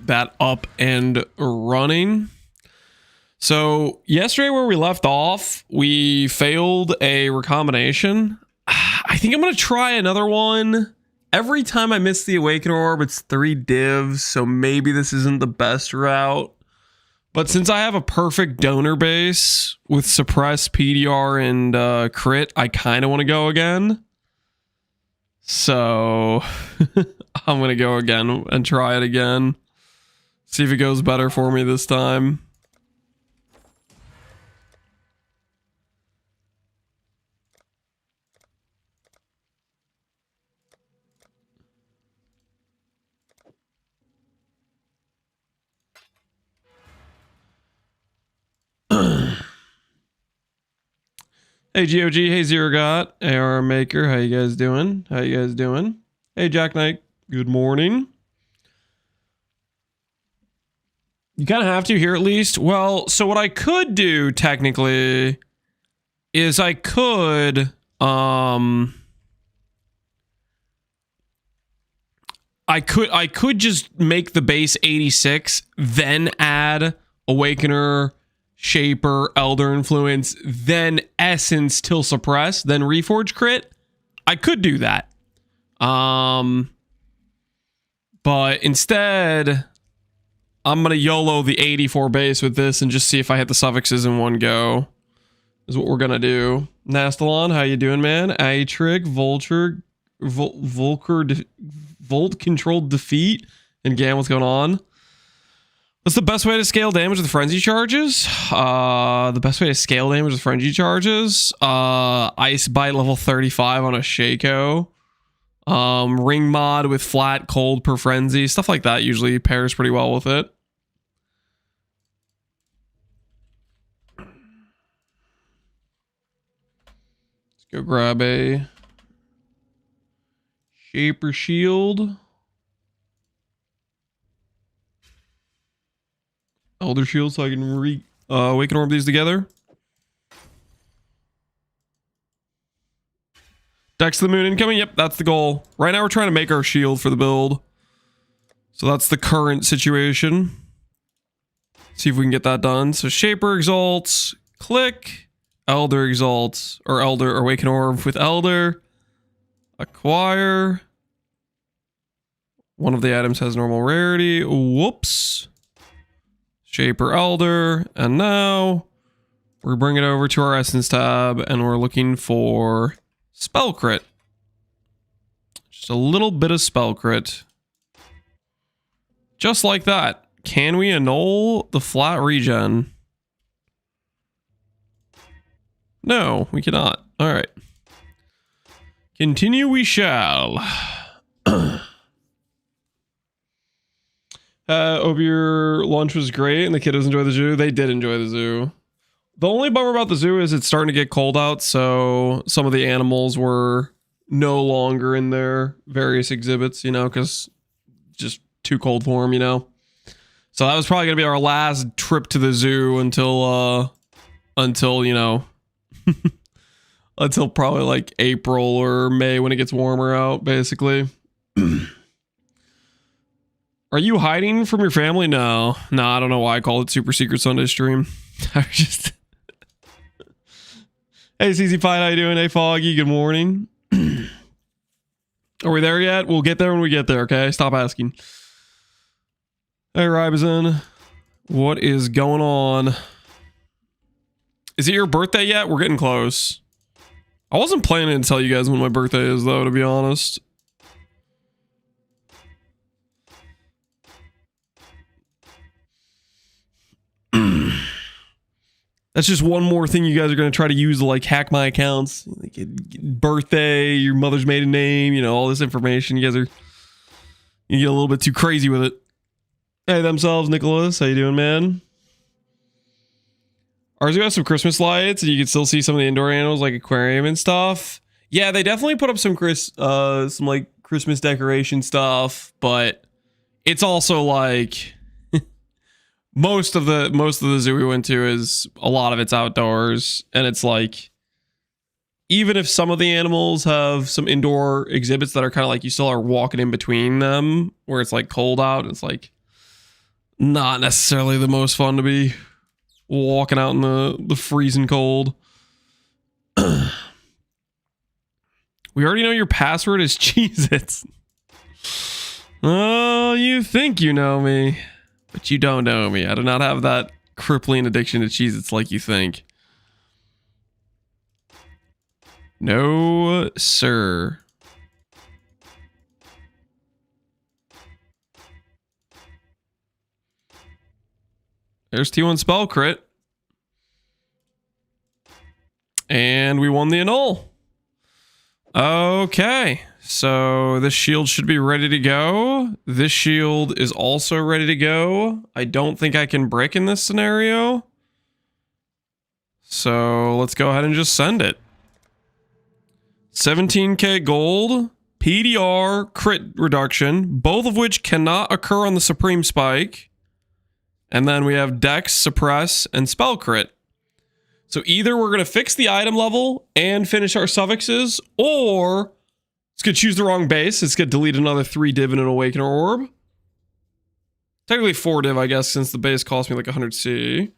that up and running. So yesterday where we left off, we failed a recombination. I think I'm going to try another one. Every time I miss the Awaken Orb, it's 3 divs, so maybe this isn't the best route. But since I have a perfect donor base with suppressed PDR and crit, I kind of want to go again. So I'm going to go again and try it again. See if it goes better for me this time. Hey GOG, hey Zero Got, AR Maker, how you guys doing? How you guys doing? Hey Jack Knight, good morning. You kind of have to here at least. Well, so what I could do technically is I could just make the base 86, then add Awakener, Shaper, Elder Influence, then Essence till Suppress, then Reforge crit. I could do that. But instead, I'm going to YOLO the 84 base with this and just see if I hit the suffixes in one go. Is what we're going to do. Nastalon, how you doing, man? Atrig, Vulture, Volker, Volt Controlled Defeat, and Gam, what's going on? What's the best way to scale damage with frenzy charges? The best way to scale damage with frenzy charges? Ice Bite level 35 on a Shaco. Ring mod with flat cold per frenzy. Stuff like that usually pairs pretty well with it. Let's go grab a Shaper Shield. Elder Shield so I can Awaken Orb these together. Dex to the Moon incoming. Yep, that's the goal. Right now we're trying to make our shield for the build. So that's the current situation. See if we can get that done. So Shaper exalts. Click. Elder exalts. Or Elder Awaken Orb with Elder. Acquire. One of the items has normal rarity. Whoops. Shaper Elder, and now we're bringing it over to our Essence tab, and we're looking for Spell Crit. Just a little bit of Spell Crit. Just like that. Can we annul the flat regen? No, we cannot. All right. Continue we shall. Hope your lunch was great and the kiddos enjoy the zoo. They did enjoy the zoo. The only bummer about the zoo is it's starting to get cold out, so some of the animals were no longer in their various exhibits, you know, because just too cold for them, you know. So that was probably going to be our last trip to the zoo until you know, until probably like April or May when it gets warmer out, basically. Are you hiding from your family? No, I don't know why I called it Super Secret Sunday stream. I was just... Hey, CZ Pine, how you doing? Hey, Foggy, good morning. Are we there yet? We'll get there when we get there, okay? Stop asking. Hey, Ribazin. What is going on? Is it your birthday yet? We're getting close. I wasn't planning to tell you guys when my birthday is, though, to be honest. That's just one more thing you guys are going to try to use to like hack my accounts. Like birthday, your mother's maiden name, you know, all this information. You guys are, you get a little bit too crazy with it. Hey, themselves, Nicholas. How you doing, man? Ours has some Christmas lights and you can still see some of the indoor animals like aquarium and stuff. Yeah, they definitely put up some like Christmas decoration stuff, but it's also like... Most of the zoo we went to is a lot of it's outdoors, and it's like even if some of the animals have some indoor exhibits that are kind of like you still are walking in between them where it's like cold out, it's like not necessarily the most fun to be walking out in the freezing cold. We already know your password is Cheez-Its. Oh, you think you know me, but you don't know me. I do not have that crippling addiction to Cheez-Its like you think. No, sir. There's T1 spell crit. And we won the annul. Okay, so this shield should be ready to go. This shield is also ready to go. I don't think I can brick in this scenario. So let's go ahead and just send it. 17k gold, PDR, crit reduction, both of which cannot occur on the Supreme Spike. And then we have Dex, Suppress, and Spell Crit. So either we're going to fix the item level and finish our suffixes, or it's going to choose the wrong base. It's going to delete another 3 div and an Awakener Orb. Technically 4 div, I guess, since the base cost me like 100 C.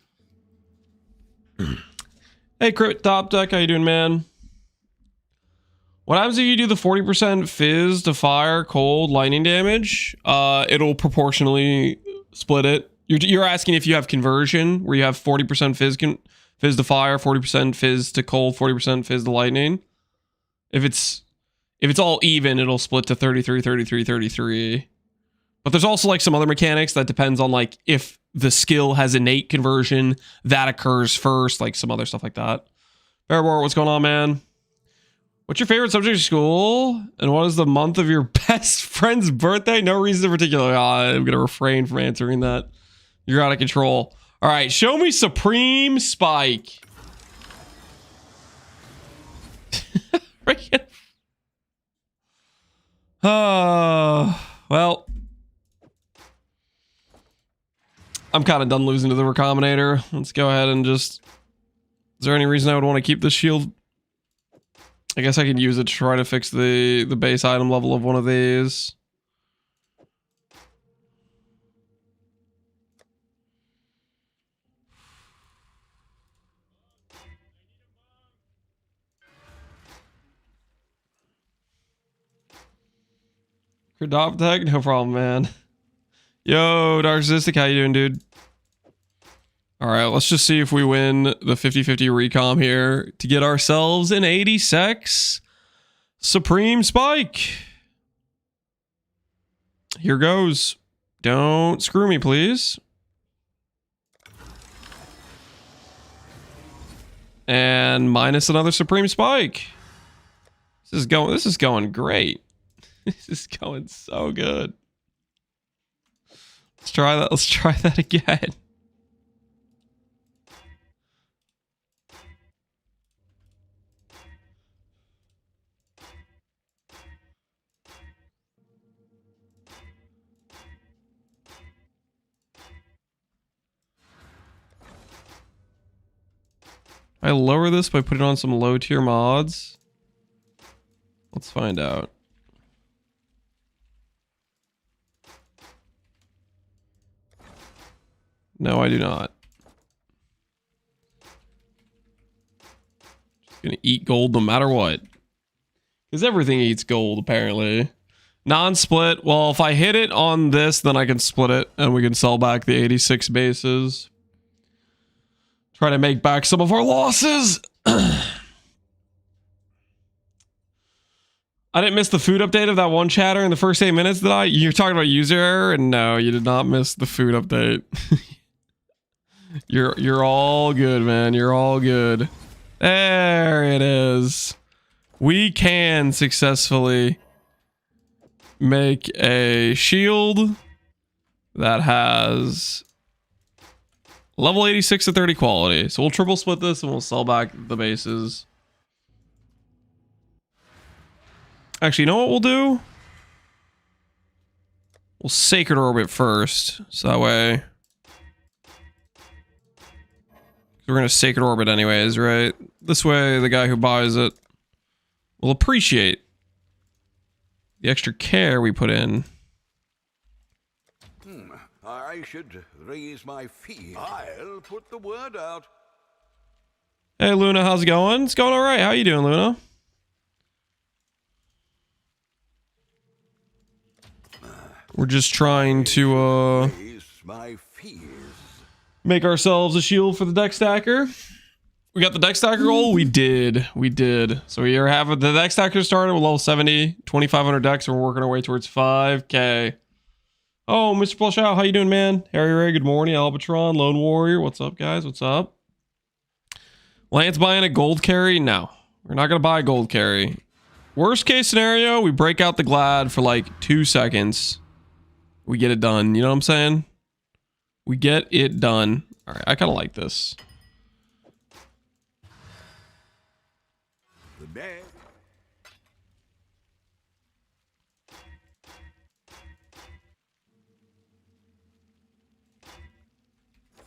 Hey, Crit Top Deck, how you doing, man? What happens if you do the 40% fizz to fire, cold, lightning damage? It'll proportionally split it. You're asking if you have conversion, where you have 40% fizz to fire, 40% fizz to cold, 40% fizz to lightning. If it's all even, it'll split to 33, 33, 33. But there's also like some other mechanics that depends on like if the skill has innate conversion, that occurs first, like some other stuff like that. Bearbor, what's going on, man? What's your favorite subject at school? And what is the month of your best friend's birthday? No reason in particular. I'm going to refrain from answering that. You're out of control. All right, show me Supreme Spike. Well, I'm kind of done losing to the Recombinator. Let's go ahead and just... Is there any reason I would want to keep this shield? I guess I can use it to try to fix the base item level of one of these. Adopt tag? No problem, man. Yo, Narcissistic, how you doing, dude? Alright, let's just see if we win the 50-50 recom here to get ourselves an 86 Supreme Spike. Here goes. Don't screw me, please. And minus another Supreme Spike. This is going great. This is going so good. Let's try that. Let's try that again. I lower this by putting on some low tier mods. Let's find out. No, I do not. Just gonna eat gold no matter what. Because everything eats gold, apparently. Non-split. Well, if I hit it on this, then I can split it and we can sell back the 86 bases. Try to make back some of our losses. I didn't miss the food update of that one chatter in the first 8 minutes, did I? You're talking about user error? And no, you did not miss the food update. You're all good, man. You're all good. There it is. We can successfully make a shield that has level 86 to 30 quality. So we'll triple split this and we'll sell back the bases. Actually, you know what we'll do? We'll Sacred Orbit first. So that way... We're going to Sacred Orbit anyways, right? This way, the guy who buys it will appreciate the extra care we put in. I should raise my fee. I'll put the word out. Hey, Luna, how's it going? It's going all right. How you doing, Luna? We're just trying to Raise my fees. make ourselves a shield for the deck stacker. We got the deck stacker goal? We did. We did. So we are having the deck stacker started with level 70, 2,500 decks, and we're working our way towards 5K. Oh, Mr. Plushow, how you doing, man? Harry Ray, good morning. Albatron, Lone Warrior, what's up, guys? What's up? Lance buying a gold carry? No. We're not going to buy a gold carry. Worst case scenario, we break out the Glad for like 2 seconds. We get it done. You know what I'm saying? We get it done. All right, I kind of like this. The bag.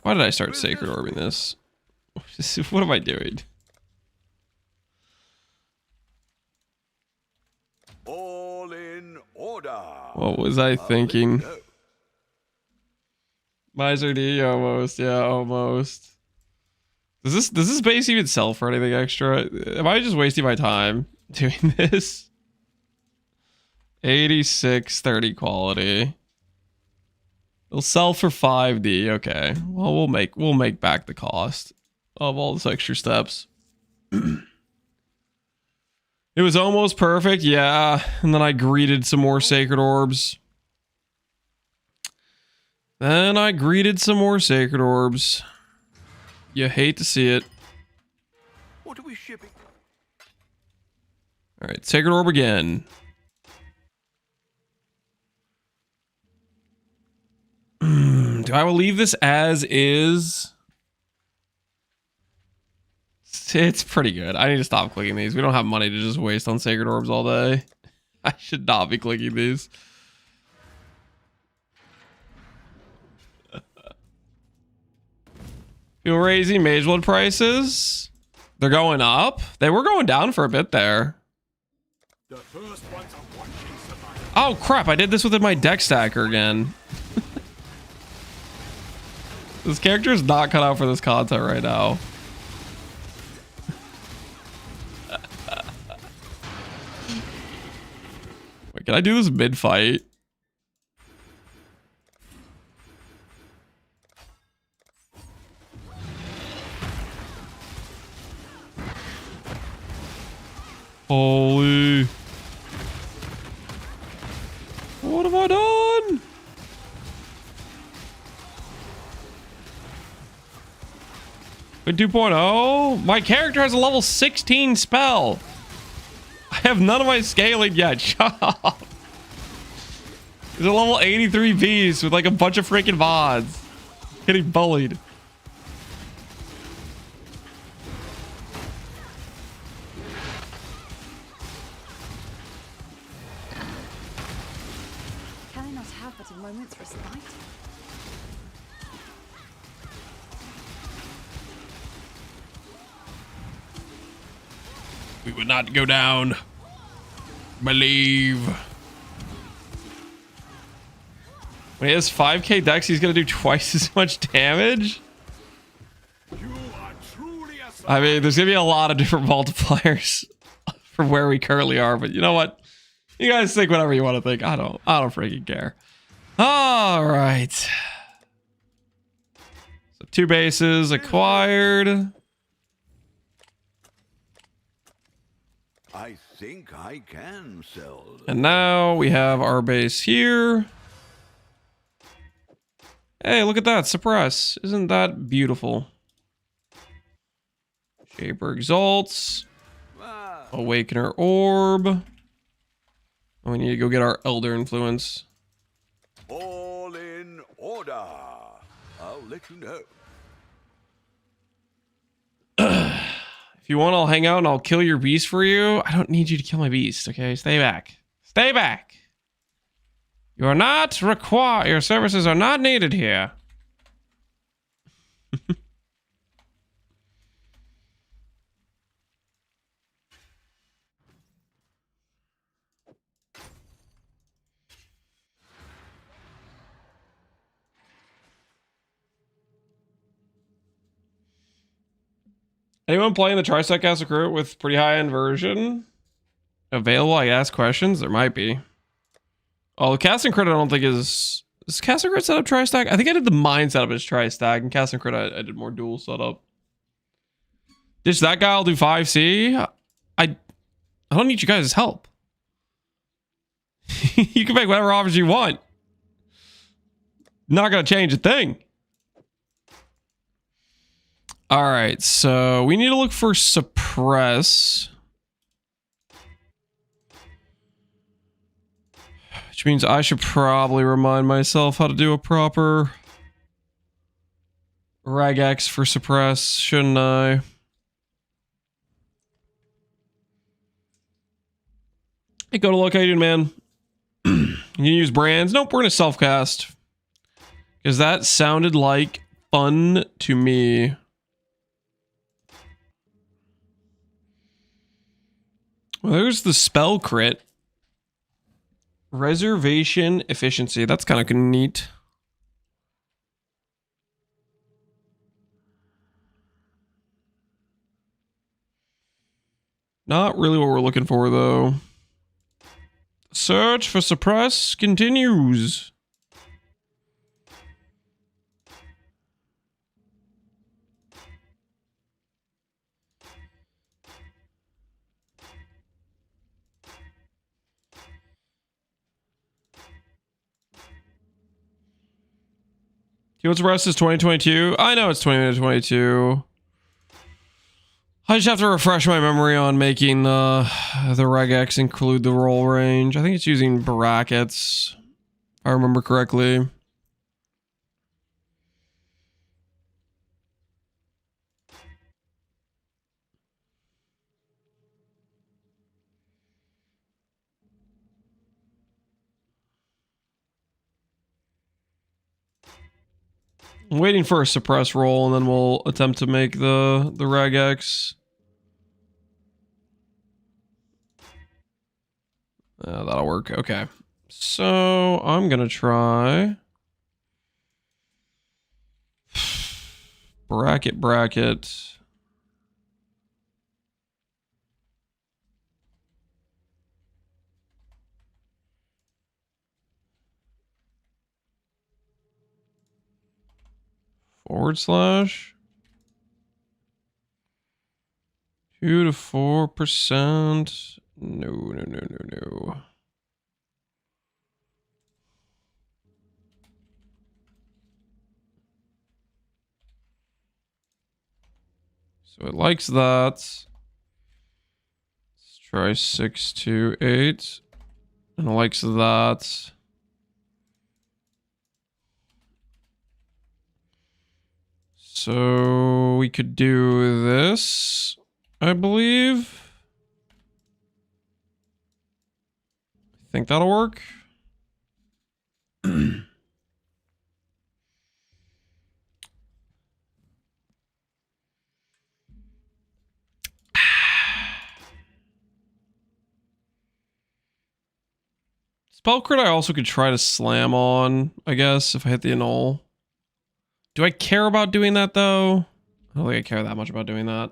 Why did I start Sacred Orbing this? What am I doing? All in order. What was I thinking? Miser D, almost. Yeah, almost. Does this base even sell for anything extra? Am I just wasting my time doing this? 8630 quality. It'll sell for 5D. Okay. Well, we'll make back the cost of all this extra steps. It was almost perfect, yeah. And then I greeted some more sacred orbs. You hate to see it. What are we shipping? All right, sacred orb again. Do I will leave this as is? It's pretty good. I need to stop clicking these. We don't have money to just waste on sacred orbs all day. I should not be clicking these. Fuel raising mage blood prices. They're going up. They were going down for a bit there. Oh crap, I did this within my deck stacker again. This character is not cut out for this content right now. Wait, can I do this mid-fight? Holy. What have I done? In 2.0? My character has a level 16 spell. I have none of my scaling yet. Shut up. He's a level 83 beast with like a bunch of freaking mods. Getting bullied. Can I not have but a moment's respite? We would not go down. Believe. When he has 5k dex, he's gonna do twice as much damage? I mean, there's gonna be a lot of different multipliers from where we currently are, but you know what? You guys think whatever you want to think. I don't freaking care. All right. So 2 bases acquired. I think I can sell. And now we have our base here. Hey, look at that. Suppress. Isn't that beautiful? Shaper exalts. Awakener orb. We need to go get our Elder Influence. All in order. I'll let you know. If you want, I'll hang out and I'll kill your beast for you. I don't need you to kill my beast, okay? Stay back. Stay back. You are not required. Your services are not needed here. Anyone playing the Tri-Stack Castle Crit with pretty high-end version? Available, I ask questions? There might be. Oh, the Cast and Crit I don't think is... Is Cast and Crit set up Tri-Stack? I think I did the mine setup as Tri-Stack, and Cast and Crit I did more dual setup. Just that guy will do 5C? I don't need you guys' help. You can make whatever offers you want. Not gonna change a thing. All right, so we need to look for suppress. Which means I should probably remind myself how to do a proper regex for suppress, shouldn't I? Hey, go to look, how you doing, man? You can use brands. Nope, we're gonna self-cast. Because that sounded like fun to me. Well, there's the spell crit. Reservation efficiency. That's kind of neat. Not really what we're looking for, though. Search for suppress continues. What's rest is 2022? I know it's 2022. I just have to refresh my memory on making the regex include the roll range. I think it's using brackets, if I remember correctly. I'm waiting for a suppress roll, and then we'll attempt to make the regex. That'll work. Okay. So I'm gonna try bracket. / 2 to 4%. No. So it likes that. Let's try 6 to 8. And it likes that. So we could do this, I believe. I think that'll work. Spell crit I also could try to slam on, I guess, if I hit the annul. Do I care about doing that, though? I don't think I care that much about doing that.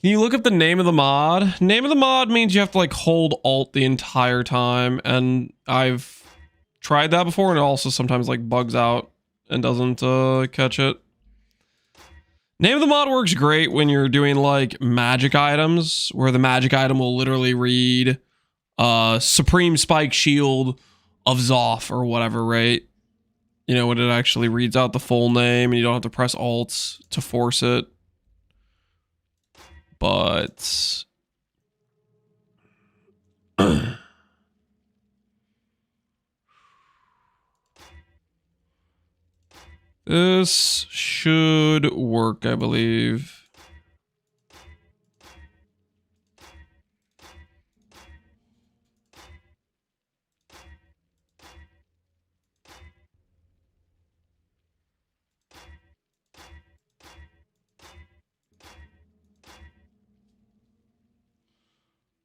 Can you look up the name of the mod? Name of the mod means you have to, like, hold Alt the entire time, and I've tried that before, and it also sometimes, like, bugs out and doesn't catch it. Name of the mod works great when you're doing, like, magic items, where the magic item will literally read Supreme Spike Shield of Zoth or whatever, right? You know, when it actually reads out the full name and you don't have to press Alt to force it. But this should work, I believe.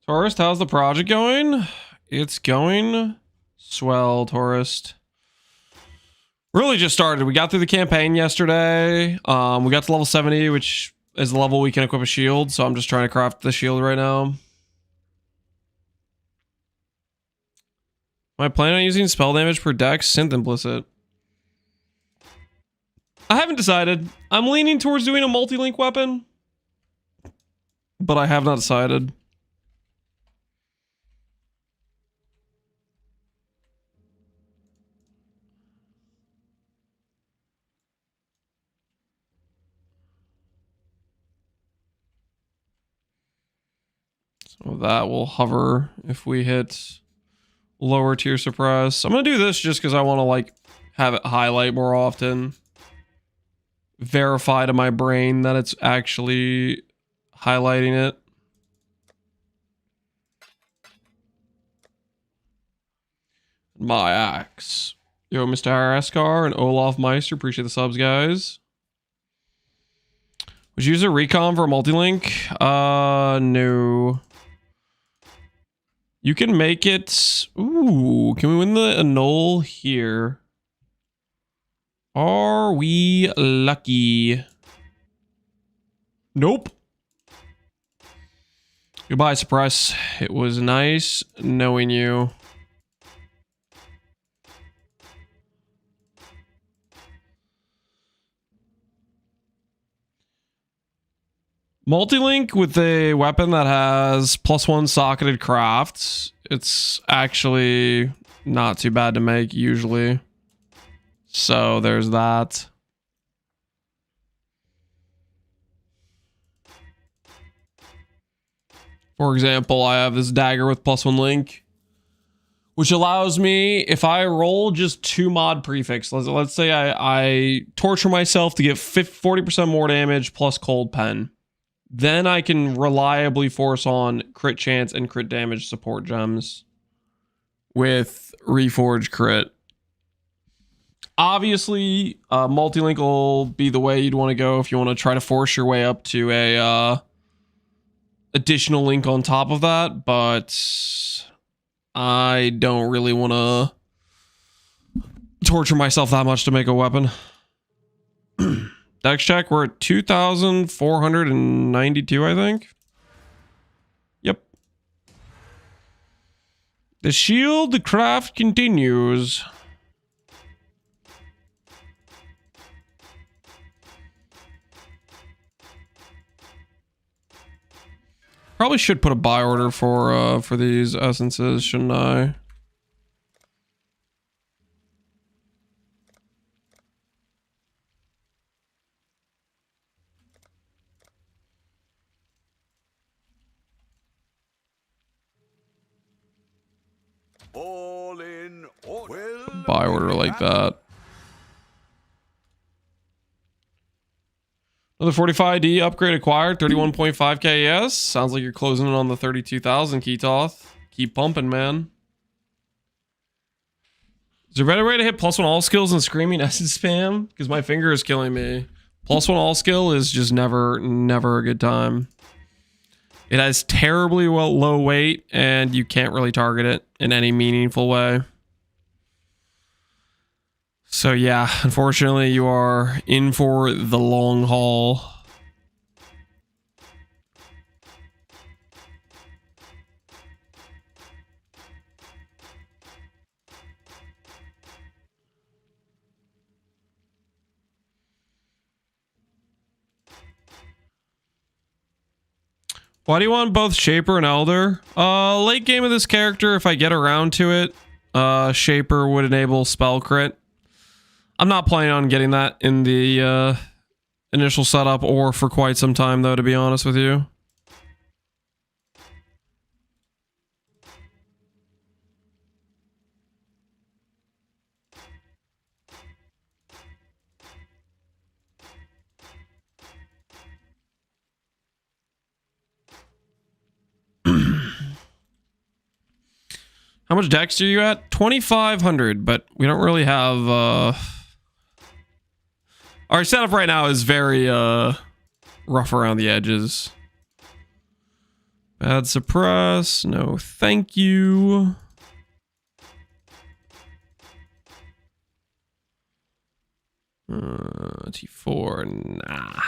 Tourist, how's the project going? It's going swell, Tourist. Really just started. We got through the campaign yesterday. We got to level 70, which is the level we can equip a shield. So I'm just trying to craft the shield right now. Am I planning on using spell damage per dex? Synth implicit. I haven't decided. I'm leaning towards doing a multi-link weapon, but I have not decided. So that will hover if we hit lower tier suppress. I'm gonna do this just because I want to like have it highlight more often. Verify to my brain that it's actually highlighting it. My axe. Yo, Mr. Haraskar and Olaf Meister, appreciate the subs, guys. Would you use a recon for a multi-link? No. You can make it... Ooh, can we win the annul here? Are we lucky? Nope. Goodbye, Suppress. It was nice knowing you. Multi-link with a weapon that has +1 socketed crafts. It's actually not too bad to make usually. So there's that. For example, I have this dagger with +1 link, which allows me, if I roll just 2 mod prefix, let's say I torture myself to get 40% more damage plus cold pen. Then I can reliably force on crit chance and crit damage support gems with Reforge crit. Obviously, multi-link will be the way you'd want to go if you want to try to force your way up to a additional link on top of that, but I don't really want to torture myself that much to make a weapon. Dex check, we're at 2,492, I think. Yep. The shield, the craft continues. Probably should put a buy order for these essences, shouldn't I? All in order. Well, Buy order like that. Another 45D upgrade acquired, 31.5k ES. Sounds like you're closing in on the 32,000, Ketoth. Keep pumping, man. Is there a better way to hit +1 all skills than screaming essence spam? Because my finger is killing me. +1 all skill is just never a good time. It has terribly low weight, and you can't really target it in any meaningful way. So yeah, unfortunately, you are in for the long haul. Why do you want both Shaper and Elder? Late game of this character, if I get around to it, Shaper would enable spell crit. I'm not planning on getting that in the initial setup or for quite some time, though, to be honest with you. How much dex are you at? 2,500, but we don't really have... Our setup right now is very rough around the edges. Bad suppress. No, thank you. T4, nah.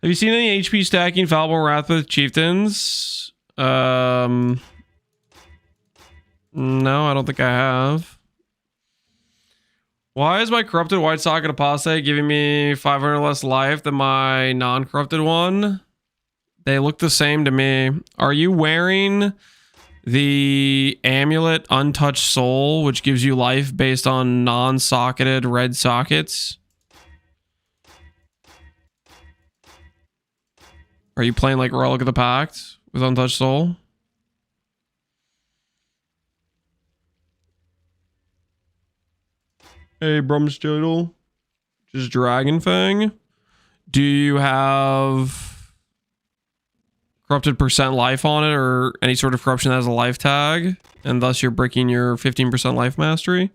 Have you seen any HP stacking Fallible Wrath with Chieftains? No, I don't think I have. Why is my corrupted white socket apostate giving me 500 less life than my non-corrupted one? They look the same to me. Are you wearing the amulet Untouched Soul, which gives you life based on non-socketed red sockets? Are you playing like Relic of the Pact with Untouched Soul? Hey, Brumsjodel. Just Dragon Fang. Do you have corrupted percent life on it or any sort of corruption that has a life tag? And thus you're breaking your 15% life mastery?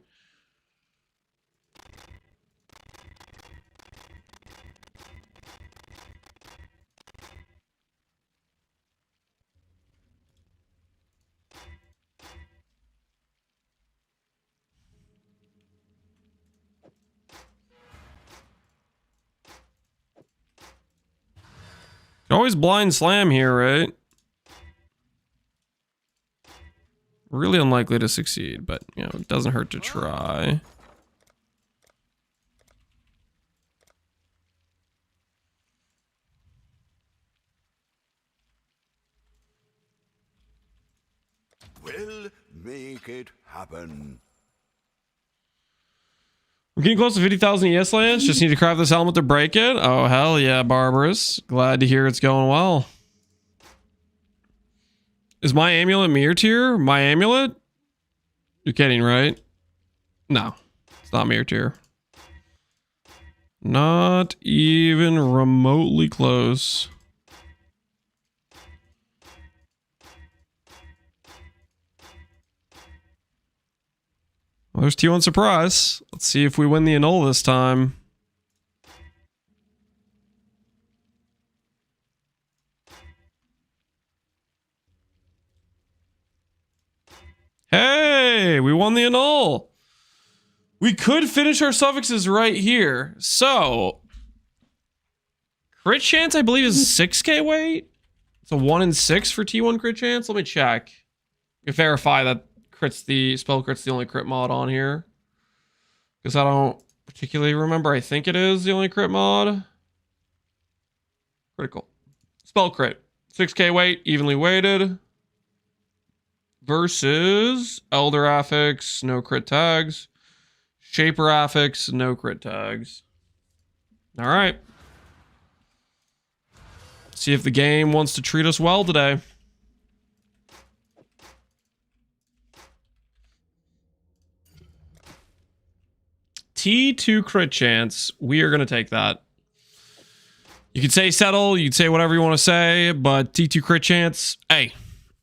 You can always blind slam here, right? Really unlikely to succeed, but you know, it doesn't hurt to try. We'll make it happen. We're getting close to 50,000 ES lands. Just need to craft this helmet to break it. Oh, hell yeah, Barbarous. Glad to hear it's going well. Is my amulet mirror tier? My amulet? You're kidding, right? No, it's not mirror tier. Not even remotely close. Well, there's T1 surprise. Let's see if we win the annul this time. Hey, we won the annul. We could finish our suffixes right here. So, crit chance, I believe, is 6k weight. It's a 1 in 6 for T1 crit chance. Let me check. You verify that spell crit's the only crit mod on here. Because I don't particularly remember. I think it is the only crit mod. Critical. Spell crit. 6k weight, evenly weighted. Versus Elder Affix, no crit tags. Shaper Affix, no crit tags. All right. See if the game wants to treat us well today. T2 crit chance. We are going to take that. You could say settle. You could say whatever you want to say. But T2 crit chance. Hey.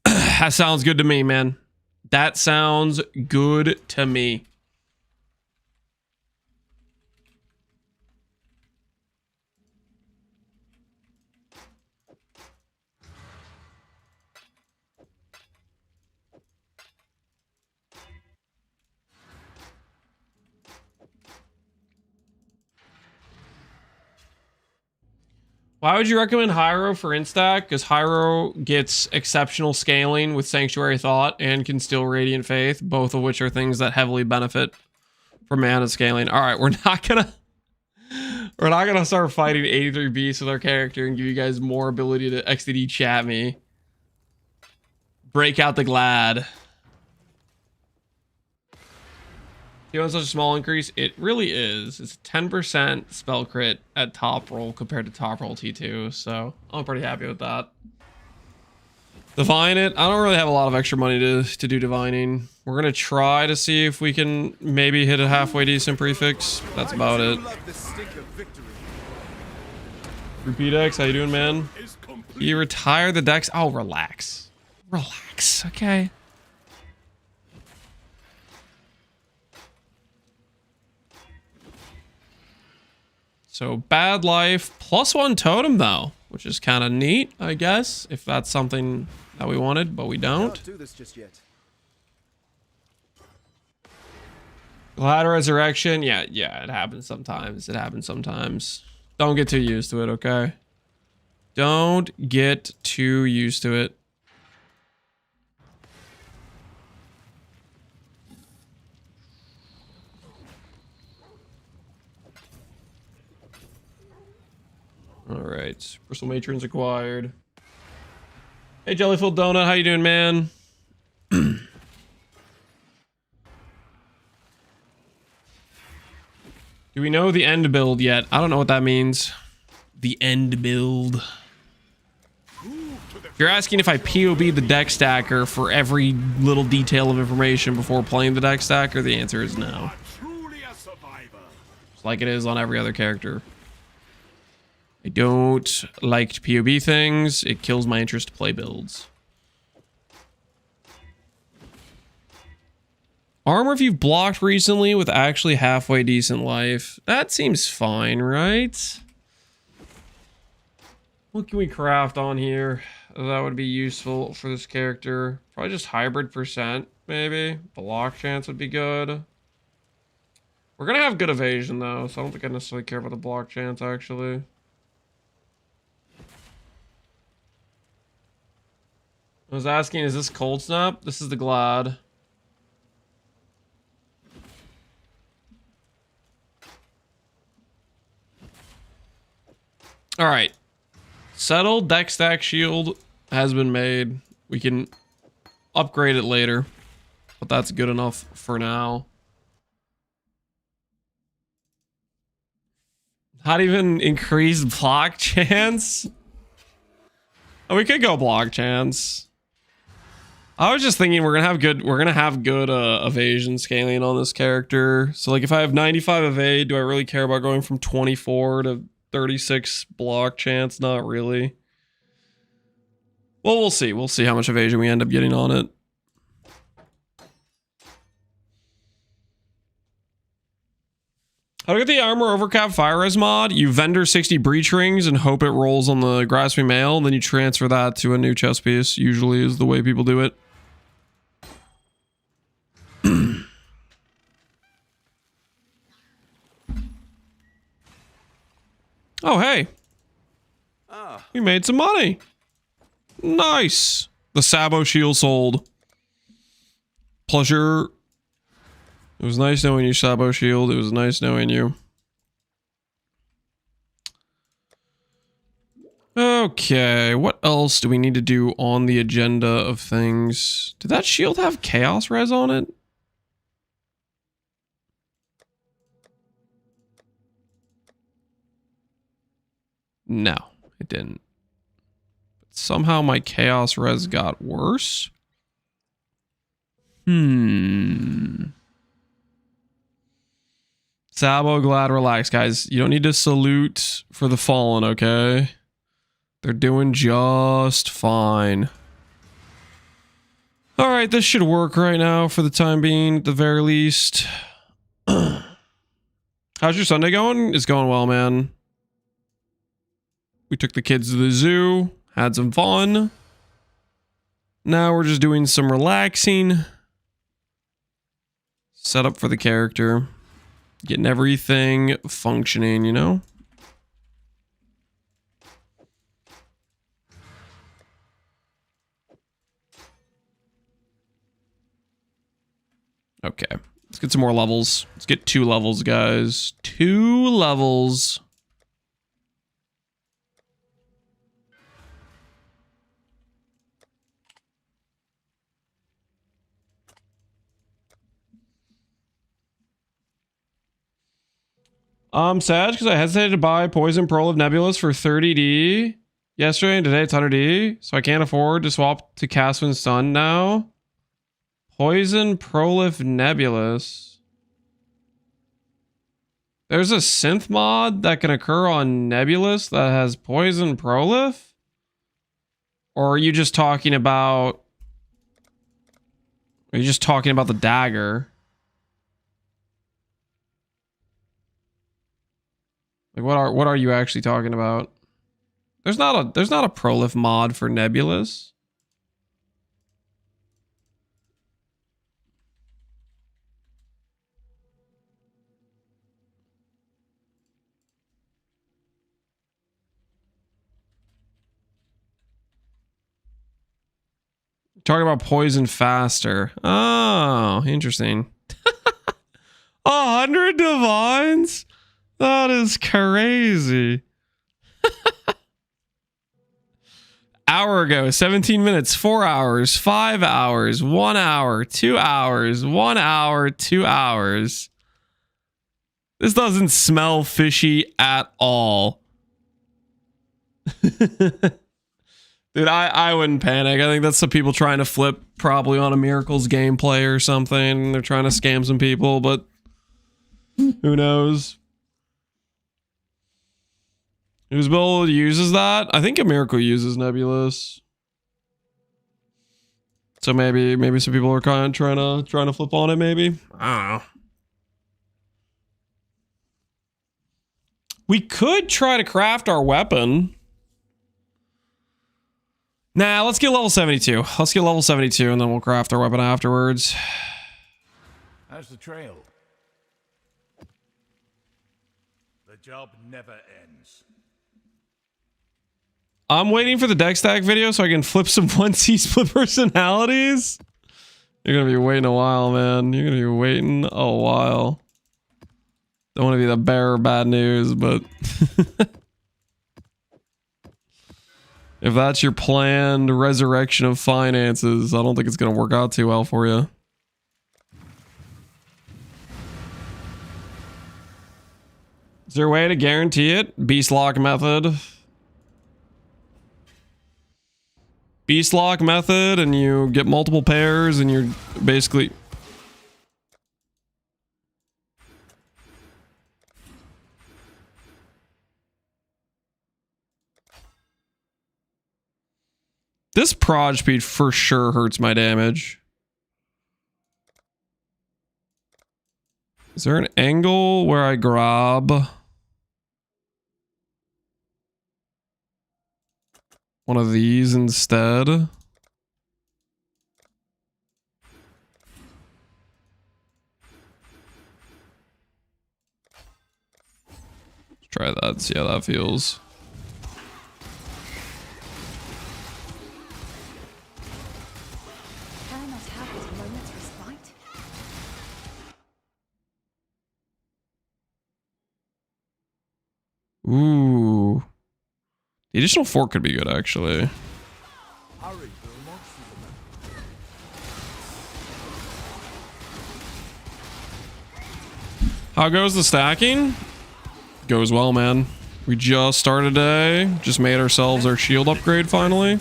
That sounds good to me, man. That sounds good to me. Why would you recommend Hyro for Instack? Because Hyro gets exceptional scaling with Sanctuary Thought and can steal Radiant Faith, both of which are things that heavily benefit from mana scaling. All right, we're not gonna start fighting 83 beasts with our character and give you guys more ability to XDD chat me. Break out the glad. You know, such a small increase. It really is. It's a 10% spell crit at top roll compared to top roll T2. So I'm pretty happy with that. Divine it. I don't really have a lot of extra money to do divining. We're going to try to see if we can maybe hit a halfway decent prefix. That's about it. Repeat X, how you doing, man? You retire the decks. Oh, relax. Relax, okay. So bad life, +1 totem though, which is kind of neat, I guess, if that's something that we wanted, but we don't. Do this just yet. Glad resurrection. Yeah, it happens sometimes. It happens sometimes. Don't get too used to it, okay? Don't get too used to it. All right, Bristol Matrons acquired. Hey, Jellyfilled Donut, how you doing, man? Do we know the end build yet? I don't know what that means. The end build. If you're asking if I POB the deck stacker for every little detail of information before playing the deck stacker, the answer is no. Just like it is on every other character. I don't like to POB things. It kills my interest to play builds. Armor if you've blocked recently with actually halfway decent life. That seems fine, right? What can we craft on here that would be useful for this character? Probably just hybrid percent, maybe. Block chance would be good. We're gonna have good evasion though, so I don't think I necessarily care about the block chance actually. I was asking, is this Cold Snap? This is the Glad. All right. Settled deck stack shield has been made. We can upgrade it later, but that's good enough for now. Not even increased block chance. Oh, we could go block chance. I was just thinking we're gonna have good evasion scaling on this character. So like if I have 95 evade, do I really care about going from 24 to 36 block chance? Not really. Well, we'll see. We'll see how much evasion we end up getting on it. How to get the armor overcap fire res mod? You vendor 60 breach rings and hope it rolls on the grasping mail, and then you transfer that to a new chest piece. Usually is the way people do it. Oh, hey. We made some money. Nice. The Sabo shield sold. Pleasure. It was nice knowing you, Sabo shield. It was nice knowing you. Okay, what else do we need to do on the agenda of things? Did that shield have chaos res on it? No, it didn't. But somehow my chaos res got worse. Sabo, glad, relax, guys. You don't need to salute for the fallen, okay? They're doing just fine. All right, this should work right now for the time being, at the very least. How's your Sunday going? It's going well, man. We took the kids to the zoo, had some fun. Now we're just doing some relaxing. Set up for the character. Getting everything functioning, you know? Okay, let's get some more levels. Let's get 2 levels, guys. 2 levels. I'm sad because I hesitated to buy Poison Proliv Nebulous for 30D yesterday, and today it's 100D, so I can't afford to swap to Caswin's Sun now. Poison Proliv Nebulous. There's a synth mod that can occur on Nebulous that has Poison Proliv? Or are you just talking about... Are you just talking about the dagger? Like what are you actually talking about? There's not a Proliv mod for Nebulous. Talking about poison faster. Oh, interesting. 100 divines? That is crazy. Hour ago, 17 minutes, 4 hours, 5 hours, 1 hour, 2 hours, 1 hour, 2 hours. This doesn't smell fishy at all. Dude, I wouldn't panic. I think that's some people trying to flip probably on a Miracles gameplay or something. They're trying to scam some people, but who knows? Whose build uses that? I think a Miracle uses Nebulous. So maybe some people are kind of trying to flip on it, maybe. I don't know. We could try to craft our weapon. Nah, let's get level 72. Let's get level 72 and then we'll craft our weapon afterwards. How's the trail? The job never ends. I'm waiting for the deck stack video so I can flip some 1C split personalities. You're gonna be waiting a while, man. You're gonna be waiting a while. Don't want to be the bearer of bad news, but if that's your planned resurrection of finances, I don't think it's gonna work out too well for you. Is there a way to guarantee it? Beast lock method. Beast lock method, and you get multiple pairs, and you're basically... This prod speed for sure hurts my damage. Is there an angle where I grab one of these instead? Let's try that, see how that feels. Ooh. The additional fork could be good, actually. How goes the stacking? Goes well, man. We just started today. Just made ourselves our shield upgrade finally.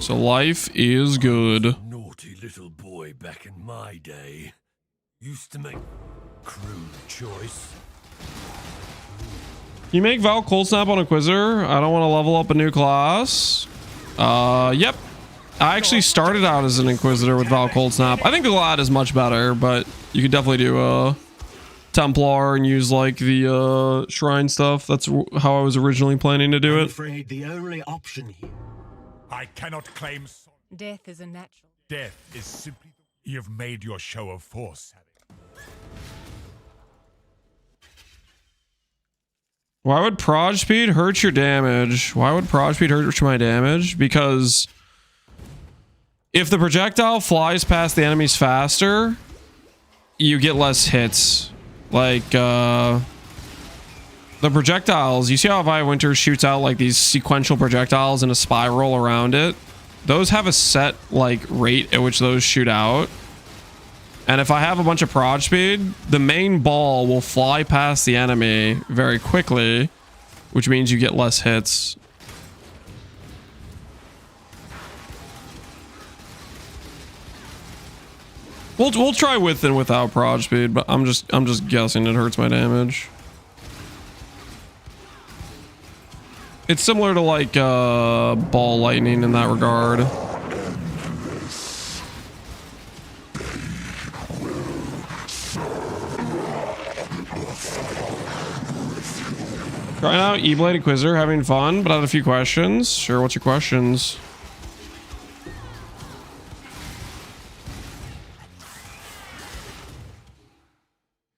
So life is good. Naughty little boy back in my day used to make crude choice. You make Val Cold Snap on Inquisitor? I don't want to level up a new class. Yep. I actually started out as an Inquisitor with Val Cold Snap. I think the Glad is much better, but you could definitely do a Templar and use like the shrine stuff. That's how I was originally planning to do it. I'm afraid the only option here. I cannot claim Death is a natural. death is simply... You've made your show of force, have it? Why would proj speed hurt your damage? Why would proj speed hurt my damage? Because if the projectile flies past the enemies faster, you get less hits. Like, the projectiles, you see how Vi Winter shoots out like these sequential projectiles in a spiral around it? Those have a set like rate at which those shoot out. And if I have a bunch of proj speed, the main ball will fly past the enemy very quickly, which means you get less hits. We'll try with and without proj speed, but I'm just guessing it hurts my damage. It's similar to like ball lightning in that regard. Trying out E-Blade Inquisitor, having fun, but I had a few questions. Sure, what's your questions?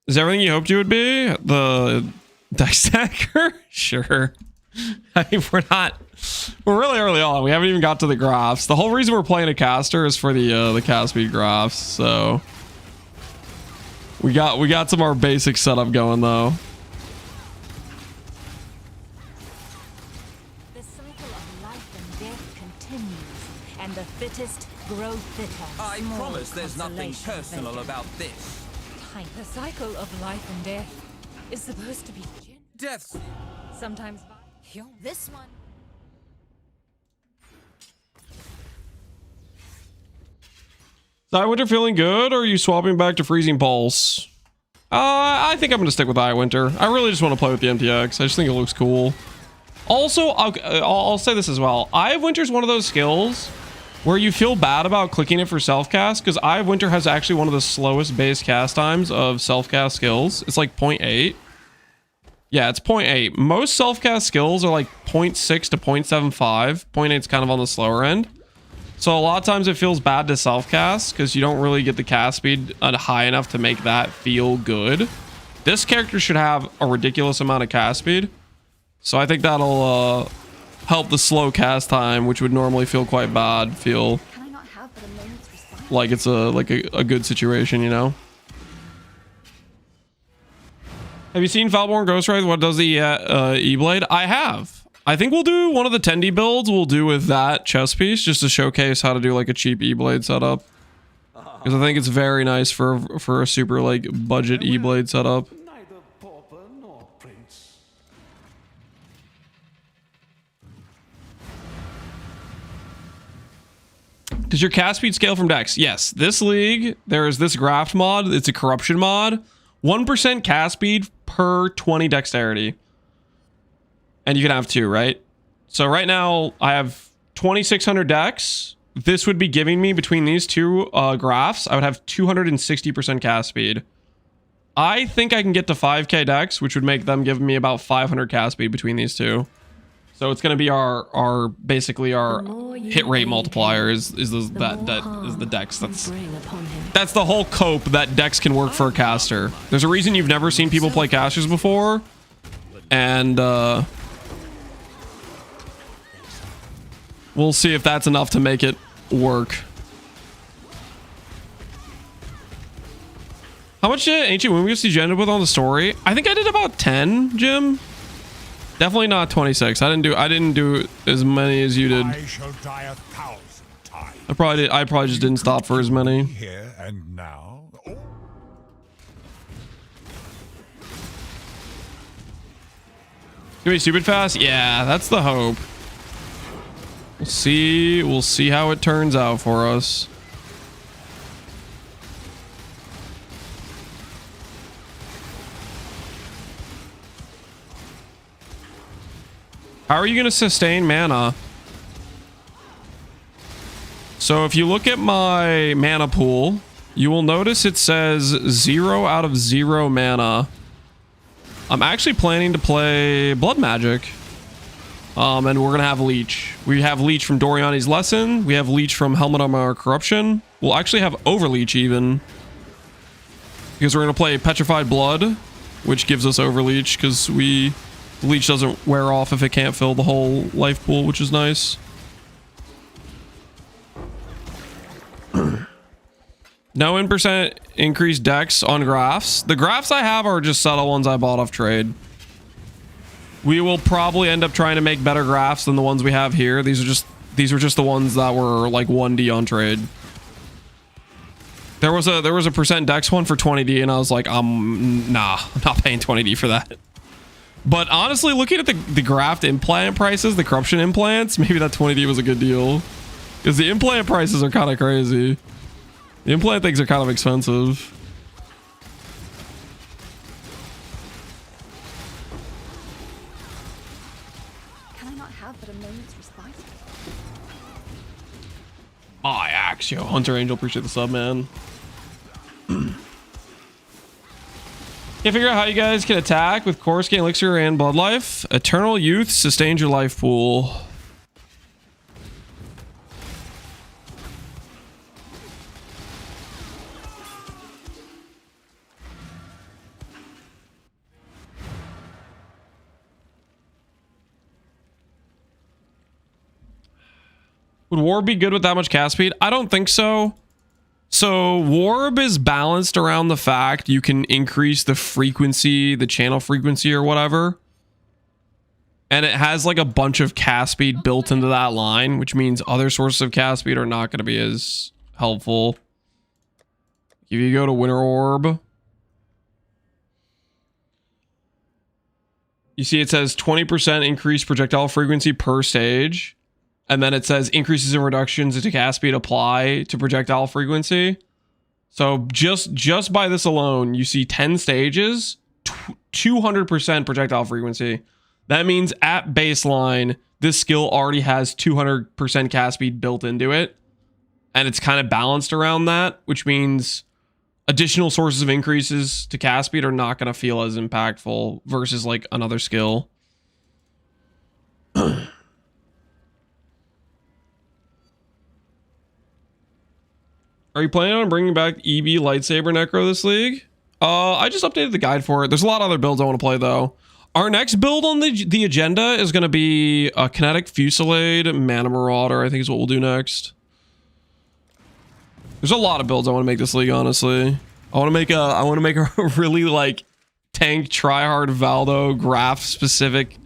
Is everything you hoped you would be? The deck stacker? Sure. I mean, we're really early on. We haven't even got to the graphs. The whole reason we're playing a caster is for the cast speed graphs. So we got some of our basic setup going though. The cycle of life and death continues, and the fittest grow fitter. I Small promise there's nothing consolation personal vendor. about this. Tiny. The cycle of life and death is supposed to be gentle. Death's Sometimes this one. Eye Winter feeling good, or are you swapping back to Freezing Pulse? I think I'm going to stick with Eye Winter. I really just want to play with the MTX. I just think it looks cool. Also, I'll say this as well. Eye of Winter is one of those skills where you feel bad about clicking it for self-cast, because Eye of Winter has actually one of the slowest base cast times of self-cast skills. It's like 0.8. Yeah, it's 0.8. Most self-cast skills are like 0.6 to 0.75. 0.8 is kind of on the slower end. So a lot of times it feels bad to self-cast because you don't really get the cast speed high enough to make that feel good. This character should have a ridiculous amount of cast speed. So I think that'll help the slow cast time, which would normally feel quite bad, feel Can I not have but a moment's respite? like it's a good situation, you know? Have you seen Foulborn Ghostwraith? What does the E-Blade? I have. I think we'll do one of the 10D builds we'll do with that chest piece just to showcase how to do like a cheap E-Blade setup. Because I think it's very nice for a super like budget E-Blade setup. Neither pauper nor prince. Does your cast speed scale from Dex? Yes. This league, there is this graft mod. It's a corruption mod. 1% cast speed per 20 dexterity. And you can have 2, right? So right now I have 2600 dex. This would be giving me between these two graphs, I would have 260% cast speed. I think I can get to 5k dex, which would make them give me about 500 cast speed between these two. So it's going to be our basically our hit rate multiplier is the dex. That's the whole cope that dex can work for a caster. There's a reason you've never seen people play casters before, and we'll see if that's enough to make it work. How much did Ancient Wombus did you end up with on the story? I think I did about 10, Jim. Definitely not 26. I didn't do as many as you did. I shall die 1,000 times. I probably just didn't stop for as many. Here and now. Oh. Gonna be stupid fast? Yeah, that's the hope. We'll see how it turns out for us. How are you going to sustain mana? So if you look at my mana pool, you will notice it says 0 out of 0 mana. I'm actually planning to play Blood Magic. And we're going to have Leech. We have Leech from Doriani's Lesson. We have Leech from Helmet of Our Corruption. We'll actually have Overleech even. Because we're going to play Petrified Blood, which gives us Overleech because the Leech doesn't wear off if it can't fill the whole life pool, which is nice. No in% increased dex on graphs. The graphs I have are just subtle ones I bought off trade. We will probably end up trying to make better graphs than the ones we have here. These were just the ones that were like 1D on trade. There was a percent dex one for 20D, and I was like, nah, I'm not paying 20D for that. But honestly, looking at the graft implant prices, the corruption implants, maybe that 20D was a good deal. Because the implant prices are kind of crazy. The implant things are kind of expensive. Can I not have but a moment's respite? My axe, yo. Hunter Angel, appreciate the sub, man. Can't figure out how you guys can attack with Coruscant Elixir and Blood Life. Eternal Youth sustains your life pool. Would Warb be good with that much cast speed? I don't think so. So Warb is balanced around the fact you can increase the frequency, the channel frequency or whatever. And it has like a bunch of cast speed built into that line, which means other sources of cast speed are not going to be as helpful. If you go to Winter Orb, you see it says 20% increased projectile frequency per stage. And then it says increases and reductions to cast speed apply to projectile frequency. So just by this alone, you see 10 stages, 200% projectile frequency. That means at baseline, this skill already has 200% cast speed built into it. And it's kind of balanced around that, which means additional sources of increases to cast speed are not going to feel as impactful versus like another skill. Are you planning on bringing back EB Lightsaber Necro this league? I just updated the guide for it. There's a lot of other builds I want to play though. Our next build on the agenda is going to be a Kinetic Fusillade Mana Marauder, I think is what we'll do next. There's a lot of builds I want to make this league, honestly. I want to make a really like tank tryhard Valdo graph specific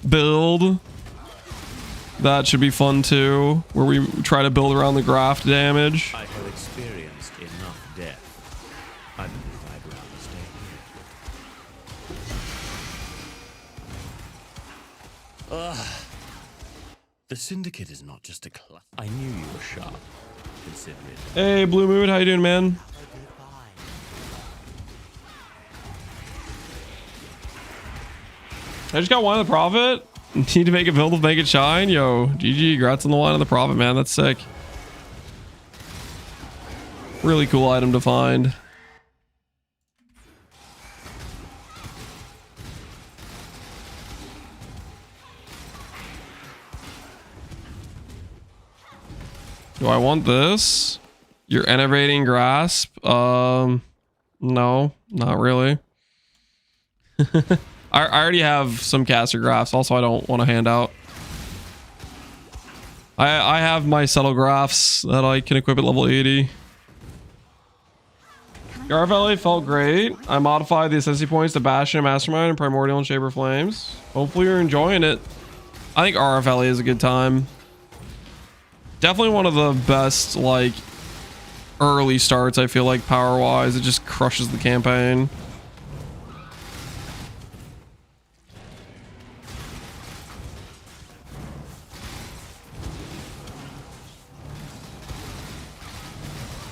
build. That should be fun too, where we try to build around the graft damage. I have experienced enough death. I believe I'd rather stay here. Ugh. The Syndicate is not just a club. I knew you were sharp. Consider it. Hey, Blue Mood, how you doing, man? I just got Wine of the Prophet. Need to make a build with Make It Shine. Yo, GG, congrats on the Wine of the Prophet, man. That's sick. Really cool item to find. Do I want this? Your Enervating Grasp? No, not really. I already have some caster graphs. Also, I don't want to hand out. I have my subtle graphs that I can equip at level 80. RFLA felt great. I modified the Ascendancy points to Bastion, Mastermind, and Primordial and Shaper Flames. Hopefully you're enjoying it. I think RFLA is a good time. Definitely one of the best, like, early starts, I feel like, power-wise. It just crushes the campaign.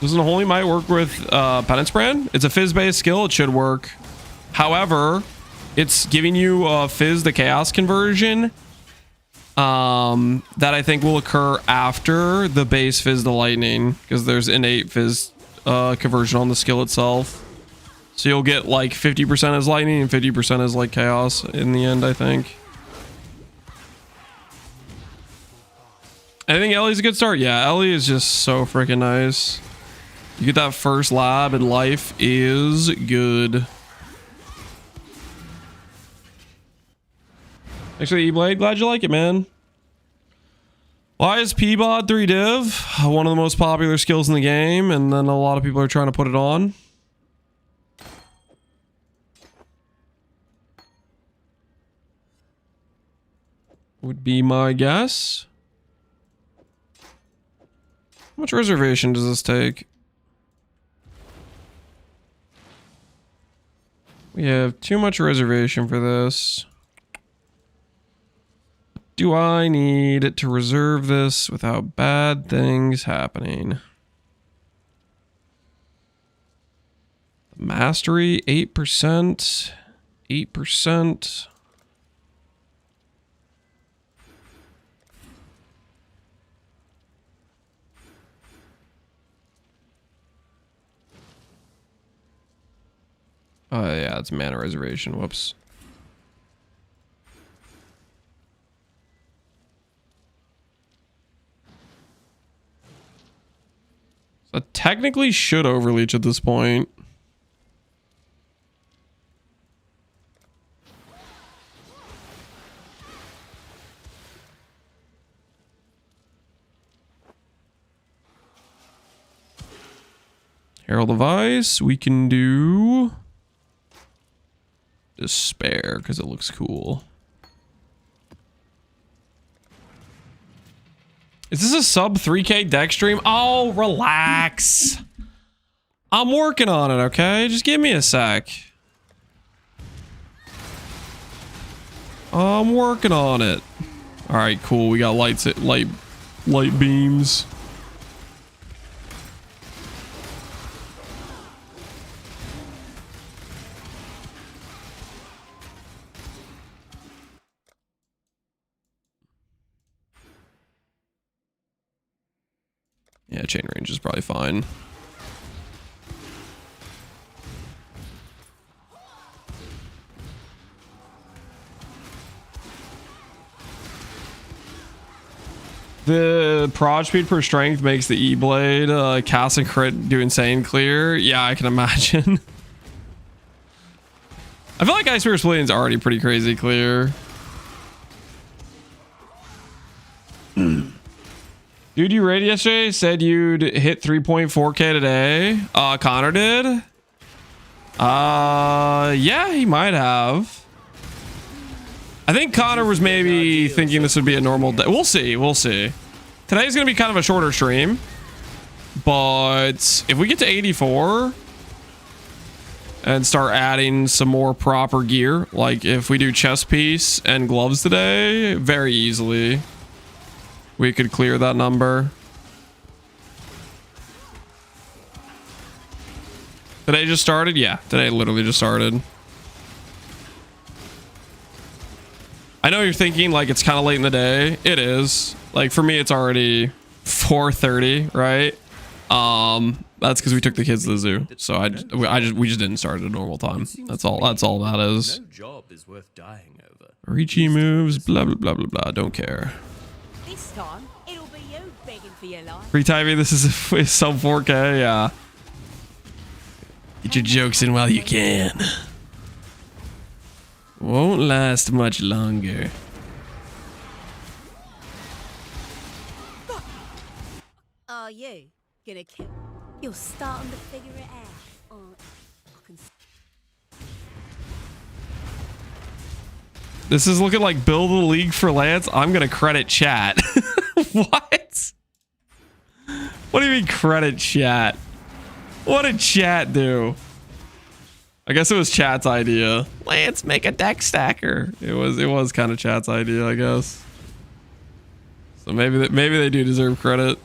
Doesn't Holy Might work with Penance Brand? It's a Fizz-based skill. It should work. However, it's giving you Fizz the Chaos conversion that I think will occur after the base Fizz the Lightning, because there's innate Fizz conversion on the skill itself. So you'll get like 50% as Lightning and 50% as like Chaos in the end, I think. I think Ellie's a good start. Yeah, Ellie is just so freaking nice. You get that first lab and life is good. Actually, E-Blade, glad you like it, man. Why is P-Bod 3 Div one of the most popular skills in the game, and then a lot of people are trying to put it on? Would be my guess. How much reservation does this take? We have too much reservation for this. Do I need to reserve this without bad things happening? Mastery, 8%. 8%. Oh, yeah, it's mana reservation. Whoops. So technically should overleech at this point. Herald of Ice. We can do Despair because it looks cool. Is this a sub 3K deck stream? Oh, relax. I'm working on it, okay? Just give me a sec. I'm working on it. All right, cool. We got light beams. Yeah, chain range is probably fine. The prod speed per strength makes the E-Blade cast and crit do insane clear. Yeah, I can imagine. I feel like Ice Spear Splitting's already pretty crazy clear. Dude, you raided yesterday, said you'd hit 3.4K today. Connor did? Yeah, he might have. I think Connor was maybe thinking this would be a normal day. We'll see, we'll see. Today's gonna be kind of a shorter stream, but if we get to 84 and start adding some more proper gear, like if we do chest piece and gloves today, very easily we could clear that number. Today just started? Yeah, today literally just started. I know you're thinking like it's kind of late in the day. It is. Like for me, it's already 4:30, right? That's because we took the kids to the zoo. So we just didn't start at a normal time. That's all that is. No job is worth dying over. Reachy moves, blah blah blah blah blah. Don't care. This time, it'll be you begging for your life. Free timing. This is sub 4K. Yeah. Get your jokes in while you can. Won't last much longer. Are you gonna kill? You're starting to figure it out. I can. This is looking like build a league for Lance. I'm gonna credit chat. What? What do you mean credit chat? What did chat do? I guess it was chat's idea. Lance, make a deck stacker. It was kind of chat's idea, I guess. So maybe they do deserve credit.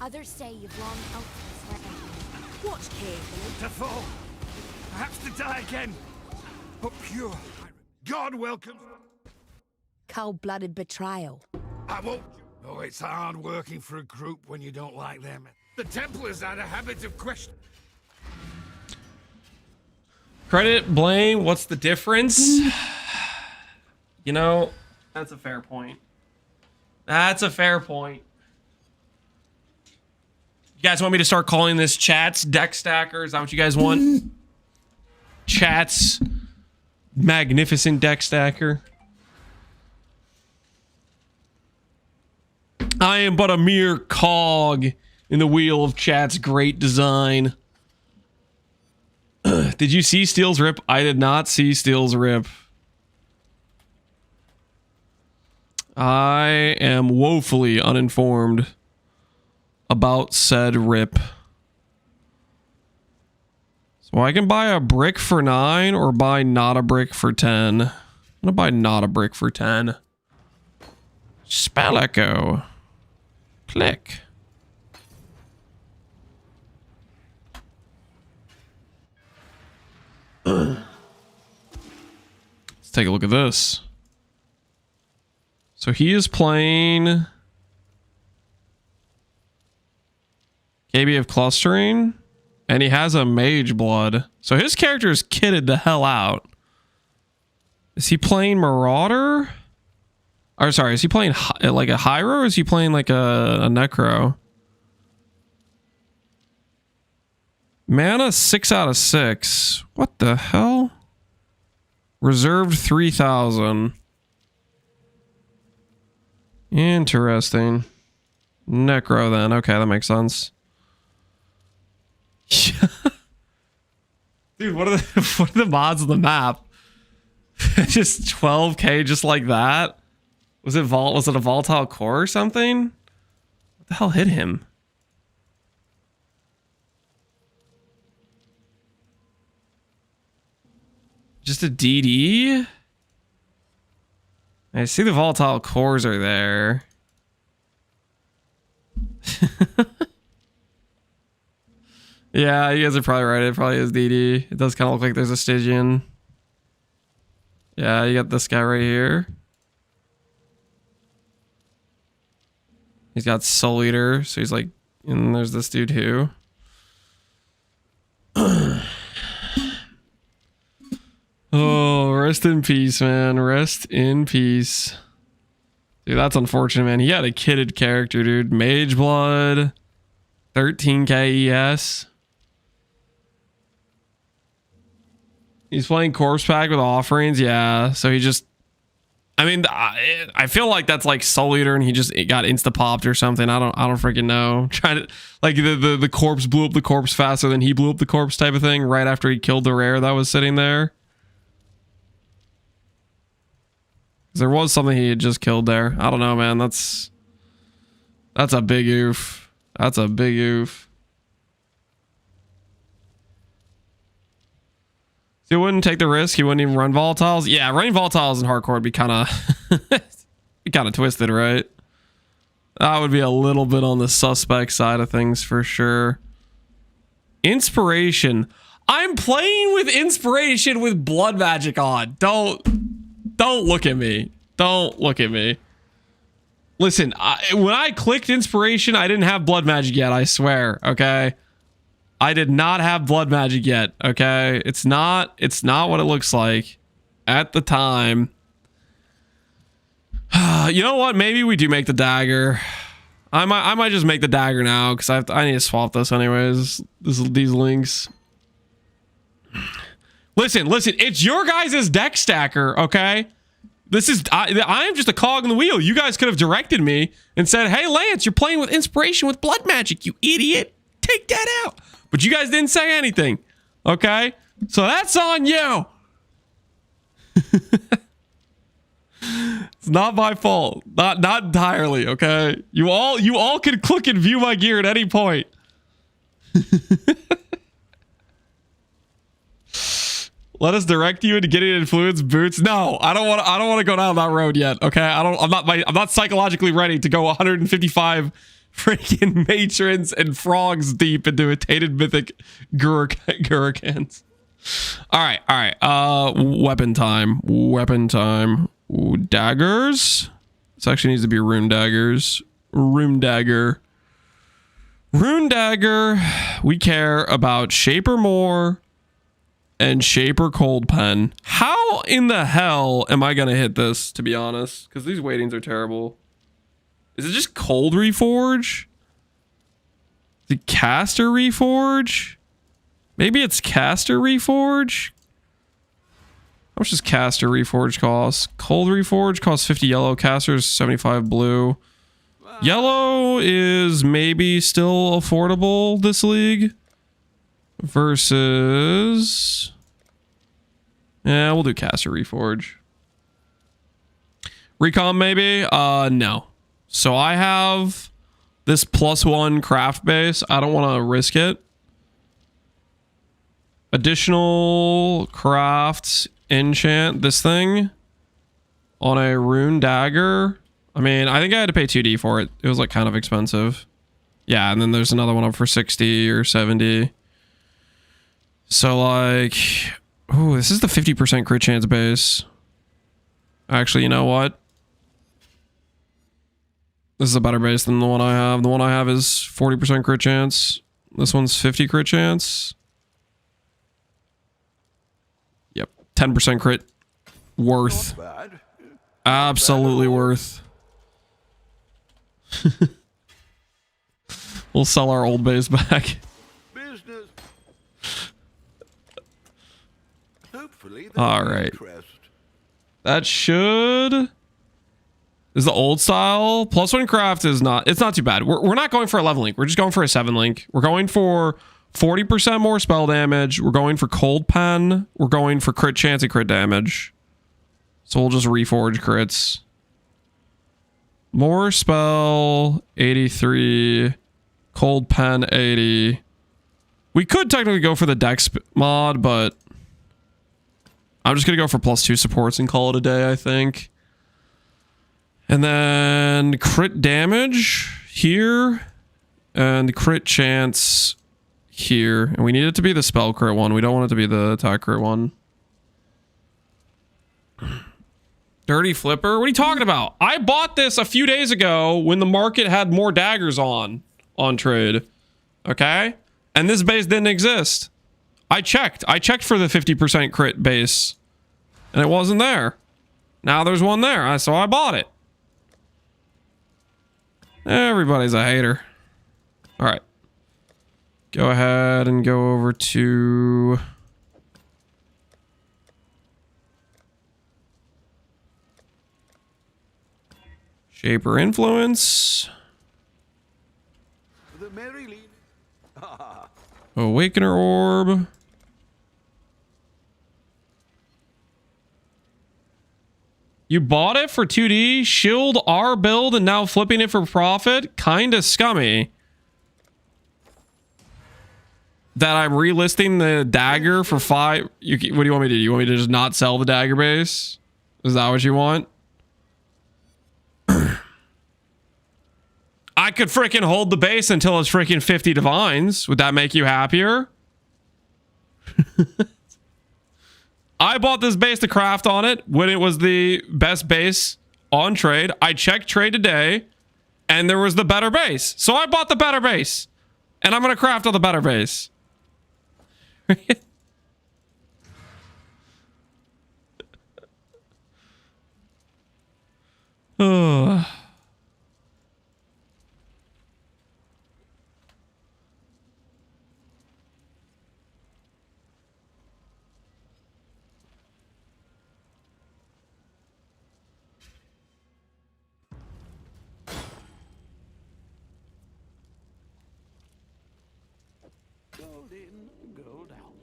Others say you've long out this way. Watch carefully. To fall, perhaps to die again, but pure. God welcome. Cold-blooded betrayal. I won't. Oh, it's hard working for a group when you don't like them. The Templars had a habit of questioning. Credit, blame, what's the difference? You know, that's a fair point. That's a fair point. You guys want me to start calling this Chat's Deck Stacker? Is that what you guys want? Chat's Magnificent Deck Stacker. I am but a mere cog in the wheel of Chat's great design. Did you see Steel's Rip? I did not see Steel's Rip. I am woefully uninformed about said rip. So I can buy a brick for 9 or buy not a brick for 10. I'm gonna buy not a brick for 10. Spell Echo. Click. Let's take a look at this. So he is playing KB of Clustering, and he has a Mage Blood. So his character is kitted the hell out. Is he playing Marauder? Or sorry, is he playing like a Hyro, or is he playing like a Necro? Mana 6 out of 6. What the hell? Reserved 3,000. Interesting. Necro then. Okay, that makes sense. Dude, what are the mods of the map? Just 12k just like that? Was it a volatile core or something? What the hell hit him? Just a DD? I see the volatile cores are there. Yeah, you guys are probably right. It probably is DD. It does kind of look like there's a Stygian. Yeah, you got this guy right here. He's got Soul Eater, so he's like, and there's this dude who. Oh, rest in peace, man. Rest in peace. Dude, that's unfortunate, man. He had a kitted character, dude. Mage Blood. 13k ES. He's playing Corpse Pack with offerings. Yeah, so he just... I mean, I feel like that's like Soul Eater and he just got insta-popped or something. I don't freaking know. Trying to... Like, the corpse blew up the corpse faster than he blew up the corpse type of thing right after he killed the rare that was sitting there. There was something he had just killed there. I don't know, man. That's a big oof. That's a big oof. So you wouldn't take the risk? You wouldn't even run volatiles? Yeah, running volatiles in hardcore would be kind of twisted, right? That would be a little bit on the suspect side of things for sure. Inspiration. I'm playing with inspiration with blood magic on. Don't look at me. Don't look at me. Listen, when I clicked inspiration, I didn't have blood magic yet, I swear, okay? I did not have blood magic yet, okay? It's not what it looks like at the time. You know what? Maybe we do make the dagger. I might just make the dagger now because I need to swap this anyways. These links. Listen, it's your guys' deck stacker, okay? This is I am just a cog in the wheel. You guys could have directed me and said, "Hey, Lance, you're playing with inspiration with blood magic, you idiot. Take that out." But you guys didn't say anything. Okay? So that's on you. It's not my fault. Not entirely, okay? You all can click and view my gear at any point. Let us direct you into getting influence boots. No, I don't want to go down that road yet. Okay, I'm not psychologically ready to go 155 freaking matrons and frogs deep into a tainted mythic Gurkhans. All right. Weapon time. Ooh, daggers. This actually needs to be rune daggers. Rune dagger. We care about Shaper more. And Shaper Cold Pen. How in the hell am I gonna hit this, to be honest? Because these weightings are terrible. Is it just Cold Reforge? Is it Caster Reforge? Maybe it's Caster Reforge? How much does Caster Reforge cost? Cold Reforge costs 50 yellow. Caster's 75 blue. Yellow is maybe still affordable this league. Versus... Yeah, we'll do Caster Reforge. Recon maybe? No. So I have this +1 craft base. I don't want to risk it. Additional crafts, enchant this thing on a rune dagger. I mean, I think I had to pay 2D for it. It was like kind of expensive. Yeah, and then there's another one up for 60 or 70. So like, ooh, this is the 50% crit chance base. Actually, you know what? This is a better base than the one I have. The one I have is 40% crit chance. This one's 50 crit chance. Yep, 10% crit. Worth. Absolutely worth. We'll sell our old base back. Naturally, All there's right. interest. That should... Is the old style. +1 craft is not... It's not too bad. We're not going for 11 link. We're just going for a 7 link. We're going for 40% more spell damage. We're going for cold pen. We're going for crit chance and crit damage. So we'll just reforge crits. More spell, 83. Cold pen, 80. We could technically go for the dex mod, but I'm just going to go for +2 supports and call it a day, I think. And then crit damage here and crit chance here. And we need it to be the spell crit one. We don't want it to be the attack crit one. Dirty Flipper? What are you talking about? I bought this a few days ago when the market had more daggers on trade. Okay? And this base didn't exist. I checked. I checked for the 50% crit base. And it wasn't there. Now there's one there. So I bought it. Everybody's a hater. All right. Go ahead and go over to... Shaper Influence. The Merry Lead. Awakener Orb. You bought it for 2D, shield our build, and now flipping it for profit? Kinda scummy. That I'm relisting the dagger for 5... what do you want me to do? You want me to just not sell the dagger base? Is that what you want? I could freaking hold the base until it's freaking 50 divines. Would that make you happier? I bought this base to craft on it when it was the best base on trade. I checked trade today and there was the better base. So I bought the better base and I'm going to craft on the better base. Oh. Gold in, gold out.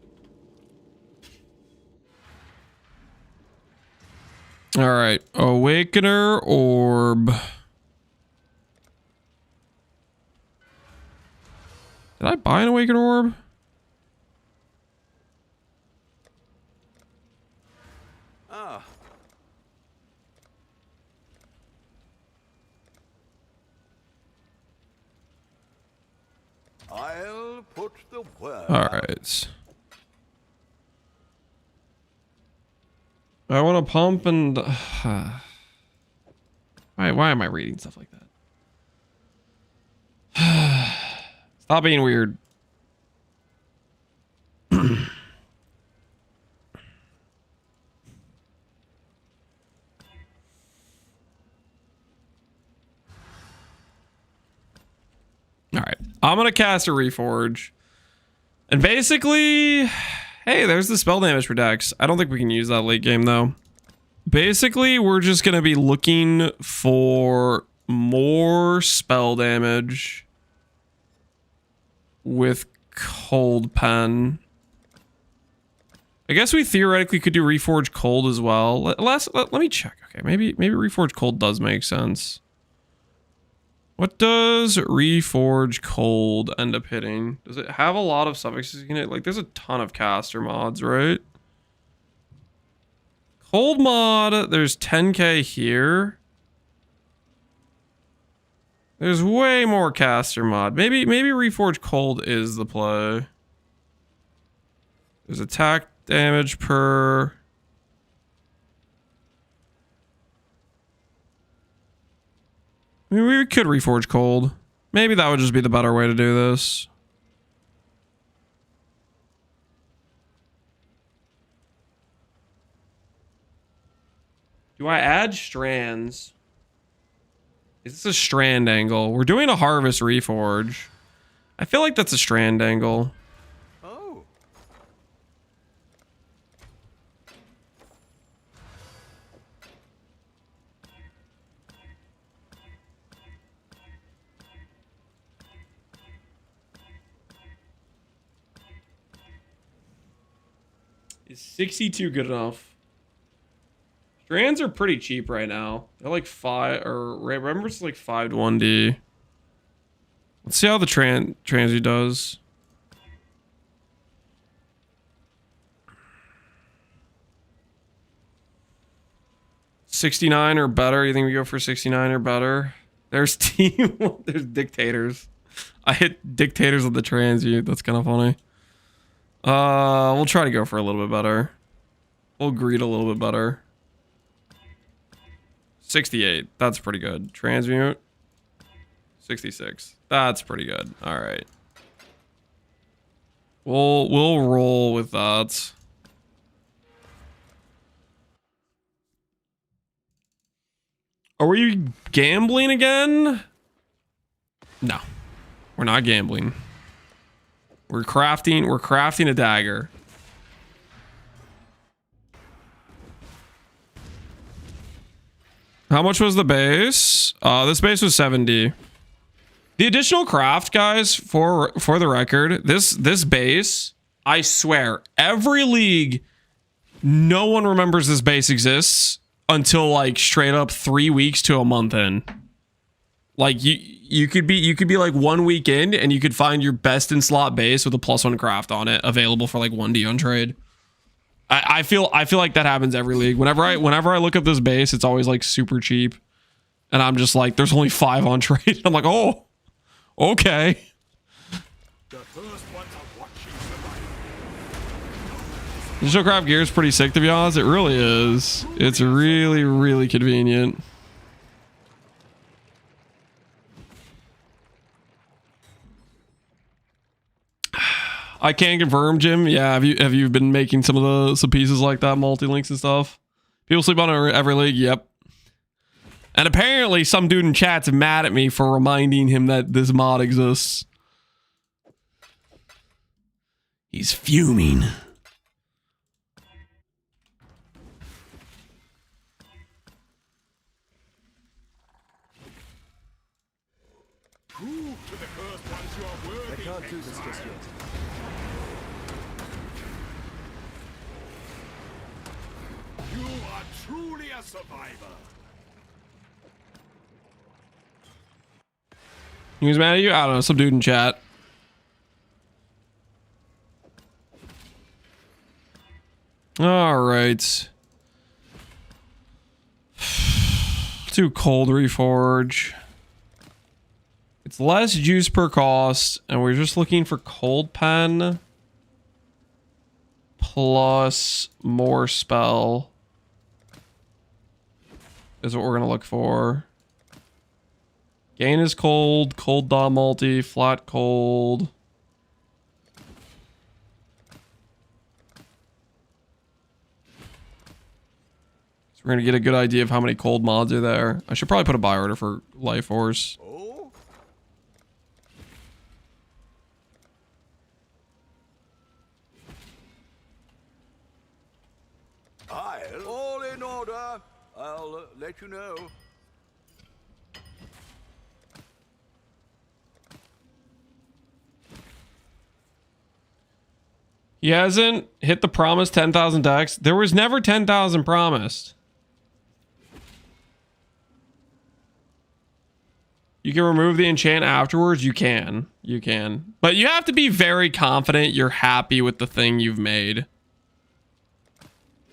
All right, Awakener Orb. Did I buy an Awakener Orb? Ah. I'll put the word. All right. I want to pump and... why am I reading stuff like that? Stop being weird. All right, I'm gonna cast a Reforge, and basically, hey, there's the spell damage for Dex. I don't think we can use that late game though. Basically, we're just gonna be looking for more spell damage with Cold Pen. I guess we theoretically could do Reforge Cold as well. Let me check. Okay, maybe Reforge Cold does make sense. What does Reforge Cold end up hitting? Does it have a lot of suffixes in it? Like, there's a ton of caster mods, right? Cold mod, there's 10k here. There's way more caster mod. Maybe Reforge Cold is the play. There's attack damage per... I mean, we could Reforge Cold. Maybe that would just be the better way to do this. Do I add strands? Is this a strand angle? We're doing a Harvest Reforge. I feel like that's a strand angle. Oh. Is 62 good enough? Strands are pretty cheap right now. They're like 5, or remember it's like 5 to 1D. Let's see how the transy does. $69 or better. You think we go for 69 or better? There's team. There's dictators. I hit dictators with the transmute. That's kind of funny. We'll try to go for a little bit better. We'll greet a little bit better. 68. That's pretty good. Transmute. 66. That's pretty good. All right. We'll roll with that. Are we gambling again? No. We're not gambling. We're crafting a dagger. How much was the base? This base was 70. The additional craft, guys, for the record, this base, I swear, every league, no one remembers this base exists until like straight up 3 weeks to a month in. Like you could be like 1 week in and you could find your best in slot base with a +1 craft on it available for like 1D on trade. I feel like that happens every league. Whenever I look up this base, it's always like super cheap. And I'm just like, there's only 5 on trade. I'm like, oh, okay. Digital craft gear is pretty sick, to be honest. It really is. It's really, really convenient. I can confirm, Jim. Yeah, have you been making some pieces like that, multi-links and stuff? People sleep on every league. Yep. And apparently, some dude in chat's mad at me for reminding him that this mod exists. He's fuming. Prove to the first ones you are worthy. I can't do this just yet. You are truly a survivor. He was mad at you? I don't know. Some dude in chat. All right. Do cold reforge. It's less juice per cost, and we're just looking for cold pen plus more spell is what we're gonna look for. Gain is cold, cold dot multi, flat cold. So we're gonna get a good idea of how many cold mods are there. I should probably put a buy order for Life Force. All in order. I'll let you know. He hasn't hit the promised 10,000 decks. There was never 10,000 promised. You can remove the enchant afterwards. You can. You can. But you have to be very confident you're happy with the thing you've made.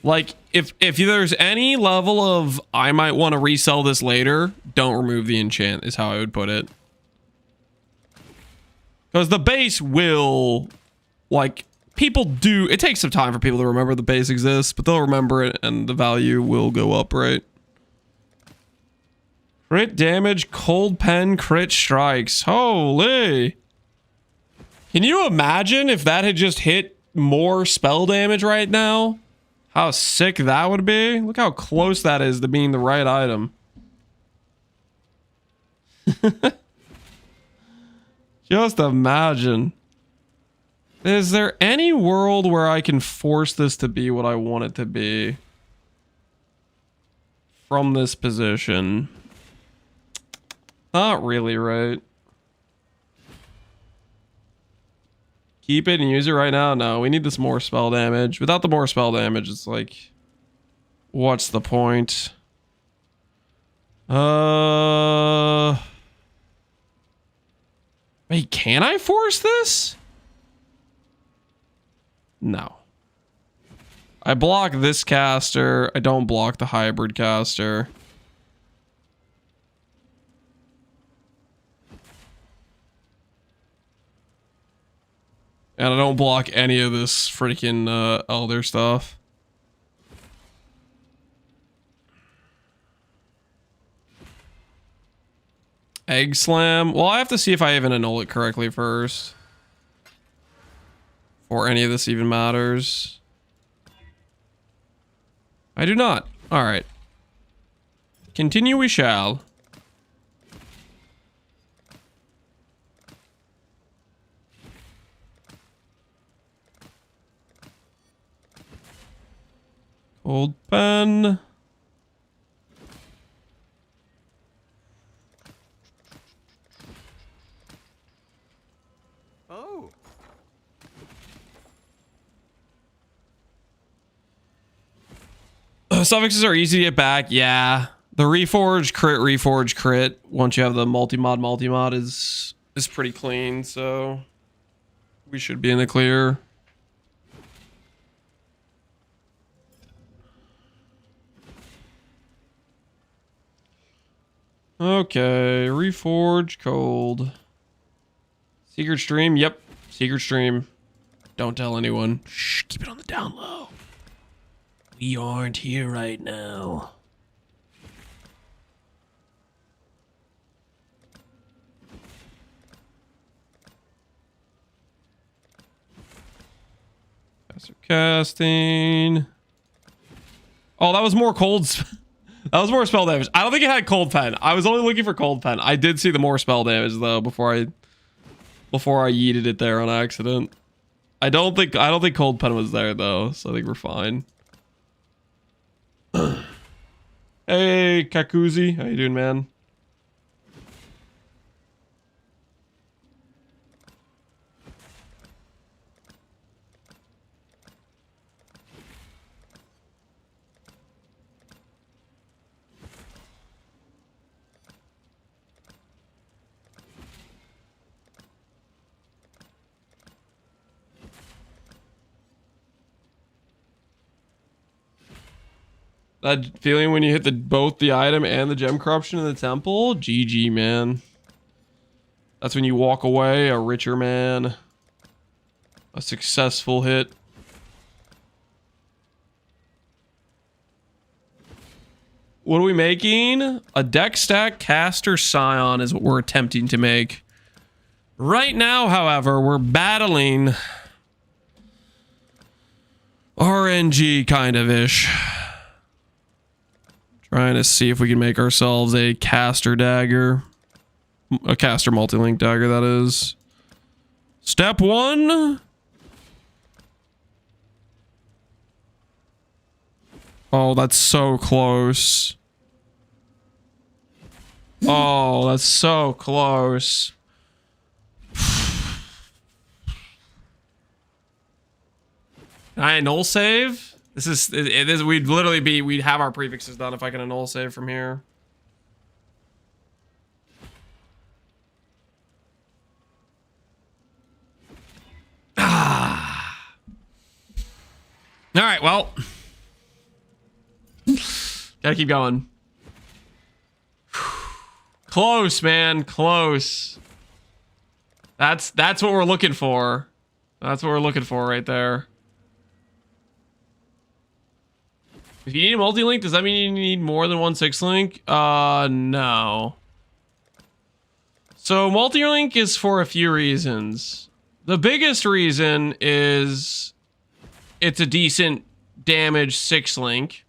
Like, if there's any level of, I might want to resell this later, don't remove the enchant, is how I would put it. Because the base will, like, people do, it takes some time for people to remember the base exists, but they'll remember it and the value will go up, right? Crit damage, cold pen, crit strikes. Holy. Can you imagine if that had just hit more spell damage right now? How sick that would be. Look how close that is to being the right item. Just imagine. Is there any world where I can force this to be what I want it to be? From this position? Not really, right? Keep it and use it right now? No, we need this more spell damage. Without the more spell damage, it's like, what's the point? Wait, can I force this? No. I block this caster. I don't block the hybrid caster. And I don't block any of this freaking elder stuff. Egg slam. Well, I have to see if I even annul it correctly first. Before any of this even matters. I do not. Alright. Continue we shall. Cold pen. Oh. Suffixes are easy to get back. Yeah. The reforge crit once you have the multi-mod is pretty clean, so we should be in the clear. Okay, reforge cold. Secret stream, yep. Secret stream. Don't tell anyone. Shh, keep it on the down low. We aren't here right now. Faster casting. Oh, that was more cold. That was more spell damage. I don't think it had cold pen. I was only looking for cold pen. I did see the more spell damage though before I yeeted it there on accident. I don't think cold pen was there though, so I think we're fine. Hey, Kakuzi, how you doing, man? That feeling when you hit both the item and the gem corruption in the temple? GG, man. That's when you walk away a richer man. A successful hit. What are we making? A deck stack caster Scion is what we're attempting to make. Right now, however, we're battling RNG kind of ish. Trying to see if we can make ourselves a caster dagger. A caster multi-link dagger, that is. Step 1. Oh, that's so close. Oh, that's so close. Can I null save? We'd have our prefixes done if I can null save from here. Ah. All right, well. Gotta keep going. Close, man, close. That's what we're looking for. That's what we're looking for right there. If you need a multi-link, does that mean you need more than one 6-link? No. So multi-link is for a few reasons. The biggest reason is it's a decent damage 6-link.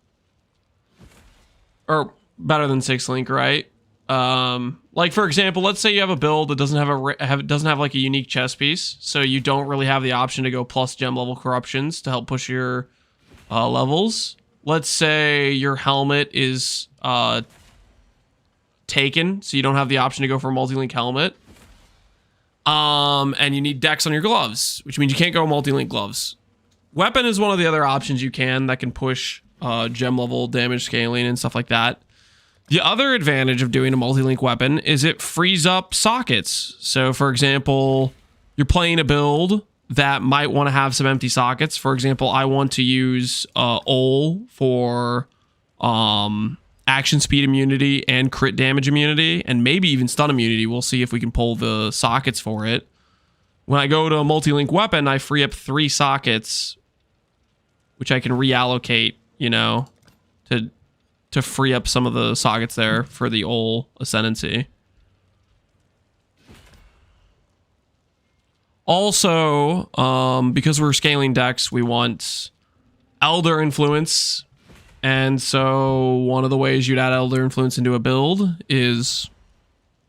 Or better than 6-link, right? Like for example, let's say you have a build that doesn't have like a unique chess piece, so you don't really have the option to go plus gem level corruptions to help push your levels. Let's say your helmet is taken, so you don't have the option to go for a multi-link helmet. And you need dex on your gloves, which means you can't go multi-link gloves. Weapon is one of the other options you can that can push gem level damage scaling and stuff like that. The other advantage of doing a multi-link weapon is it frees up sockets. So for example, you're playing a build that might want to have some empty sockets. For example, I want to use Ol for action speed immunity and crit damage immunity, and maybe even stun immunity. We'll see if we can pull the sockets for it. When I go to a multi-link weapon, I free up 3 sockets, which I can reallocate, you know, to free up some of the sockets there for the Ol Ascendancy. Also, because we're scaling decks, we want Elder Influence. And so one of the ways you'd add Elder Influence into a build is,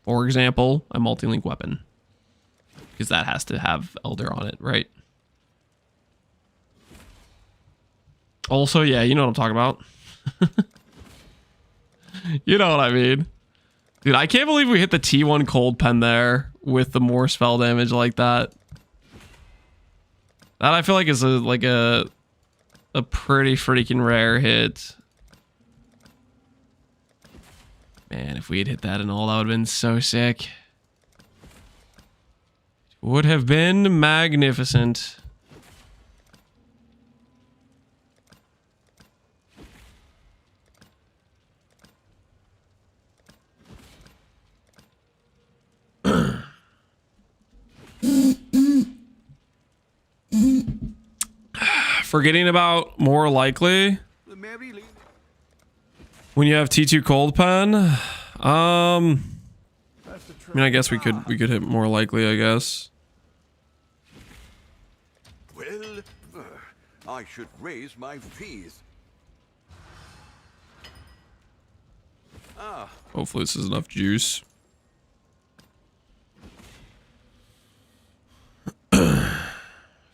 for example, a multi-link weapon. Because that has to have Elder on it, right? Also, yeah, you know what I'm talking about. You know what I mean. Dude, I can't believe we hit the T1 cold pen there with the more spell damage like that. That I feel like is a pretty freaking rare hit. Man, if we had hit that and all, that would have been so sick. Would have been magnificent. Forgetting about more likely. When you have T2 cold pen, I mean, I guess we could hit more likely, I guess. Well, I should raise my fees. Hopefully this is enough juice.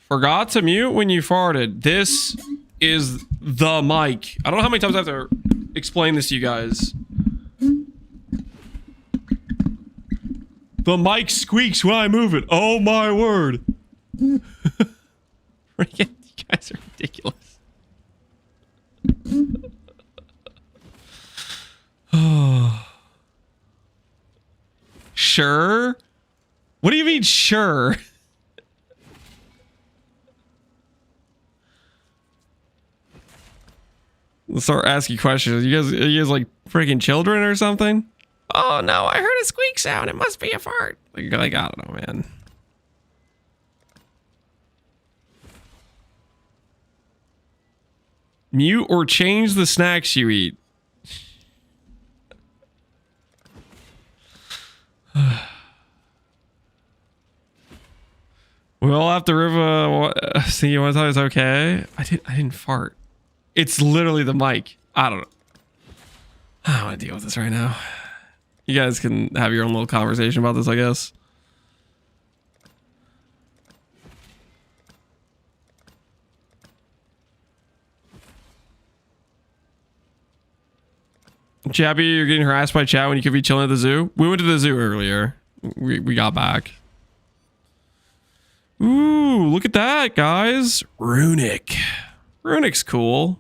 Forgot to mute when you farted. This is the mic. I don't know how many times I have to explain this to you guys. The mic squeaks when I move it. Oh my word. You guys are ridiculous. Sure? What do you mean, sure? Let's start asking questions. Are you guys like freaking children or something? Oh no, I heard a squeak sound. It must be a fart. Like I don't know, man. Mute or change the snacks you eat. We all have to see, you want to tell me it's okay? I didn't fart. It's literally the mic. I don't know. I don't want to deal with this right now. You guys can have your own little conversation about this, I guess. Chappy, you're getting harassed by chat when you could be chilling at the zoo. We went to the zoo earlier. We got back. Ooh, look at that, guys. Runic. Runic's cool.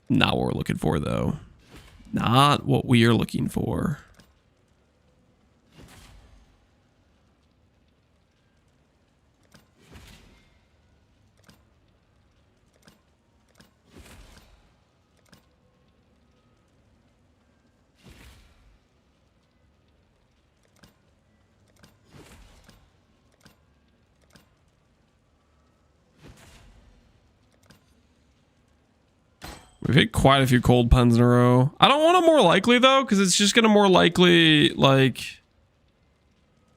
Not what we're looking for, though. Not what we are looking for. We've hit quite a few cold puns in a row. I don't want a more likely though, because it's just gonna more likely like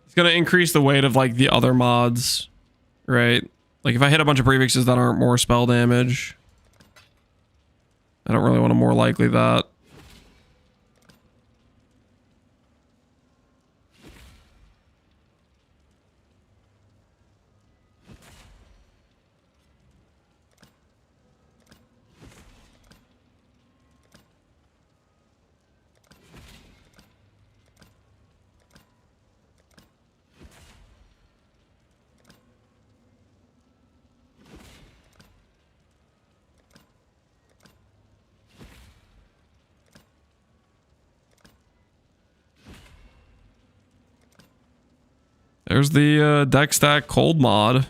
it's gonna increase the weight of like the other mods, right? Like if I hit a bunch of prefixes that aren't more spell damage, I don't really want a more likely that. There's the deck stack cold mod.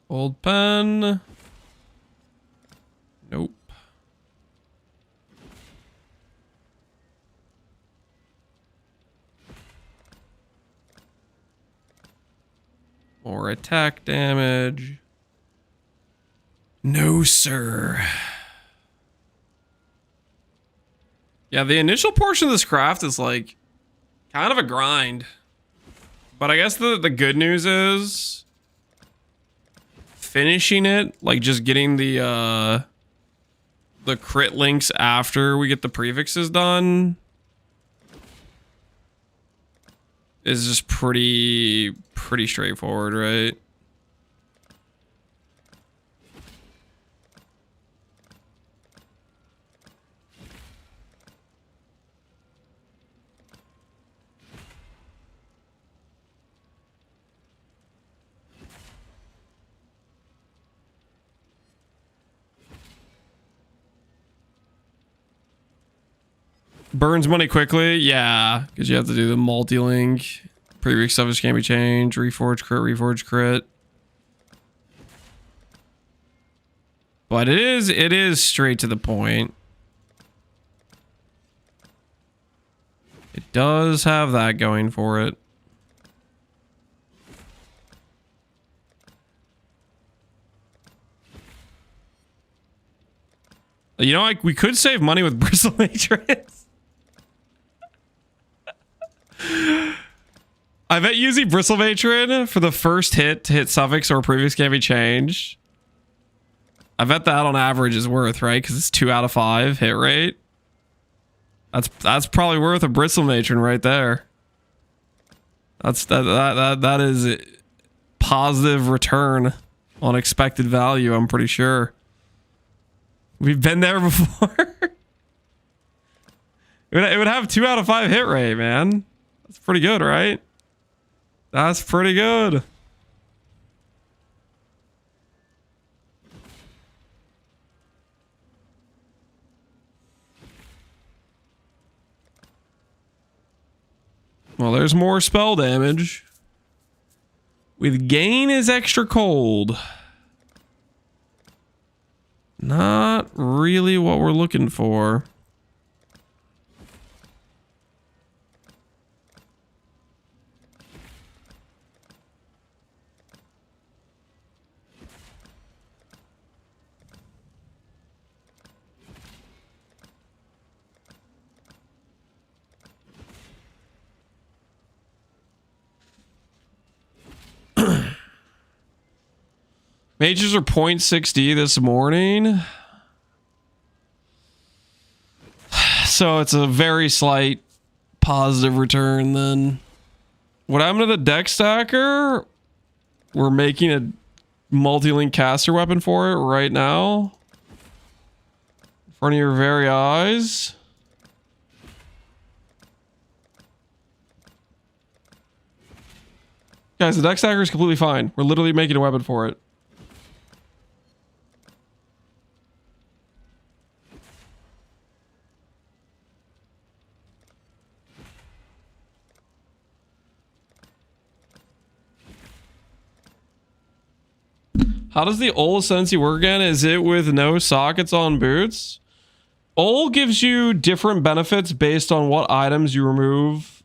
Old pen. Nope. More attack damage. No, sir. Yeah, the initial portion of this craft is like kind of a grind. But I guess the good news is finishing it, like just getting the crit links after we get the prefixes done is just pretty straightforward, right? Burns money quickly, yeah, because you have to do the multi-link. Previous stuff just can't be changed. Reforge crit. But it is straight to the point. It does have that going for it. You know, like we could save money with Bristle Matrix. I bet using Bristle Matron for the first hit to hit suffix or prefix can be changed. I bet that on average is worth, right? Because it's 2 out of 5 hit rate. That's probably worth a Bristle Matron right there. That is positive return on expected value, I'm pretty sure. We've been there before. It would have 2 out of 5 hit rate, man. That's pretty good, right? That's pretty good. Well, there's more spell damage. With gain is extra cold. Not really what we're looking for. Mages are 0.6D this morning. So it's a very slight positive return then. What happened to the deck stacker? We're making a multi-link caster weapon for it right now. In front of your very eyes. Guys, the deck stacker is completely fine. We're literally making a weapon for it. How does the Ol Ascendancy work again? Is it with no sockets on boots? Ol gives you different benefits based on what items you remove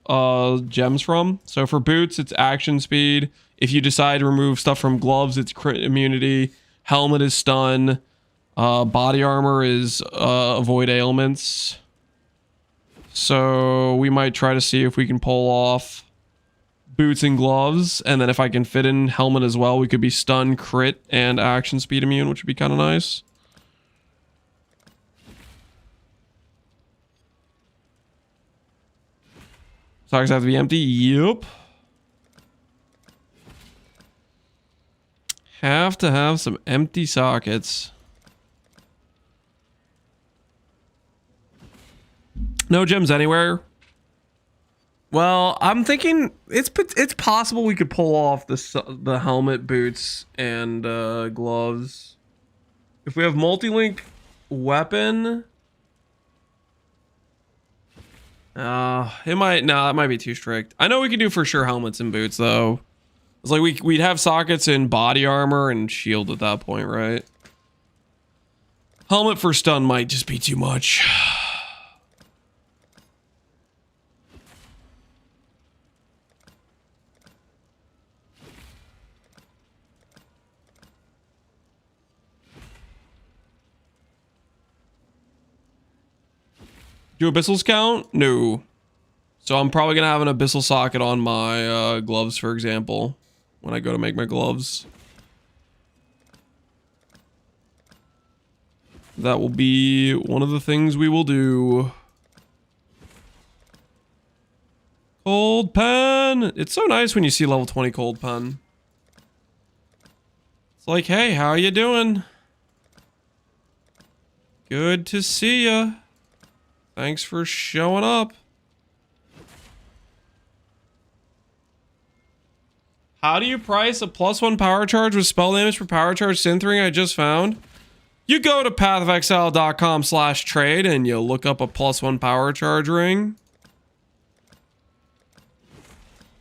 gems from. So for boots, it's action speed. If you decide to remove stuff from gloves, it's crit immunity. Helmet is stun. Body armor is avoid ailments. So we might try to see if we can pull off boots and gloves, and then if I can fit in helmet as well, we could be stun, crit, and action speed immune, which would be kind of nice. Socks have to be empty. Yep. Have to have some empty sockets. No gems anywhere. Well, I'm thinking it's possible we could pull off the helmet, boots, and gloves. If we have multi-link weapon, it might. No, that might be too strict. I know we could do for sure helmets and boots though. It's like we'd have sockets in body armor and shield at that point, right? Helmet for stun might just be too much. Do abyssals count? No. So I'm probably gonna have an abyssal socket on my gloves, for example, when I go to make my gloves. That will be one of the things we will do. Cold pen. It's so nice when you see level 20 cold pen. It's like, hey, how you doing? Good to see ya. Thanks for showing up. How do you price a +1 power charge with spell damage for power charge synth ring I just found? You go to pathofexile.com/trade and you look up a +1 power charge ring.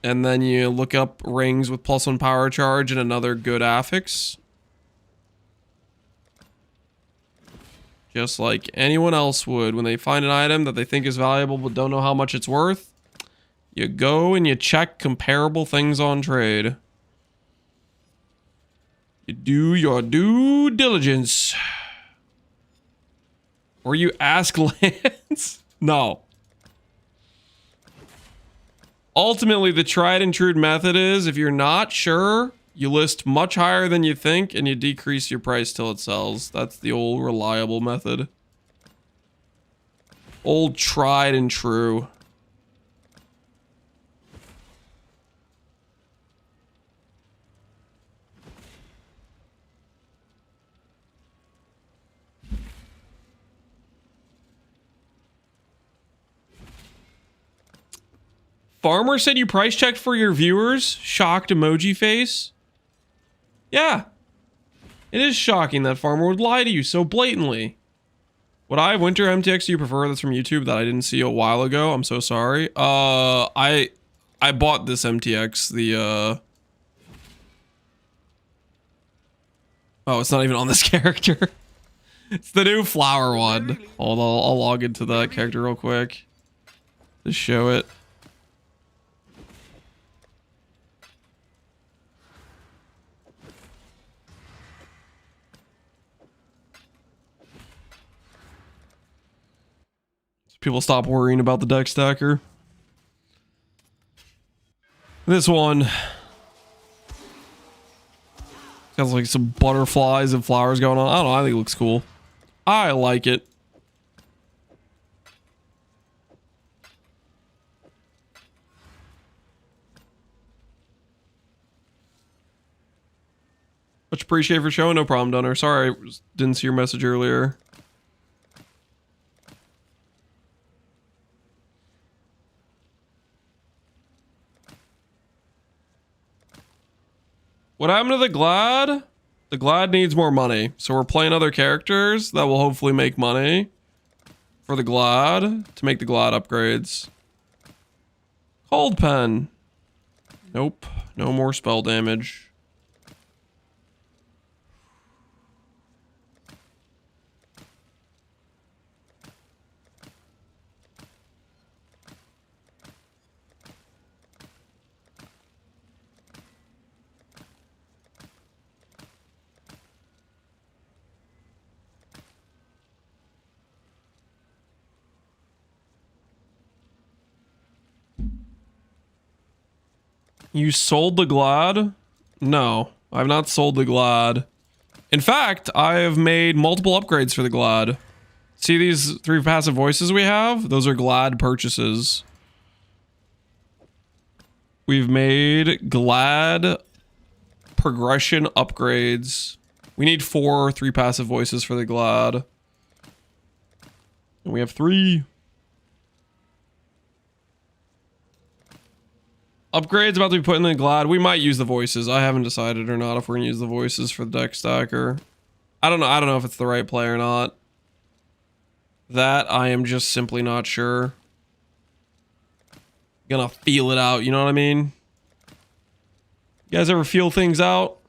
And then you look up rings with +1 power charge and another good affix. Just like anyone else would when they find an item that they think is valuable but don't know how much it's worth. You go and you check comparable things on trade. You do your due diligence. Or you ask Lance? No. Ultimately, the tried and true method is if you're not sure, you list much higher than you think and you decrease your price till it sells. That's the old reliable method. Old tried and true. Farmer said you price checked for your viewers? Shocked emoji face? Yeah. It is shocking that Farmer would lie to you so blatantly. What winter MTX do you prefer? That's from YouTube that I didn't see a while ago. I'm so sorry. I bought this MTX, the oh, it's not even on this character. It's the new flower one. Hold on, I'll log into that character real quick to show it. People stop worrying about the deck stacker. This one has like some butterflies and flowers going on. I don't know. I think it looks cool. I like it. Much appreciated for showing. No problem, Dunner. Sorry, I didn't see your message earlier. What happened to the Glad? The Glad needs more money. So we're playing other characters that will hopefully make money for the Glad to make the Glad upgrades. Cold Pen. Nope. No more spell damage. You sold the Glad? No, I've not sold the Glad. In fact, I have made multiple upgrades for the Glad. See these 3 passive voices we have? Those are Glad purchases. We've made Glad progression upgrades. We need 4 3 passive voices for the Glad. And we have 3. Upgrades about to be put in the Glad. We might use the voices. I haven't decided or not if we're gonna use the voices for the deck stacker. I don't know. I don't know if it's the right play or not. That I am just simply not sure. Gonna feel it out, you know what I mean? You guys ever feel things out?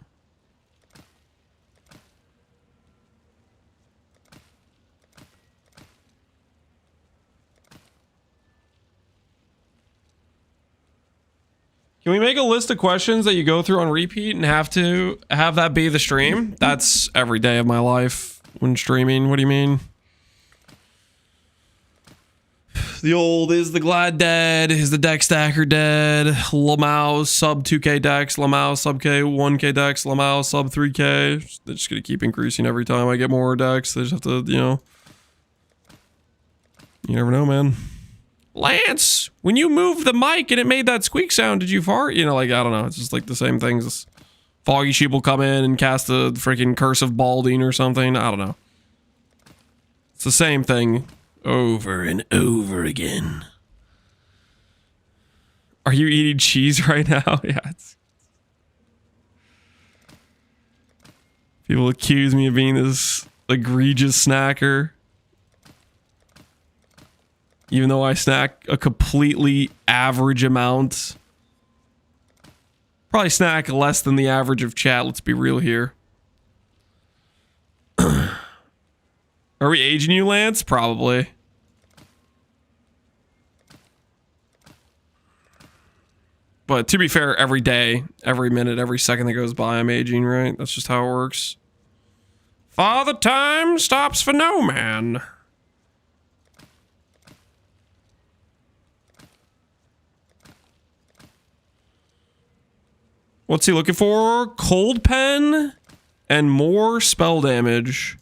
Can we make a list of questions that you go through on repeat and have to have that be the stream? That's every day of my life when streaming. What do you mean? The old, is the Glad dead? Is the deck stacker dead? Lamau sub 2k decks, Lamau sub k 1k decks, Lamau sub 3k. They're just gonna keep increasing every time I get more decks. They just have to, you know. You never know, man. Lance, when you moved the mic and it made that squeak sound, did you fart? You know, like, I don't know. It's just like the same things. Foggy Sheep will come in and cast the freaking Curse of Balding or something. I don't know. It's the same thing over and over again. Are you eating cheese right now? Yeah. People accuse me of being this egregious snacker. Even though I snack a completely average amount. Probably snack less than the average of chat, let's be real here. Are we aging you, Lance? Probably. But to be fair, every day, every minute, every second that goes by, I'm aging, right? That's just how it works. Father Time stops for no man. What's he looking for? Cold Pen and more spell damage.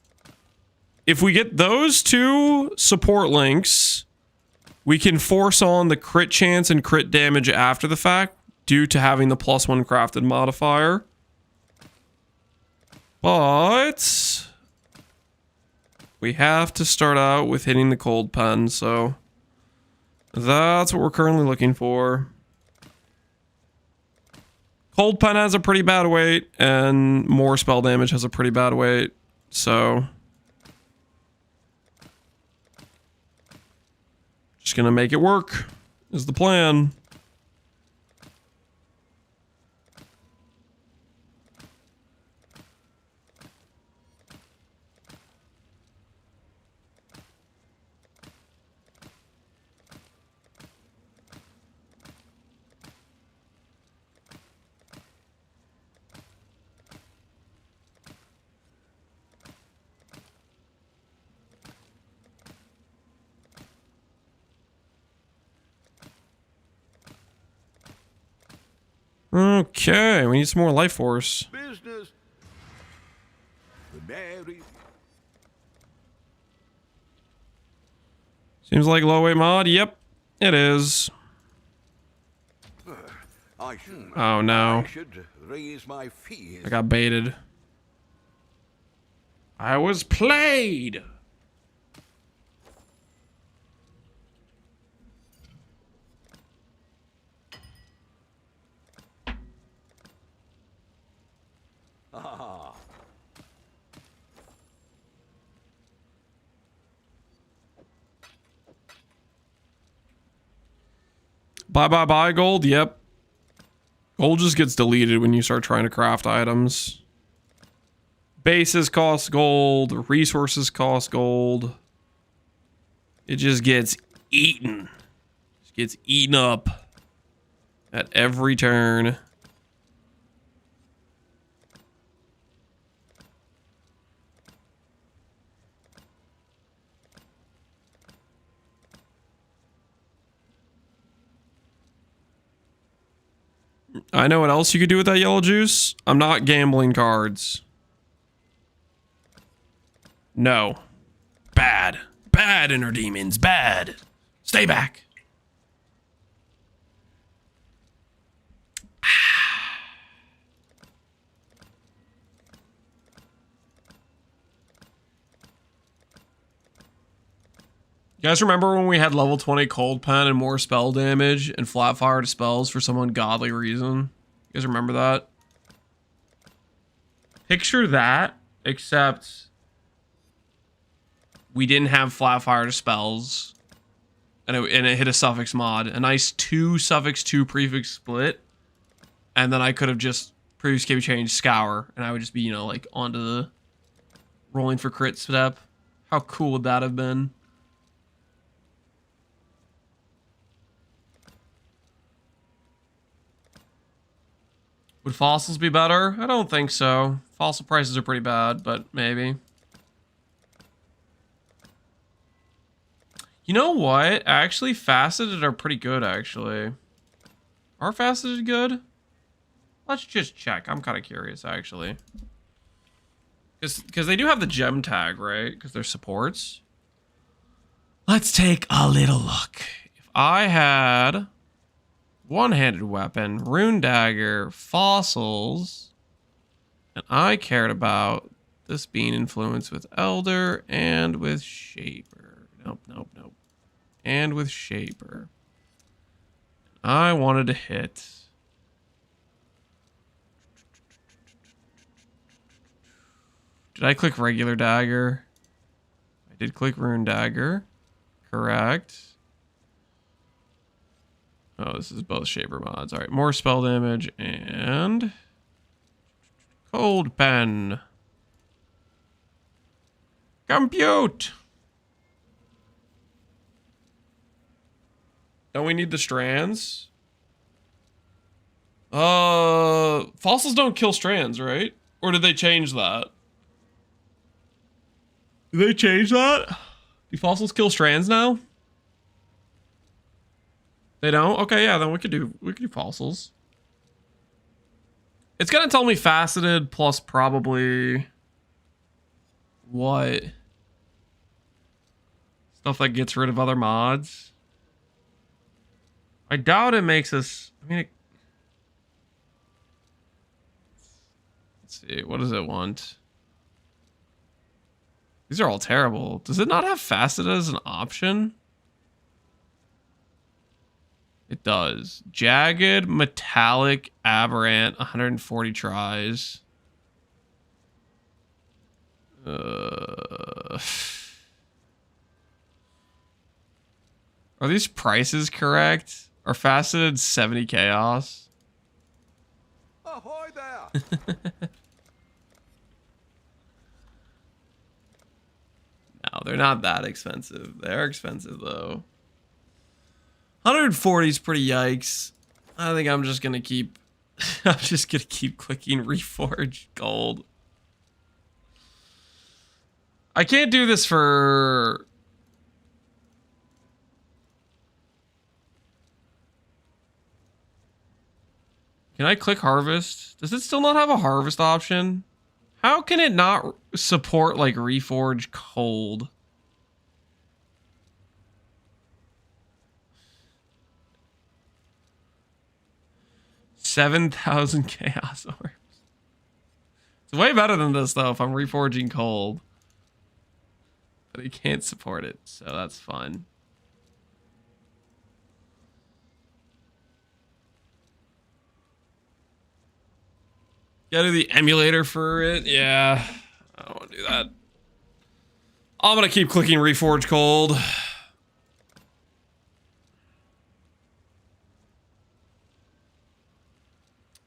If we get those 2 support links, we can force on the crit chance and crit damage after the fact due to having the +1 crafted modifier. But we have to start out with hitting the Cold Pen, so that's what we're currently looking for. Cold Pen has a pretty bad weight, and more spell damage has a pretty bad weight, so just gonna make it work, is the plan. Okay, we need some more life force. Business. The merry. Seems like low weight mod. Yep, it is. Oh no. I should raise my fees. I got baited. I was played. Bye gold. Yep. Gold just gets deleted when you start trying to craft items. Bases cost gold. Resources cost gold. It just gets eaten. Just gets eaten up at every turn. I know what else you could do with that yellow juice. I'm not gambling cards. No. Bad. Bad, inner demons. Bad. Stay back. You guys remember when we had level 20 cold pen and more spell damage and flat fire to spells for some ungodly reason? You guys remember that? Picture that, except we didn't have flat fire to spells, and it hit a suffix mod. A nice 2 suffix 2 prefix split, and then I could have just previous KB change scour, and I would just be, you know, like onto the rolling for crit step. How cool would that have been? Would fossils be better? I don't think so. Fossil prices are pretty bad, but maybe. You know what? Actually, faceted are pretty good, actually. Are faceted good? Let's just check. I'm kind of curious, actually. Because they do have the gem tag, right? Because they're supports. Let's take a little look. If I had one-handed weapon, rune dagger, fossils, and I cared about this being influenced with elder and with shaper. Nope, nope, nope. And with shaper. I wanted to hit. Did I click regular dagger? I did click rune dagger. Correct. Oh, this is both shaper mods. All right, more spell damage and cold pen. Compute. Don't we need the strands? Fossils don't kill strands, right? Or did they change that? Did they change that? Do fossils kill strands now? They don't? Okay, yeah, then we could do fossils. It's gonna tell me faceted plus probably what? Stuff that gets rid of other mods. I doubt it makes us, I mean, let's see, what does it want? These are all terrible. Does it not have faceted as an option? It does. Jagged, metallic, aberrant, 140 tries. Are these prices correct? Are faceted 70 chaos? Ahoy there! No, they're not that expensive. They're expensive though. 140 is pretty yikes. I think I'm just gonna keep I'm just gonna keep clicking reforge gold. I can't do this for Can I click harvest? Does it still not have a harvest option? How can it not support like reforge cold? $7,000 chaos orbs. It's way better than this though if I'm reforging cold. But it can't support it, so that's fun. Gotta do the emulator for it. Yeah, I don't want to do that. I'm gonna keep clicking reforge cold.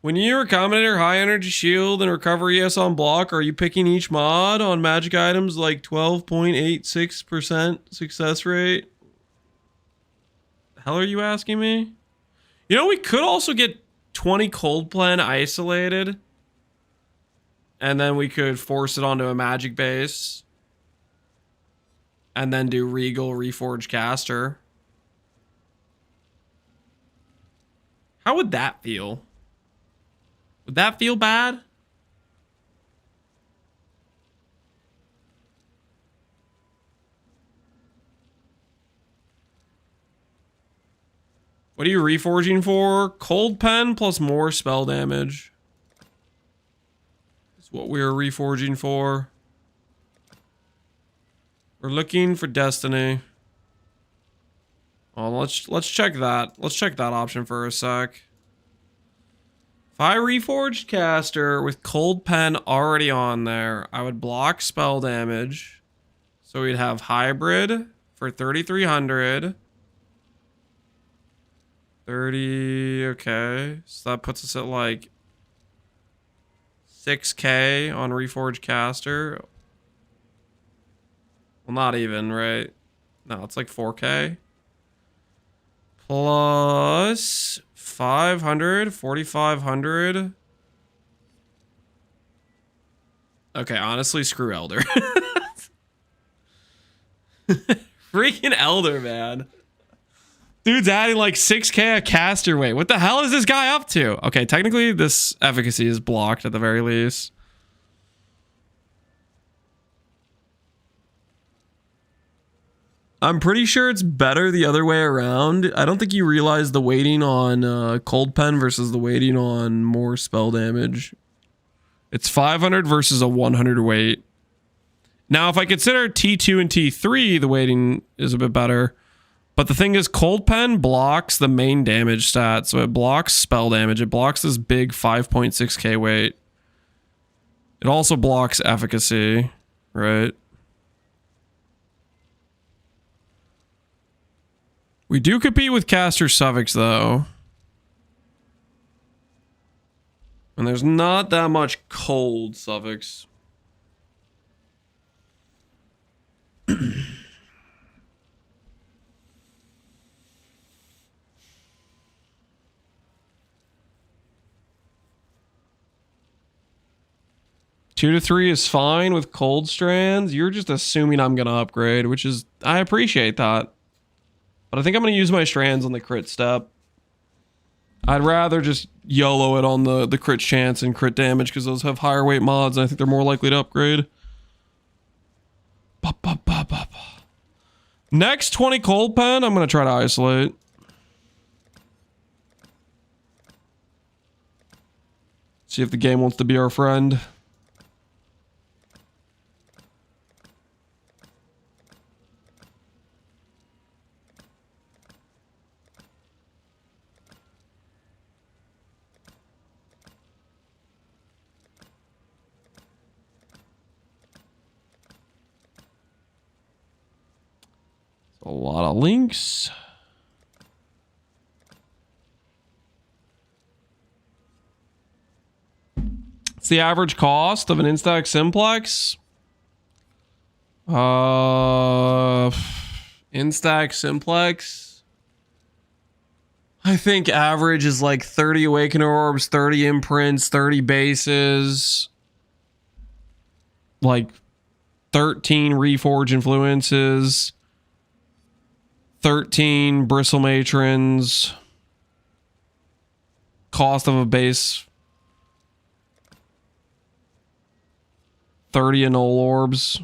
When you're a Combinator, high energy shield and recovery ES on block, are you picking each mod on magic items like 12.86% success rate? The hell are you asking me? You know, we could also get 20 cold plan isolated. And then we could force it onto a magic base. And then do Regal Reforge Caster. How would that feel? Would that feel bad? What are you reforging for? Cold pen plus more spell damage. That's what we are reforging for. We're looking for destiny. Oh, let's check that. Let's check that option for a sec. If I reforged caster with cold pen already on there, I would block spell damage. So we'd have hybrid for 3,300. 30, okay. So that puts us at like 6k on reforged caster. Well, not even, right? No, it's like 4k. Plus 500, 4,500. Okay, honestly, screw Elder. Freaking Elder, man. Dude's adding like 6k a caster weight. What the hell is this guy up to? Okay, technically this efficacy is blocked at the very least. I'm pretty sure it's better the other way around. I don't think you realize the weighting on cold pen versus the weighting on more spell damage. It's 500 versus a 100 weight. Now, if I consider T2 and T3, the weighting is a bit better. But the thing is, cold pen blocks the main damage stat. So it blocks spell damage. It blocks this big 5.6k weight. It also blocks efficacy, right? We do compete with caster suffix, though. And there's not that much cold suffix. 2 to 3 is fine with cold strands. You're just assuming I'm going to upgrade, which is... I appreciate that. But I think I'm going to use my strands on the crit step. I'd rather just YOLO it on the crit chance and crit damage because those have higher weight mods and I think they're more likely to upgrade. Next 20 cold pen, I'm going to try to isolate. See if the game wants to be our friend. A lot of links. It's the average cost of an instack simplex. Instack simplex. I think average is like 30 awaken orbs, 30 imprints, 30 bases, like 13 reforge influences. 13 bristle matrons. Cost of a base. 30 annul orbs.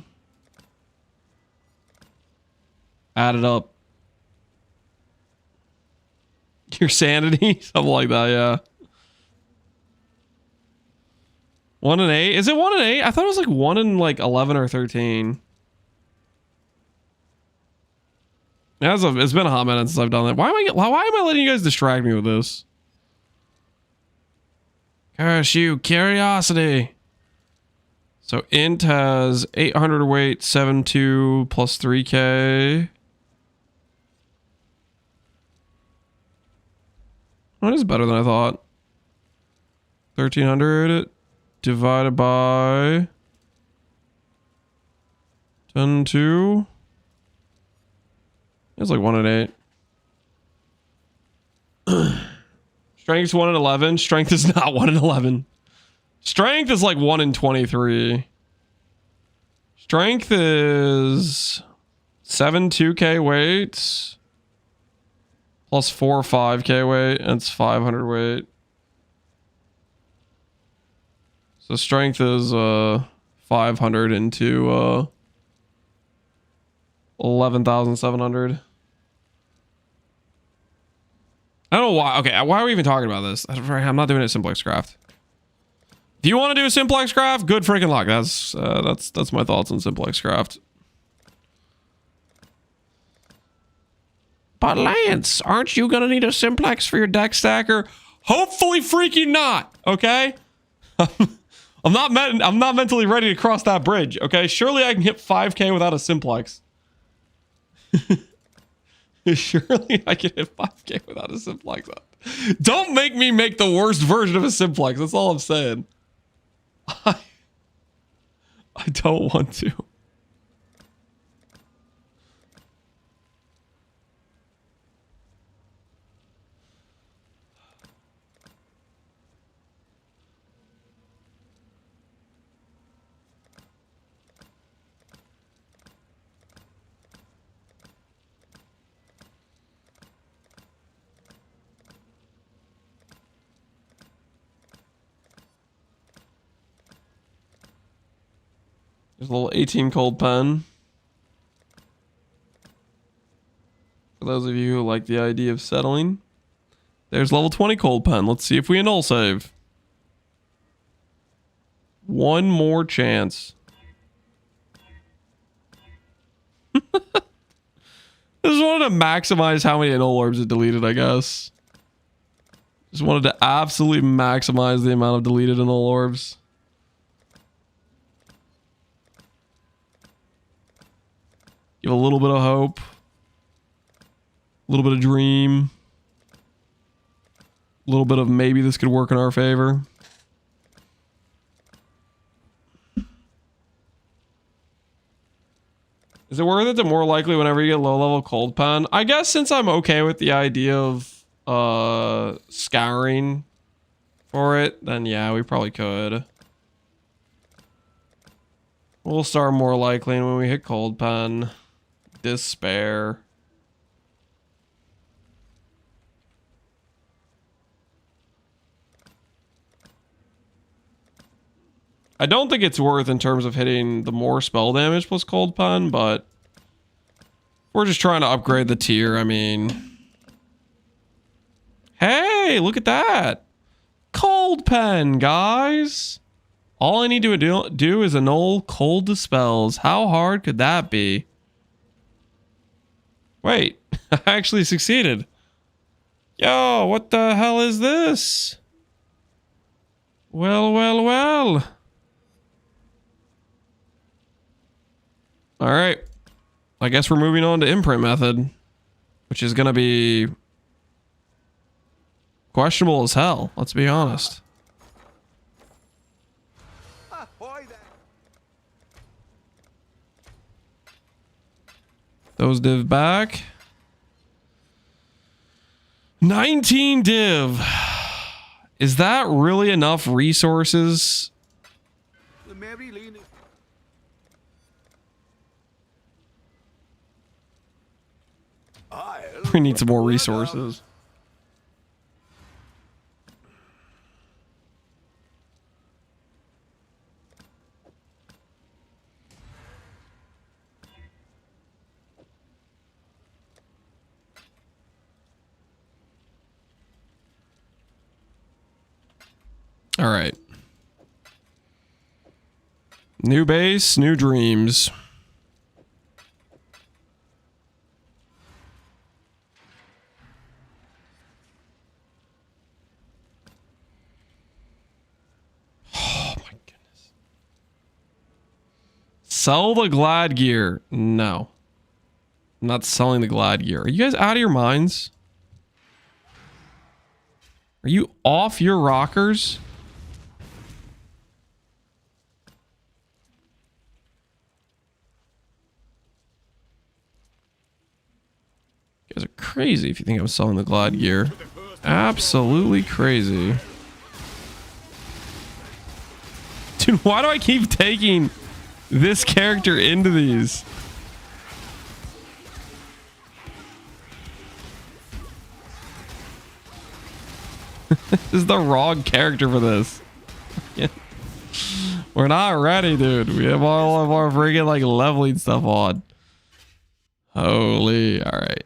Add it up. Your sanity? Something like that, yeah. 1 and 8? Is it 1 and 8? I thought it was like 1 and like 11 or 13. It's been a hot minute since I've done that. Why am I letting you guys distract me with this? Gosh, you curiosity. So int has 800 weight, 7.2 plus 3k. That is better than I thought. 1300 divided by 10.2. It's like 1 and 8. Strength's 1 and 11. Strength is not 1 and 11. Strength is like 1 and 23. Strength is 7 2k weight plus 4 5k weight, and it's 500 weight. So strength is 500 into 11,700. I don't know why. Okay, why are we even talking about this? I'm not doing a simplex craft. If you want to do a simplex craft, good freaking luck. That's my thoughts on simplex craft. But Lance, aren't you gonna need a simplex for your deck stacker? Hopefully freaking not, okay? I'm not mentally ready to cross that bridge, okay? Surely I can hit 5k without a simplex. Surely I can hit 5k without a simplex. Don't make me make the worst version of a simplex. That's all I'm saying. I don't want to. There's a little 18 cold pen. For those of you who like the idea of settling. There's level 20 cold pen. Let's see if we annul save. One more chance. Just wanted to maximize how many annul orbs it deleted, I guess. Just wanted to absolutely maximize the amount of deleted annul orbs. Give a little bit of hope. A little bit of dream. A little bit of maybe this could work in our favor. Is it worth it to more likely whenever you get low level cold pen? I guess since I'm okay with the idea of scouring for it, then yeah, we probably could. We'll start more likely when we hit cold pen. Despair. I don't think it's worth in terms of hitting the more spell damage plus cold pen, but we're just trying to upgrade the tier. I mean, hey, look at that. Cold pen, guys. All I need to do is annul cold dispels. How hard could that be? Wait, I actually succeeded. Yo, what the hell is this? Well, well, well. All right. I guess we're moving on to imprint method, which is going to be questionable as hell. Let's be honest. Ahoy there. Those div back. 19 div. Is that really enough resources? The Mary Lane is... We need some more resources. All right. New base, new dreams. Oh my goodness. Sell the glad gear. No. I'm not selling the glad gear. Are you guys out of your minds? Are you off your rockers? You guys are crazy if you think I'm selling the glad gear. Absolutely crazy. Dude, why do I keep taking this character into these? This is the wrong character for this. We're not ready, dude. We have all of our friggin' like leveling stuff on. Holy, all right.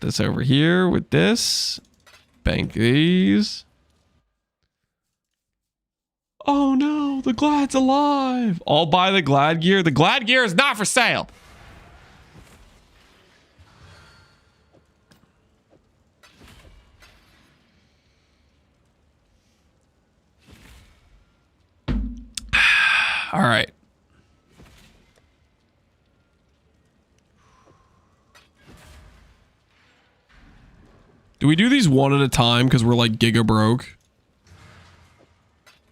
This over here with this. Bank these. Oh no, the Glad's alive. I'll buy the Glad gear. The Glad gear is not for sale. All right. Do we do these one at a time because we're like giga broke?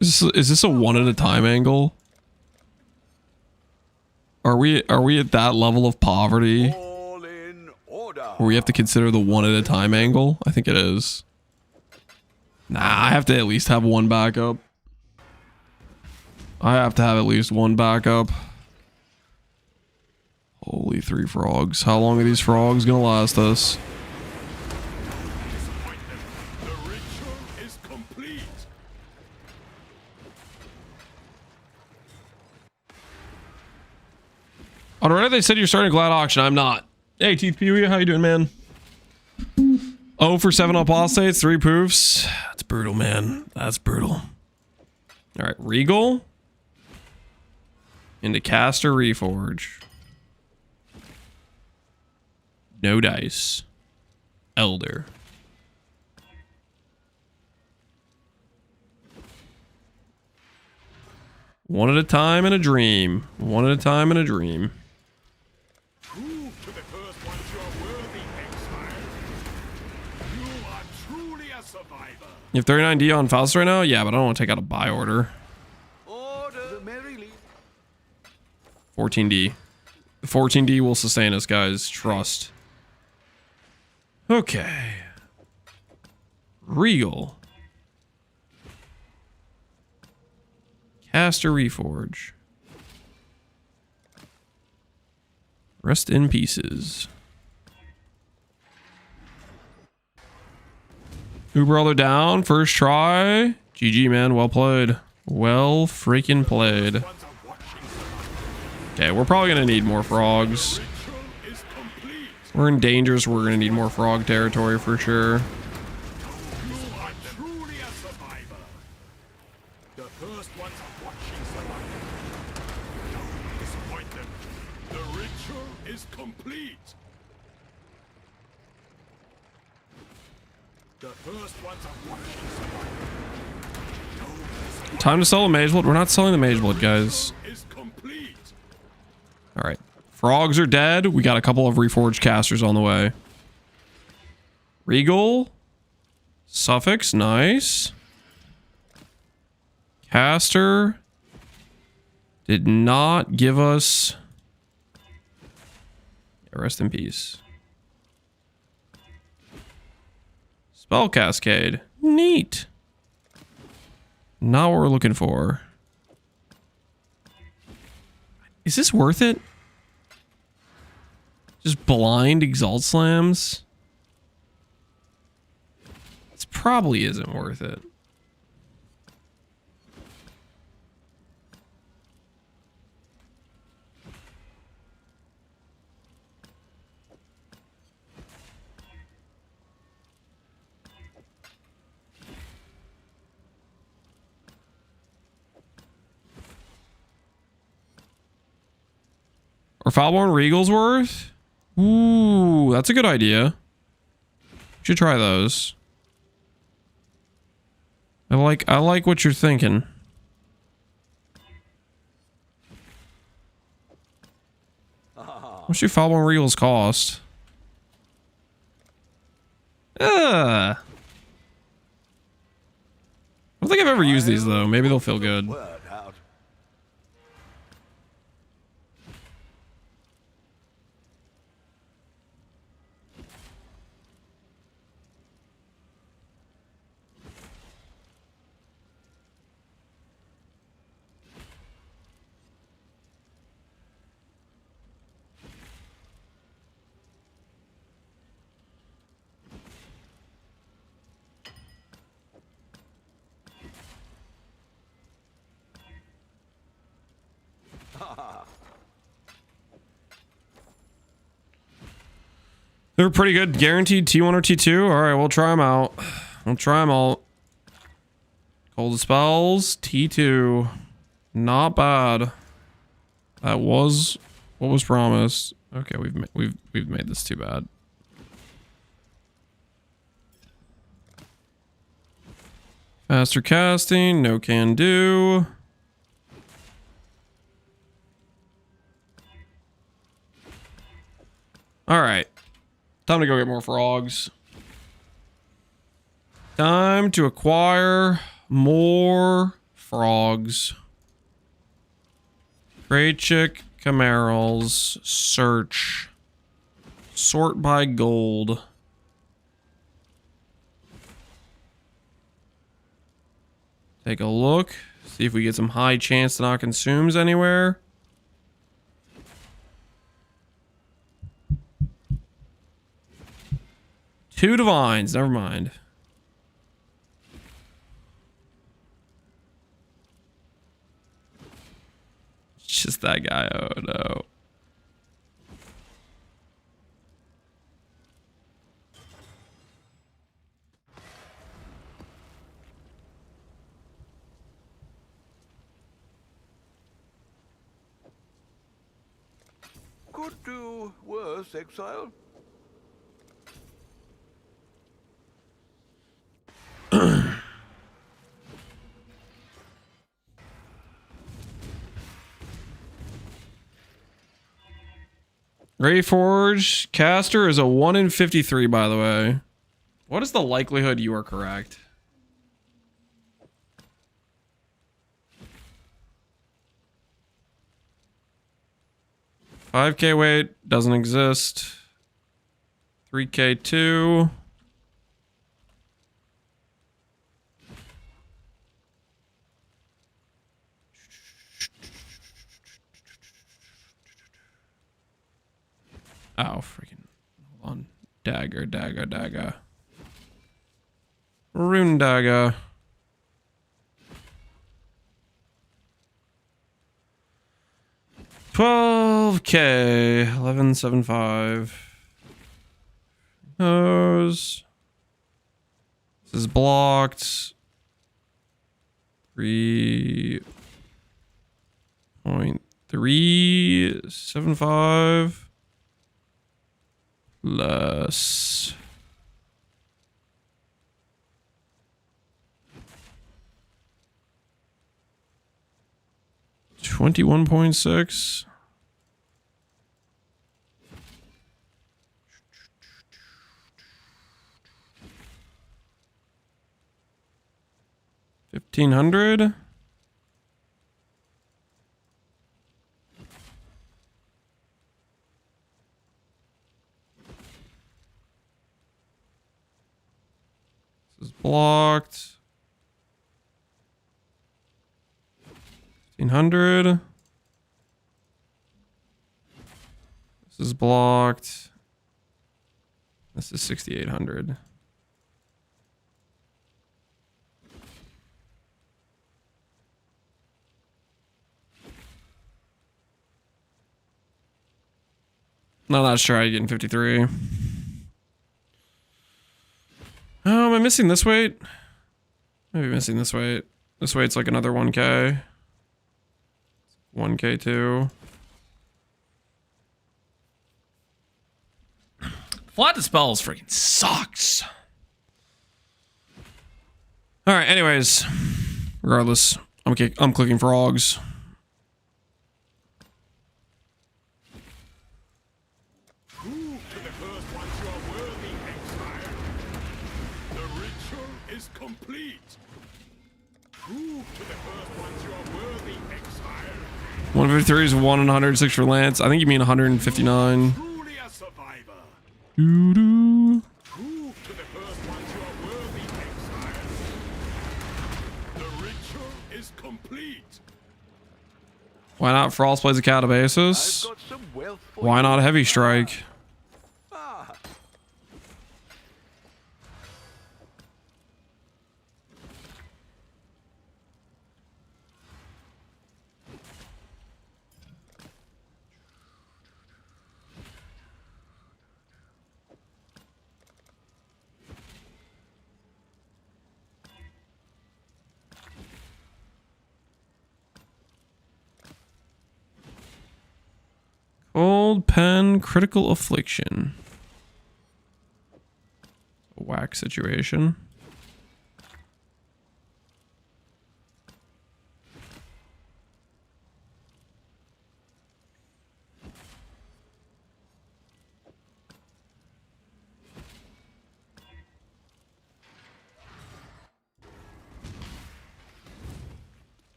Is this a one at a time angle? Are we at that level of poverty All in order. where we have to consider the one at a time angle? I think it is. Nah, I have to at least have one backup. I have to have at least one backup. Holy 3 frogs. How long are these frogs gonna last us? The ritual is complete. On Reddit, they said you're starting a glad auction. I'm not. Hey, Teeth Pee-wee, how you doing, man? 0 for 7 apostates, 3 poofs. That's brutal, man. That's brutal. All right, Regal. Into Caster Reforge. No dice. Elder. One at a time in a dream. One at a time in a dream. Prove to the first ones you're worthy, Exile. You are truly a survivor. You have 39D on Faust right now? Yeah, but I don't want to take out a buy order. Order merrily. 14D. 14D will sustain us, guys. Trust. Okay. Regal. Caster Reforge. Rest in pieces. Uber other down. First try. GG, man. Well played. Well freaking played. Okay, we're probably going to need more frogs. We're in danger, so we're going to need more frog territory for sure. You are truly a survivor. The first ones are watching survival. Don't disappoint them. The ritual is complete. The first ones are watching survival. Time to sell the Mage Blood. We're not selling the Mage Blood, guys. Is complete. All right. Frogs are dead. We got a couple of Reforged casters on the way. Regal. Suffix. Nice. Caster. Did not give us... Yeah, rest in peace. Spell Cascade. Neat. Not what we're looking for. Is this worth it? Just blind Exalt Slams? This probably isn't worth it. Or Foulborn Regal's worth? Ooh, that's a good idea. Should try those. I like what you're thinking. What's your Foulborn Regals cost? I don't think I've ever used these though. Maybe they'll feel good. Word out. They're pretty good. Guaranteed T1 or T2. All right, we'll try them out. We'll try them all. Cold Spells, T2. Not bad. That was what was promised. Okay, we've made this too bad. Faster casting, no can do. All right. Time to go get more frogs. Time to acquire more frogs. Great chick Camarals. Search. Sort by gold. Take a look. See if we get some high chance to not consumes anywhere. Two divines. Never mind. It's just that guy. Oh no. Could do worse, Exile. Rayforge caster is a 1 in 53, by the way. What is the likelihood you are correct? $5K weight doesn't exist. 3K2. Oh, freaking. Hold on. Dagger, dagger, dagger. Rune dagger. $12K. 1175. Those. This is blocked. 3.375 plus 21.6. $1,500. This is blocked. 1,500. This is blocked. This is 6,800. Not sure how you get in 53. Oh, am I missing this weight? Maybe missing this weight. This weight's like another 1K. 1K2. Flat dispels freaking sucks. All right. Anyways, regardless, I'm clicking frogs. Prove to the first ones you are worthy, Exile. The ritual is complete. Prove to the first ones you are worthy, Exile. 153 is 1 and 106 for Lance. I think you mean 159. Truly a survivor. Doo-doo. Prove to the first ones you are worthy, Exile. The ritual is complete. Why not Frostblade's Catabasis? I've got some wealth for Why you. not Heavy Strike? Ah, Cold Pen Critical Affliction. A whack situation.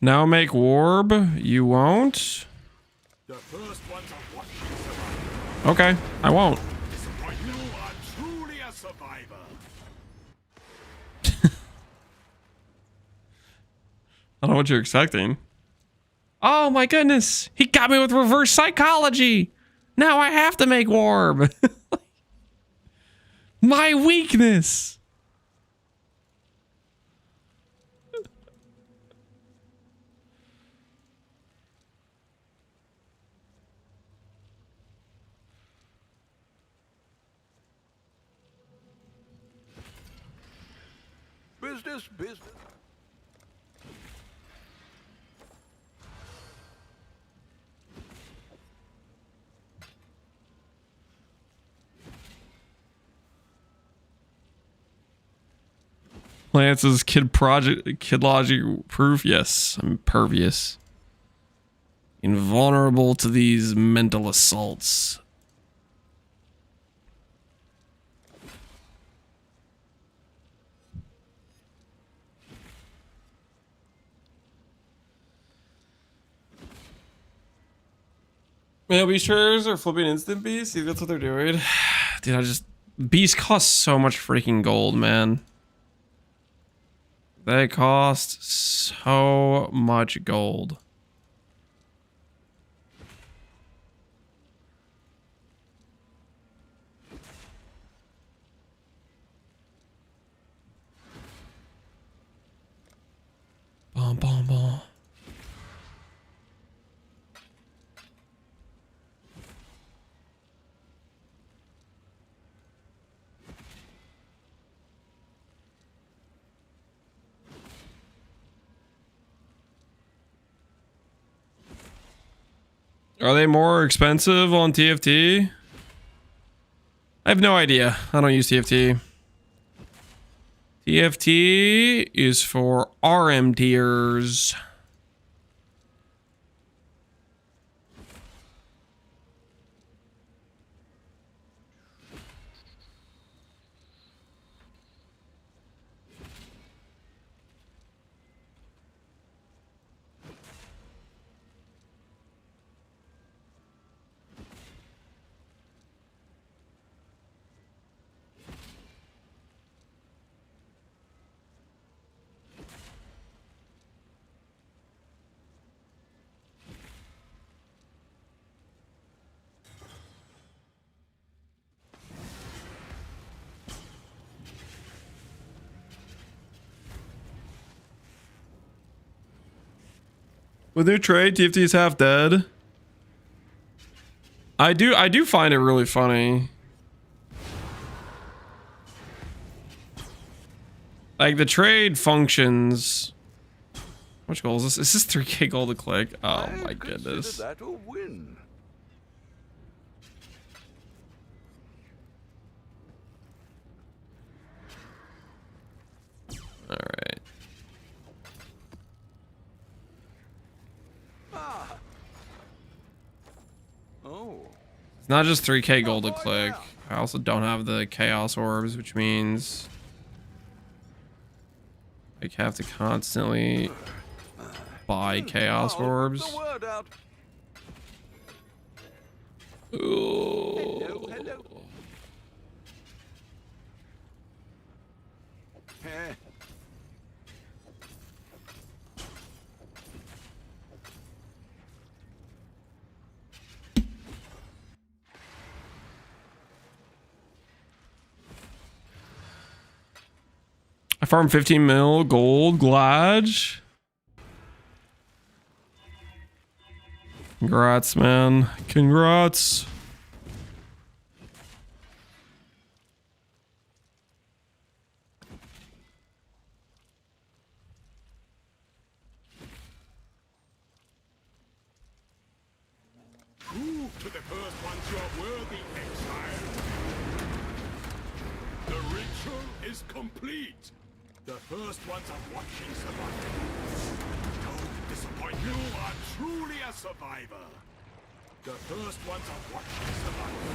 Now make warb. You won't. The first ones are watching survival. Okay, I won't. You are truly a survivor. I don't know what you're expecting. Oh my goodness. He got me with reverse psychology. Now I have to make warb. My weakness. Business, business. Lance's kid logic proof. Yes, I'm impervious. Invulnerable to these mental assaults. Mail beast traders are flipping instant beast. See, that's what they're doing. Dude, beast costs so much freaking gold, man. They cost so much gold. Bom, bom, bom. Are they more expensive on TFT? I have no idea. I don't use TFT. TFT is for RM tiers. With new trade, TFT is half dead. I do find it really funny. Like the trade functions. How much gold is this? Is this 3k gold to click? Oh my goodness. That a win. All right. Oh. It's not just 3k gold to click. I also don't have the chaos orbs, which means I have to constantly buy chaos orbs. The word out. Ooh. Hello, hello. Eh. I farmed 15 mil gold glad. Congrats, man. Congrats. Prove to the first ones you're worthy, Exile. The ritual is complete. The first ones are watching survival. Don't disappoint. You are truly a survivor. The first ones are watching survival.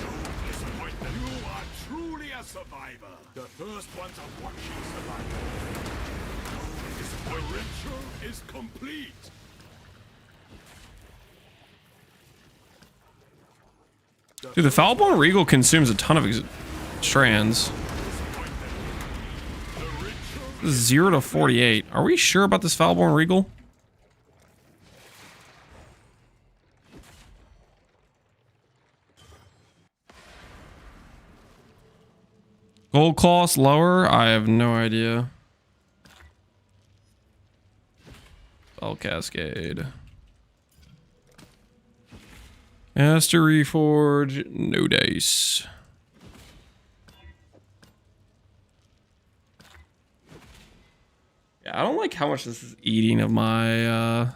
Don't disappoint them. You are truly a survivor. The first ones are watching survival. Don't disappoint. The ritual is complete. Dude, the Foulborn Regal consumes a ton of strands. This is 0 to 48. Are we sure about this Foulborn Regal? Gold Claws lower? I have no idea. Spell Cascade. Caster Reforge, no dice. Yeah, I don't like how much this is eating of my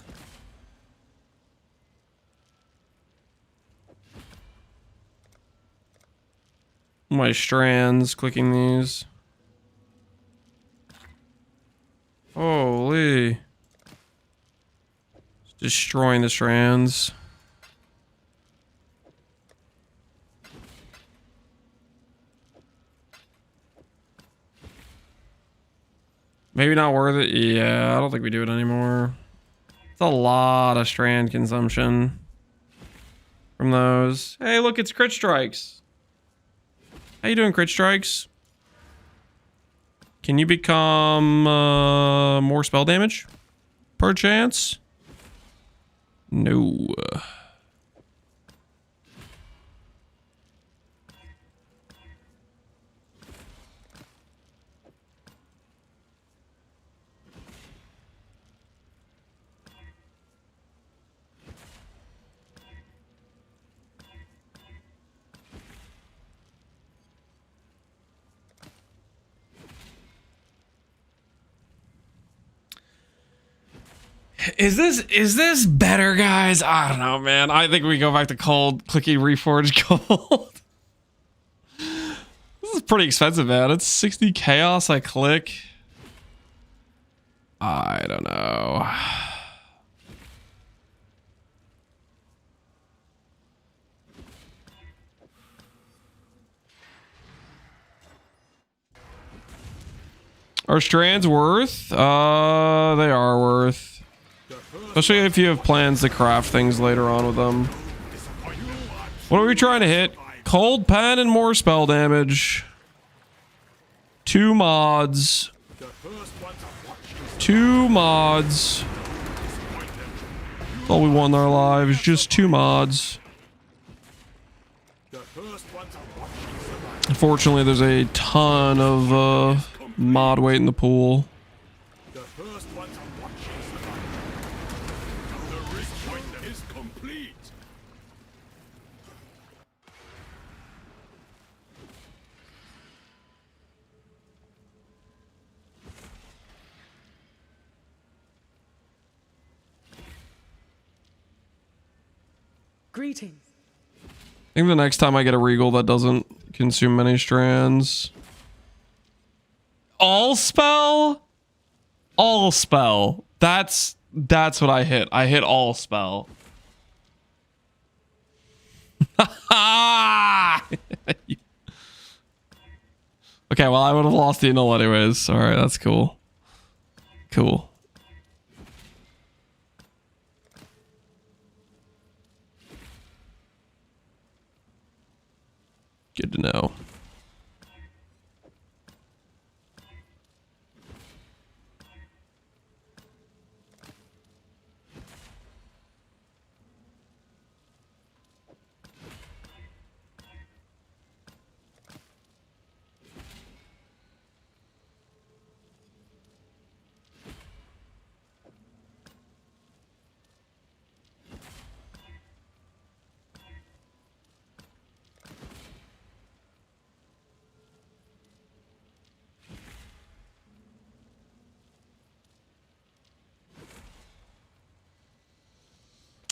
my strands, clicking these. Holy. It's destroying the strands. Maybe not worth it. Yeah, I don't think we do it anymore. It's a lot of strand consumption from those. Hey, look, it's crit strikes. How you doing, crit strikes? Can you become more spell damage? Perchance? No. Is this better, guys? I don't know, man. I think we go back to cold, clicky, reforge gold. This is pretty expensive, man. It's 60 chaos. I click. I don't know. Are strands worth? They are worth. Especially if you have plans to craft things later on with them. What are we trying to hit? Cold Pen and more spell damage. 2 mods. 2 mods. That's all we want in our lives. Just 2 mods. Unfortunately, there's a ton of mod weight in the pool. Greetings. I think the next time I get a Regal that doesn't consume many strands. All spell? All spell. That's what I hit. I hit all spell. Okay, well, I would have lost the null anyways. Alright, that's cool. Cool. Good to know.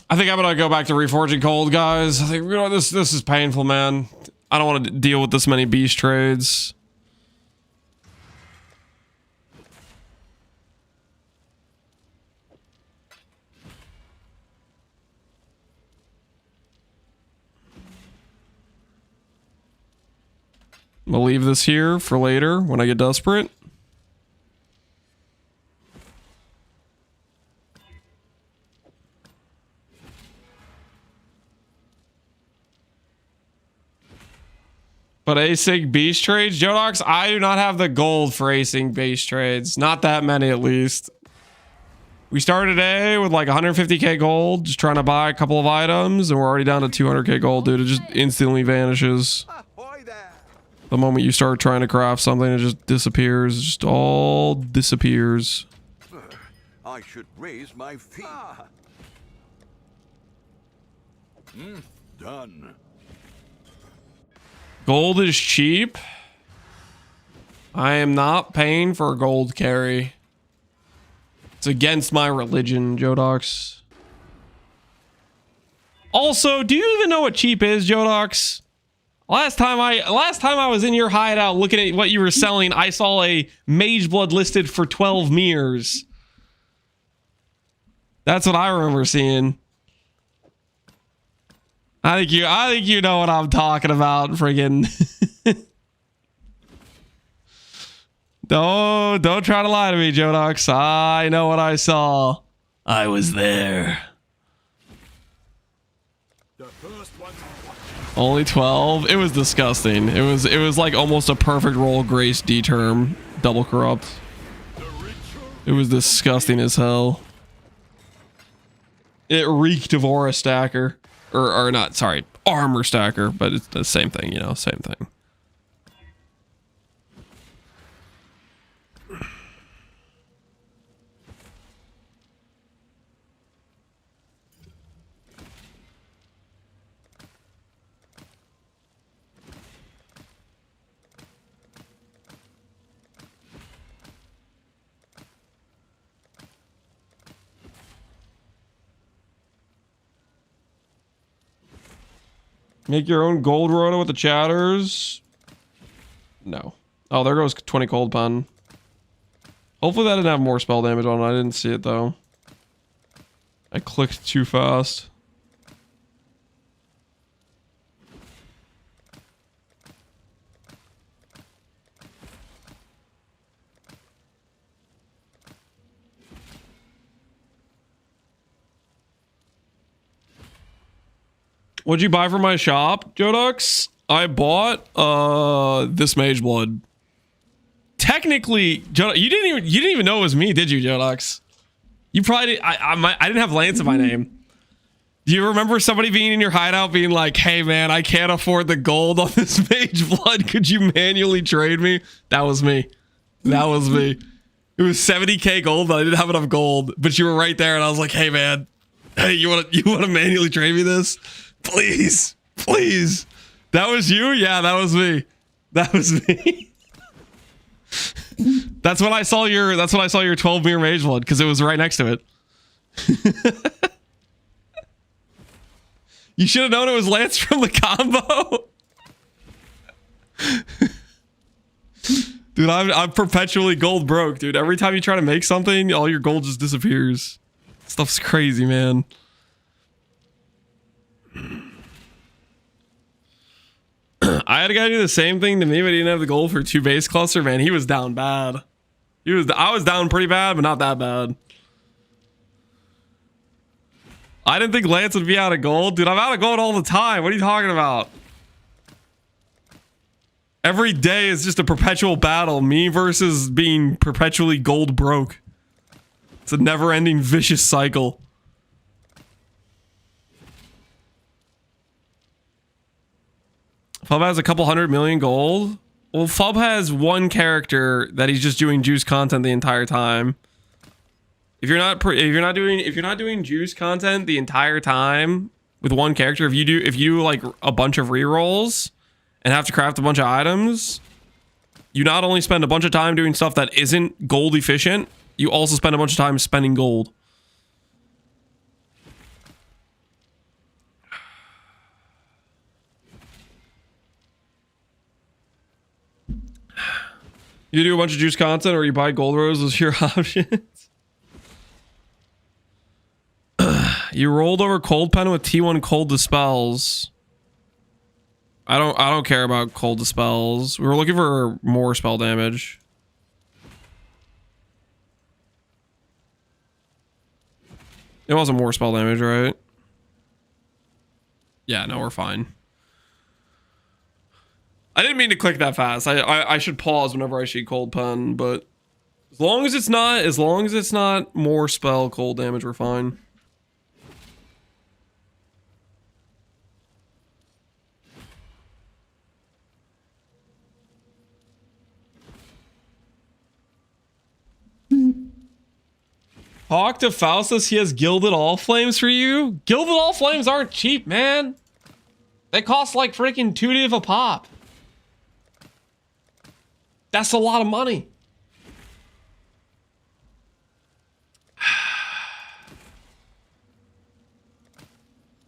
I think I'm gonna go back to reforging cold, guys. I think this is painful, man. I don't want to deal with this many beast trades. I'm gonna leave this here for later when I get desperate. But async beast trades, Jodox, I do not have the gold for async beast trades. Not that many, at least. We started today with like 150k gold, just trying to buy a couple of items, and we're already down to 200k gold, dude. It just instantly vanishes. Ahoy there! The moment you start trying to craft something, it just disappears. It just all disappears. I should raise my feet. Done. Gold is cheap. I am not paying for a gold carry. It's against my religion, Jodox. Also, do you even know what cheap is, Jodox? Last time I was in your hideout looking at what you were selling, I saw a mage blood listed for 12 mirrors. That's what I remember seeing. I think you know what I'm talking about, friggin'. Don't try to lie to me, Jodox. I know what I saw. I was there. The first ones are watching. Only 12. It was disgusting. It was like almost a perfect roll Grace D term double corrupt. The richer It was disgusting as hell. It reeked of aura stacker. Or not, sorry, armor stacker, but it's the same thing, you know, same thing. Make your own gold rota with the chatters. No. Oh, there goes 20 cold pen. Hopefully that didn't have more spell damage on it. I didn't see it though. I clicked too fast. What'd you buy from my shop, Jodox? I bought this mage blood. Technically, you didn't even know it was me, did you, Jodox? You probably did. I didn't have Lance in my name. Do you remember somebody being in your hideout being like, "Hey man, I can't afford the gold on this mage blood. Could you manually trade me?" That was me. That was me. It was 70k gold, but I didn't have enough gold. But you were right there, and I was like, "Hey man, hey, you wanna manually trade me this? Please, please." That was you? Yeah, that was me. That was me. That's when I saw your 12 mirror mage blood, because it was right next to it. You should have known it was Lance from the combo. Dude, I'm perpetually gold broke, dude. Every time you try to make something, all your gold just disappears. Stuff's crazy, man. I had a guy do the same thing to me, but he didn't have the gold for 2 base cluster, man. He was down bad. I was down pretty bad, but not that bad. I didn't think Lance would be out of gold. Dude, I'm out of gold all the time. What are you talking about? Every day is just a perpetual battle. Me versus being perpetually gold broke. It's a never-ending vicious cycle. Fub has a couple 100 million gold. Well, Fub has one character that he's just doing juice content the entire time. If you're not doing juice content the entire time with one character, if you do like a bunch of rerolls and have to craft a bunch of items, you not only spend a bunch of time doing stuff that isn't gold efficient, you also spend a bunch of time spending gold. You do a bunch of juice content or you buy gold roses, your options. You rolled over cold pen with T1 cold dispels. I don't care about cold dispels. We were looking for more spell damage. It wasn't more spell damage, right? Yeah, no, we're fine. I didn't mean to click that fast. I should pause whenever I see cold pen, but as long as it's not more spell cold damage, we're fine. Talk to Faustus, he has Gilded All Flames for you? Gilded All Flames aren't cheap, man. They cost like freaking 2 div a pop. That's a lot of money.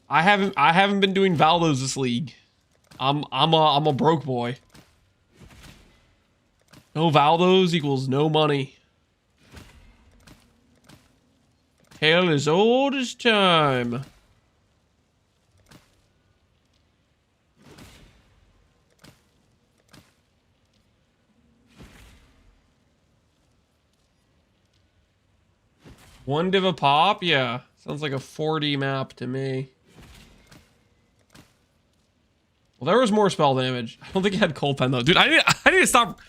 I haven't been doing Valdos this league. I'm a broke boy. No Valdos equals no money. Tale as old as time. One div a pop? Yeah. Sounds like a 4D map to me. Well, there was more spell damage. I don't think it had cold pen though. Dude, I need to stop.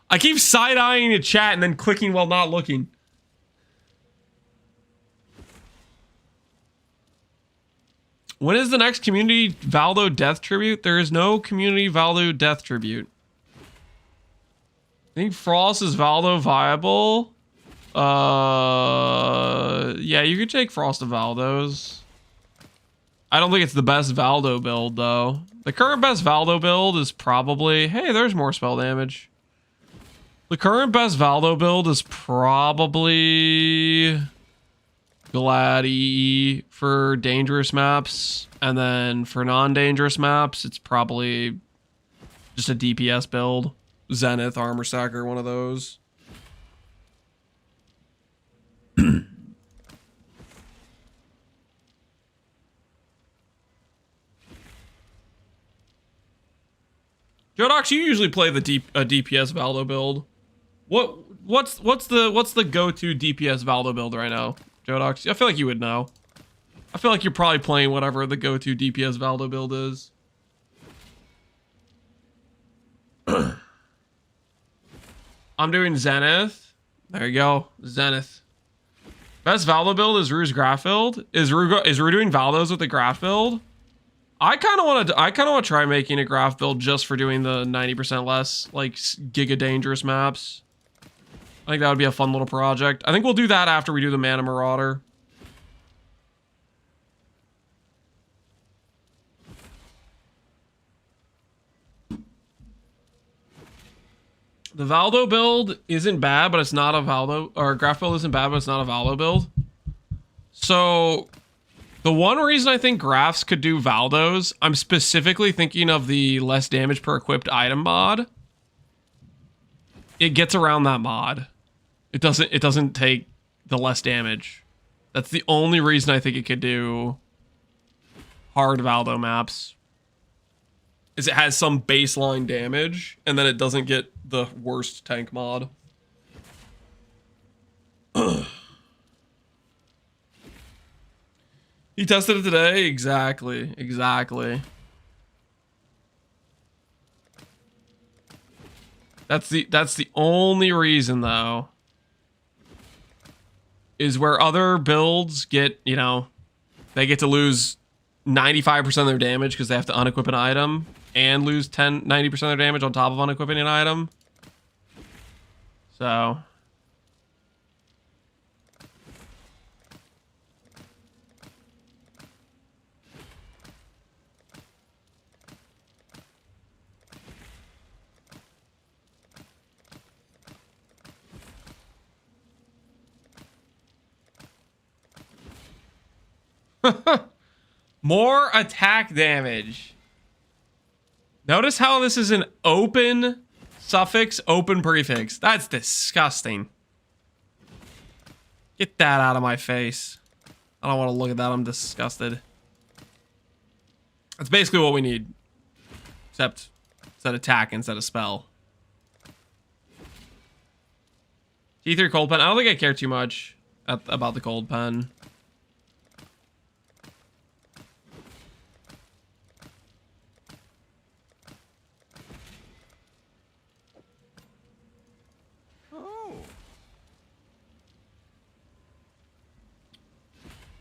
I keep side-eyeing the chat and then clicking while not looking. When is the next community Valdo death tribute? There is no community Valdo death tribute. I think Frost is Valdo viable. Yeah, you could take Frost to Valdos. I don't think it's the best Valdo build though. The current best Valdo build is probably, hey, there's more spell damage. The current best Valdo build is probably Glad for dangerous maps, and then for non-dangerous maps, it's probably just a DPS build. Zenith, Armor Stacker, one of those. Jodox, you usually play the DPS Valdo build. What's the go-to DPS Valdo build right now, Jodox? I feel like you would know. I feel like you're probably playing whatever the go-to DPS Valdo build is. I'm doing Zenith. There you go, Zenith. Best Valdo build is Rue's Graph build. Is Rue doing Valdos with the Graph build? I kind of want to try making a Graph build just for doing the 90% less like Giga Dangerous maps. I think that would be a fun little project. I think we'll do that after we do the Mana Marauder. The Valdo build isn't bad, but it's not a Valdo, or Graph build isn't bad, but it's not a Valdo build. So the one reason I think Graphs could do Valdos, I'm specifically thinking of the less damage per equipped item mod. It gets around that mod. It doesn't take the less damage. That's the only reason I think it could do hard Valdo maps. Is it has some baseline damage, and then it doesn't get the worst tank mod. He tested it today? Exactly. That's the only reason though. Is where other builds get, you know, they get to lose 95% of their damage because they have to unequip an item and lose 90% of their damage on top of unequipping an item. So more attack damage. Notice how this is an open suffix, open prefix. That's disgusting. Get that out of my face. I don't want to look at that. I'm disgusted. That's basically what we need. Except attack instead of spell. T3 cold pen. I don't think I care too much about the cold pen.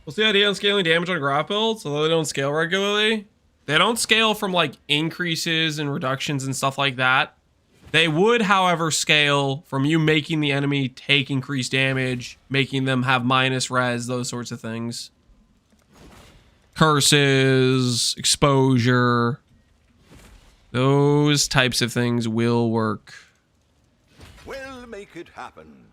What's the idea on scaling damage on graph builds? Although they don't scale regularly. They don't scale from like increases and reductions and stuff like that. They would, however, scale from you making the enemy take increased damage, making them have minus res, those sorts of things. Curses, exposure. Those types of things will work. We'll make it happen.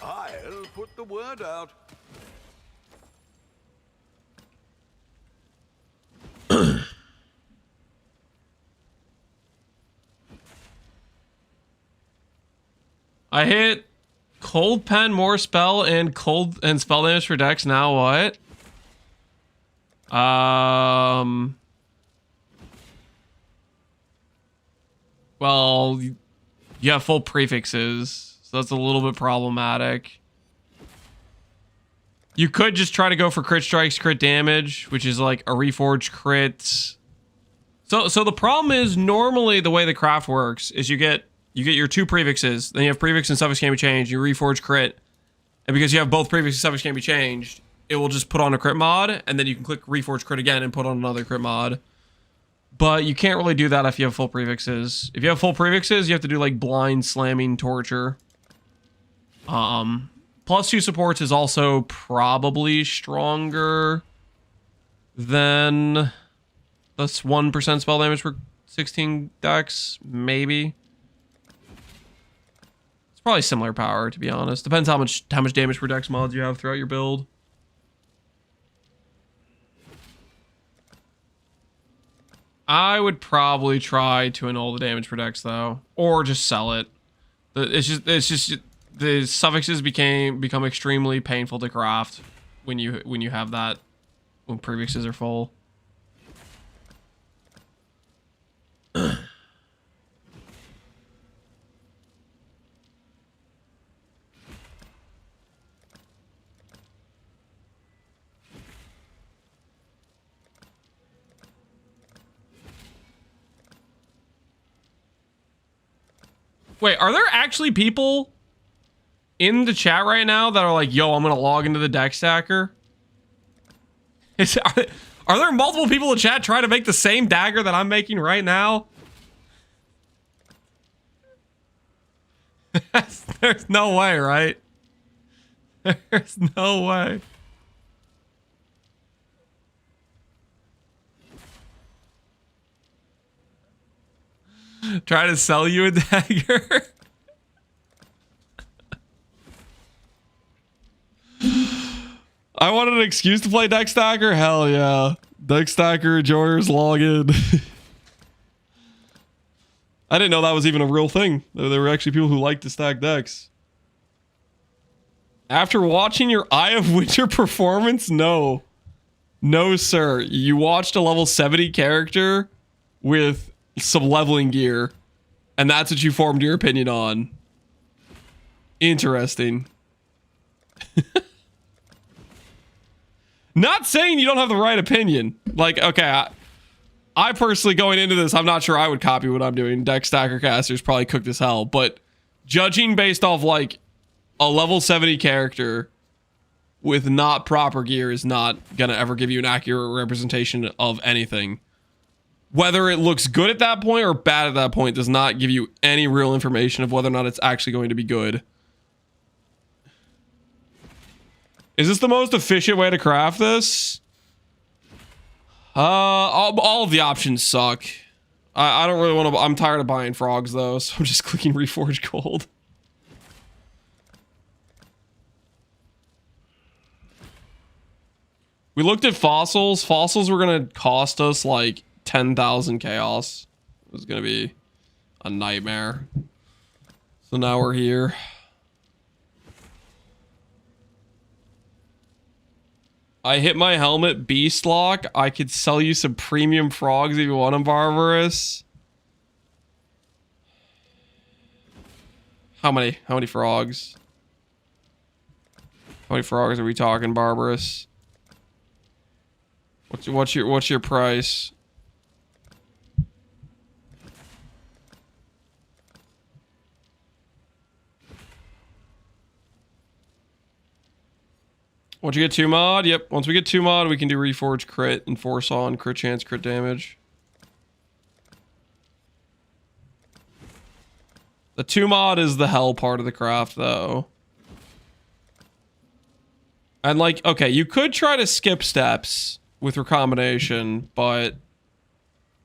I'll put the word out. I hit cold pen, more spell, and spell damage for Dex. Now what? Well, you have full prefixes, so that's a little bit problematic. You could just try to go for crit strikes, crit damage, which is like a reforged crit. So the problem is normally the way the craft works is you get your two prefixes, then you have prefix and suffix can be changed, you reforge crit, and because you have both prefix and suffix can be changed, it will just put on a crit mod, and then you can click reforge crit again and put on another crit mod. But you can't really do that if you have full prefixes. If you have full prefixes, you have to do like blind slamming torture. Plus 2 supports is also probably stronger than that's 1% spell damage for 16 dex, maybe. It's probably similar power, to be honest. Depends how much damage per dex mods you have throughout your build. I would probably try to annul the damage per dex though, or just sell it. It's just the suffixes become extremely painful to craft when you have that, when prefixes are full. Wait, are there actually people in the chat right now that are like, yo, I'm gonna log into the deck stacker? Are there multiple people in chat trying to make the same dagger that I'm making right now? There's no way, right? There's no way. Try to sell you a dagger? I wanted an excuse to play deck stacker? Hell yeah. Deck stacker, enjoyers, log in. I didn't know that was even a real thing. There were actually people who liked to stack decks. After watching your Eye of Winter performance? No. No, sir. You watched a level 70 character with some leveling gear, and that's what you formed your opinion on. Interesting. Not saying you don't have the right opinion. Like, okay, I personally, going into this, I'm not sure I would copy what I'm doing. Deck stacker casters probably cooked as hell, but judging based off like a level 70 character with not proper gear is not gonna ever give you an accurate representation of anything. Whether it looks good at that point or bad at that point does not give you any real information of whether or not it's actually going to be good. Is this the most efficient way to craft this? All of the options suck. I don't really want to. I'm tired of buying frogs though, so I'm just clicking Reforge Gold. We looked at fossils. Fossils were gonna cost us like 10,000 chaos. It was gonna be a nightmare. So now we're here. I hit my helmet beast lock. I could sell you some premium frogs if you want them, Barbarous. How many frogs? How many frogs are we talking, Barbarous? What's your price? Once you get 2 mod, yep. Once we get 2 mod, we can do Reforge crit and Force on crit chance, crit damage. The 2 mod is the hell part of the craft, though. And like, okay, you could try to skip steps with recombination, but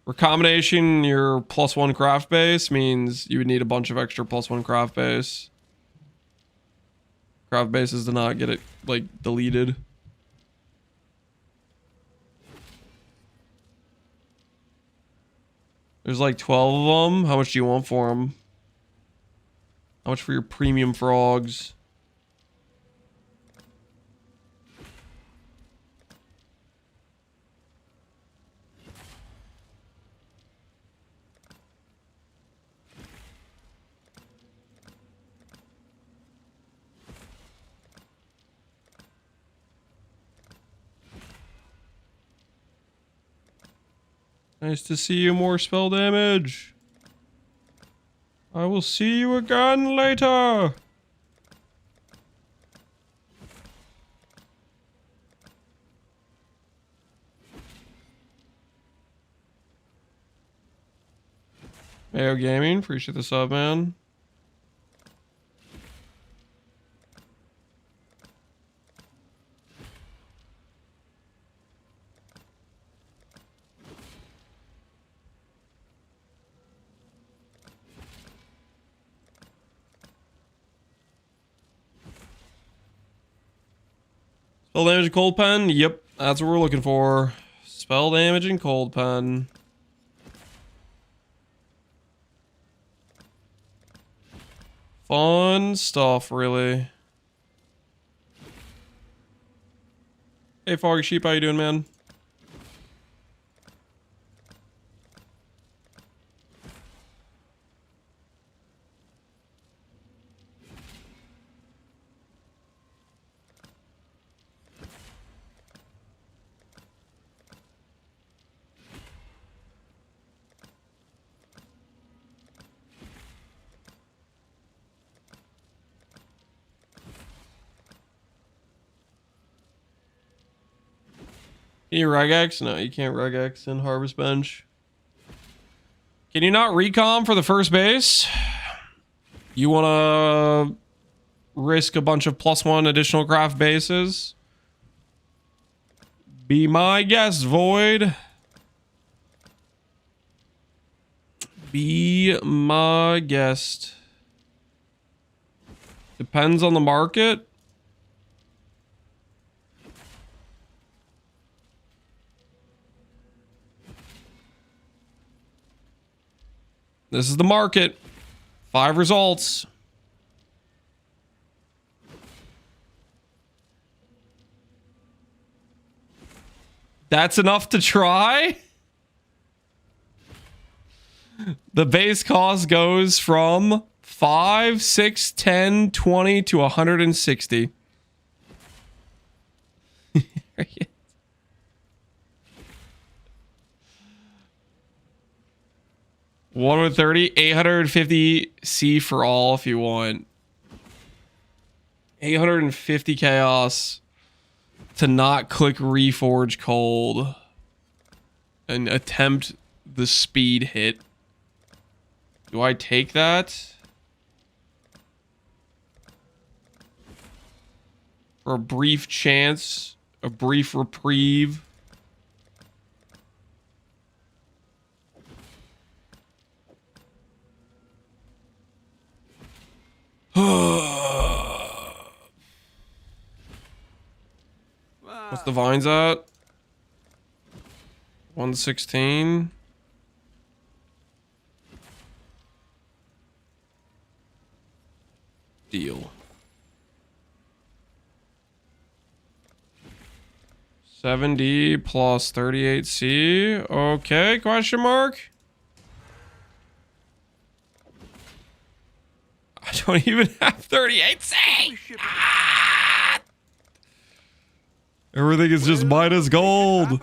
recombination your +1 craft base means you would need a bunch of extra +1 craft base. Craft bases do not get it, like, deleted. There's like 12 of them. How much do you want for them? How much for your premium frogs? Nice to see you, more spell damage. I will see you again later. Mayo Gaming, appreciate the sub, man. Spell damage and cold pen? Yep, that's what we're looking for. Spell damage and cold pen. Fun stuff, really. Hey, Foggy Sheep, how you doing, man? Can you regex? No, you can't regex in Harvest Bench. Can you not recom for the first base? You want to risk a bunch of +1 additional craft bases? Be my guest, Void. Be my guest. Depends on the market. This is the market. 5 results. That's enough to try? The base cost goes from 5, 6, 10, 20 to 160. One with 30, 850 C for all if you want. 850 chaos to not click Reforge Cold and attempt the speed hit. Do I take that? For a brief chance, a brief reprieve. What's the vines at? 116. Deal. 70 plus 38C. Okay, question mark? I don't even have 38C! Ah! Everything is just minus gold.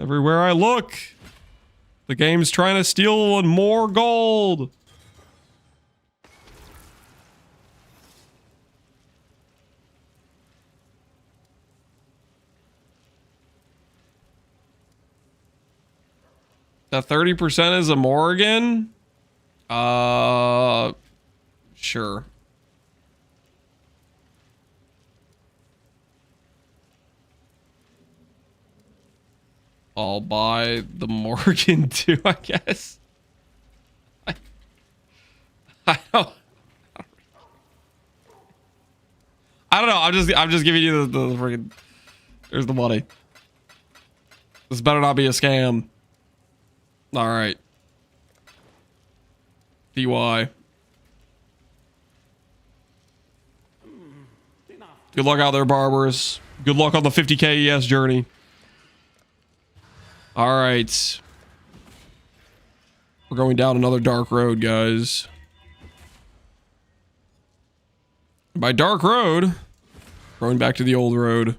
Everywhere I look, the game's trying to steal more gold. That 30% is a Morgan? Sure. I'll buy the Morgan too, I guess. I don't know. I'm just giving you the freaking. There's the money. This better not be a scam. All right. DY. Good luck out there, barbers. Good luck on the 50k ES journey. All right. We're going down another dark road, guys. By dark road, going back to the old road.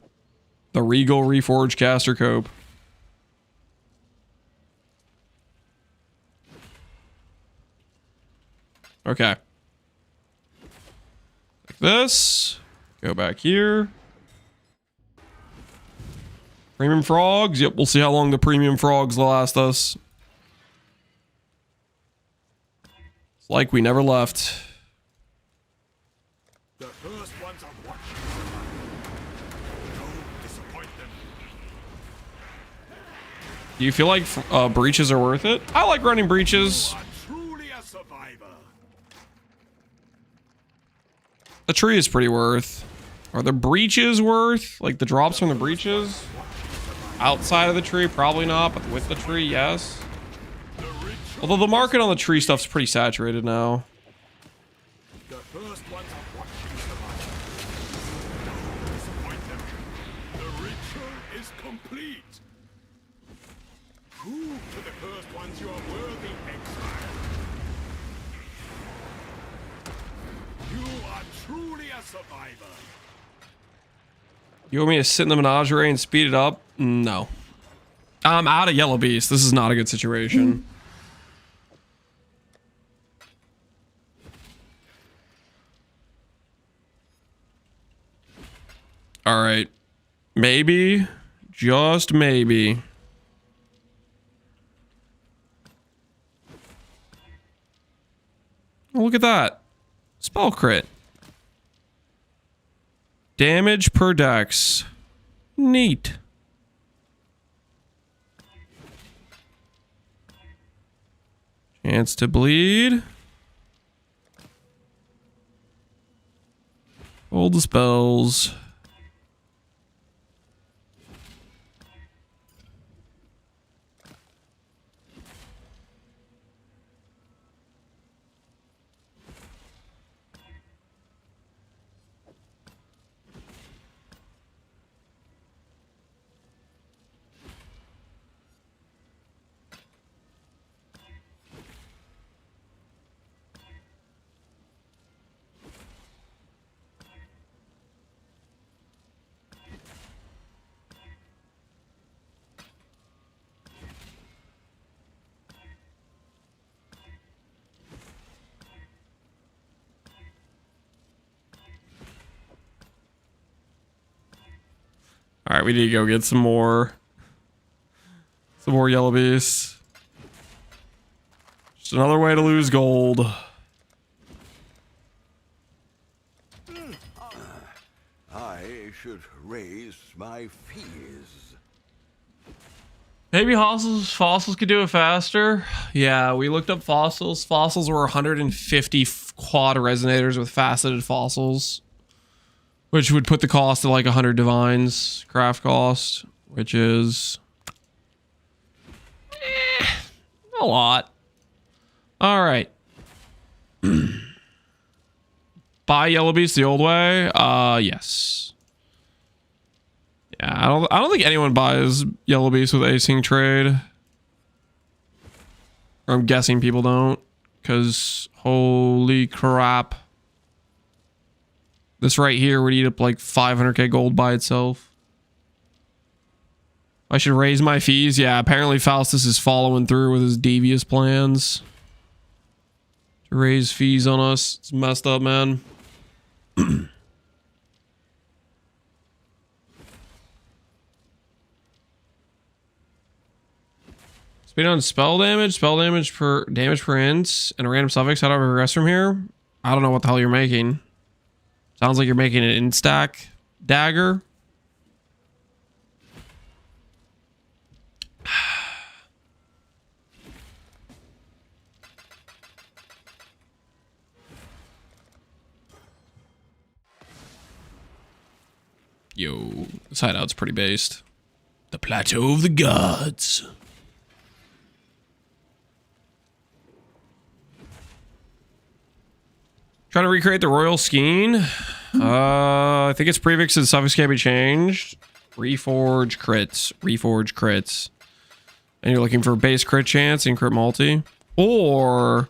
The Regal Reforged Caster Cope. Okay. Like this. Go back here. Premium frogs. Yep, we'll see how long the premium frogs last us. It's like we never left. The first ones are watching. Don't disappoint them. Do you feel like breaches are worth it? I like running breaches. You are truly a survivor. The tree is pretty worth. Are the breaches worth? Like the drops from the breaches? Outside of the tree, probably not, but with the tree, yes. Although the market on the tree stuff's pretty saturated now. The first ones are watching survivor. Don't disappoint them. The ritual is complete. Prove to the first ones you are worthy, Exile. You are truly a survivor. You want me to sit in the menagerie and speed it up? No. I'm out of Yellow Beast. This is not a good situation. All right. Maybe. Just maybe. Oh, look at that. Spell crit. Damage per dex. Neat. Chance to bleed. Hold the spells. All right, we need to go get some more yellow beasts. Just another way to lose gold. I should raise my fees. Maybe fossils could do it faster. Yeah, we looked up fossils. Fossils were 150 quad resonators with faceted fossils, which would put the cost at like 100 divines craft cost, which is a lot. All right. Buy Yellow Beast the old way. Yes. Yeah, I don't think anyone buys Yellow Beast with async trade. Or I'm guessing people don't, because holy crap. This right here would eat up like 500k gold by itself. I should raise my fees. Yeah, apparently Faustus is following through with his devious plans to raise fees on us. It's messed up, man. Speed on spell damage per int, and a random suffix. How do I progress from here? I don't know what the hell you're making. Sounds like you're making an instack dagger. Yo, this hideout's pretty based. The Plateau of the Gods. Trying to recreate the royal skein. I think its prefix and suffix can be changed. Reforge crits. Reforge crits. And you're looking for base crit chance and crit multi. Or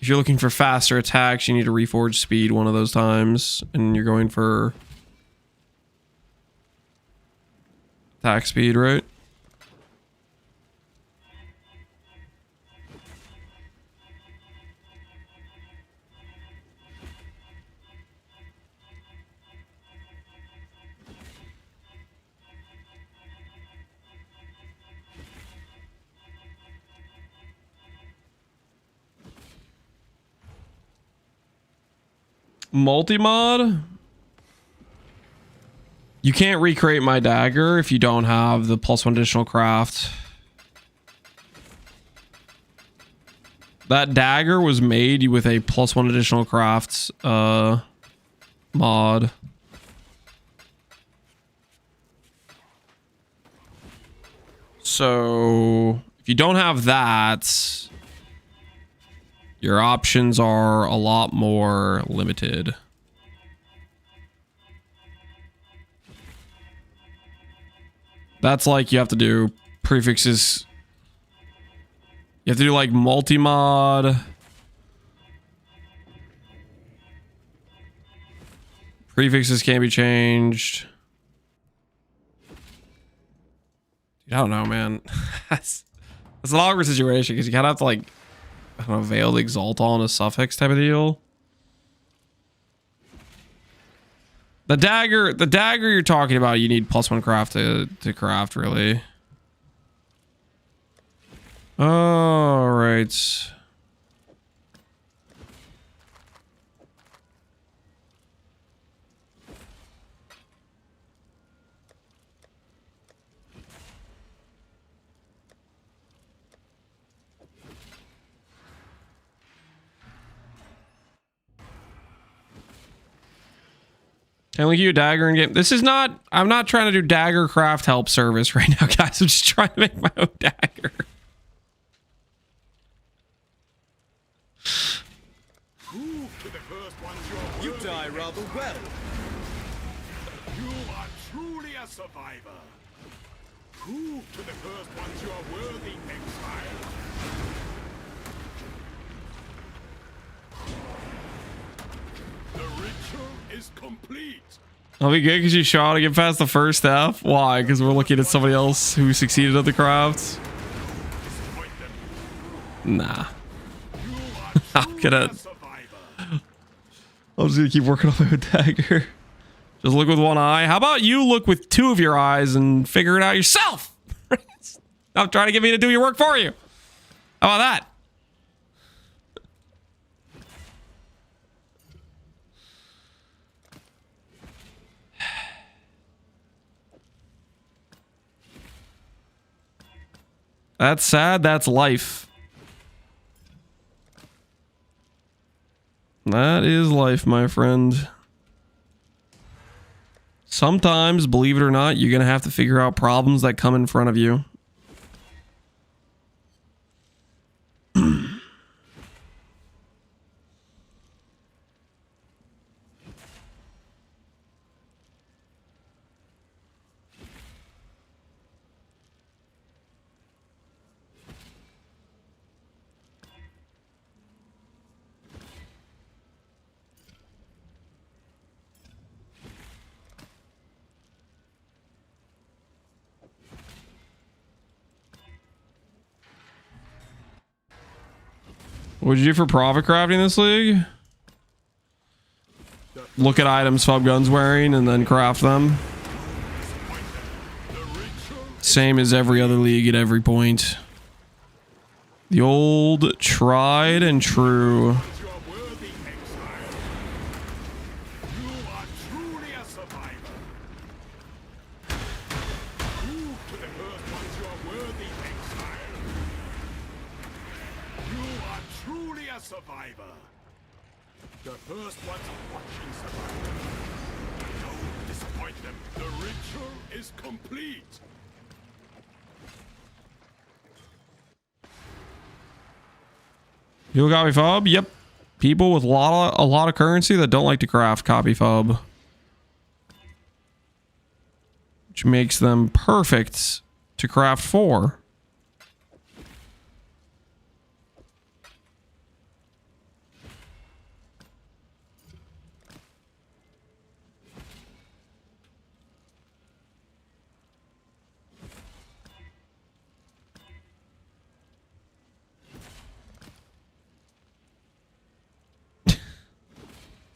if you're looking for faster attacks, you need to reforge speed one of those times. And you're going for attack speed, right? Multi-mod? You can't recreate my dagger if you don't have the +1 additional craft. That dagger was made with a +1 additional crafts mod. So if you don't have that, your options are a lot more limited. That's like you have to do prefixes. You have to do like multi-mod. Prefixes can't be changed. I don't know, man. That's an awkward situation because you kind of have to like, I don't know, veiled exalt on a suffix type of deal. The dagger you're talking about, you need +1 craft to craft, really. All right. Can I link you a dagger in game? This is not, I'm not trying to do dagger craft help service right now, guys. I'm just trying to make my own dagger. You die rather well. You are truly a survivor. Prove to the first ones you are worthy, Exile. The ritual is complete. I'll be good because you shot to get past the first step. Why? Because we're looking at somebody else who succeeded at the crafts. Nah. I'm gonna keep working on my own dagger. Just look with one eye. How about you look with two of your eyes and figure it out yourself? Stop trying to get me to do your work for you. How about that? That's sad. That's life. That is life, my friend. Sometimes, believe it or not, you're going to have to figure out problems that come in front of you. What'd you do for profit crafting this league? Look at items Fub Gun's wearing and then craft them. Same as every other league at every point. The old tried and true. You are worthy, Exile. You are truly a survivor. Prove to the first ones you are worthy, Exile. You are truly a survivor. The first ones are watching survivor. Don't disappoint them. The ritual is complete. You copy fob? Yep. People with a lot of currency that don't like to craft copy fob. Which makes them perfect to craft for.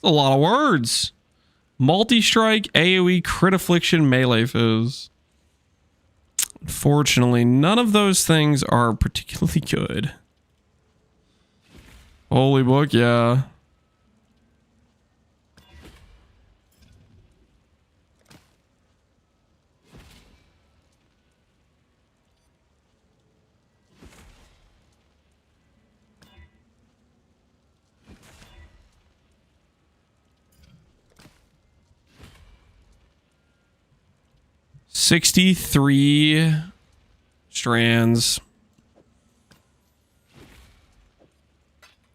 A lot of words. Multi-strike, AoE, crit affliction, melee foes. Unfortunately, none of those things are particularly good. Holy book, yeah. $63 strands.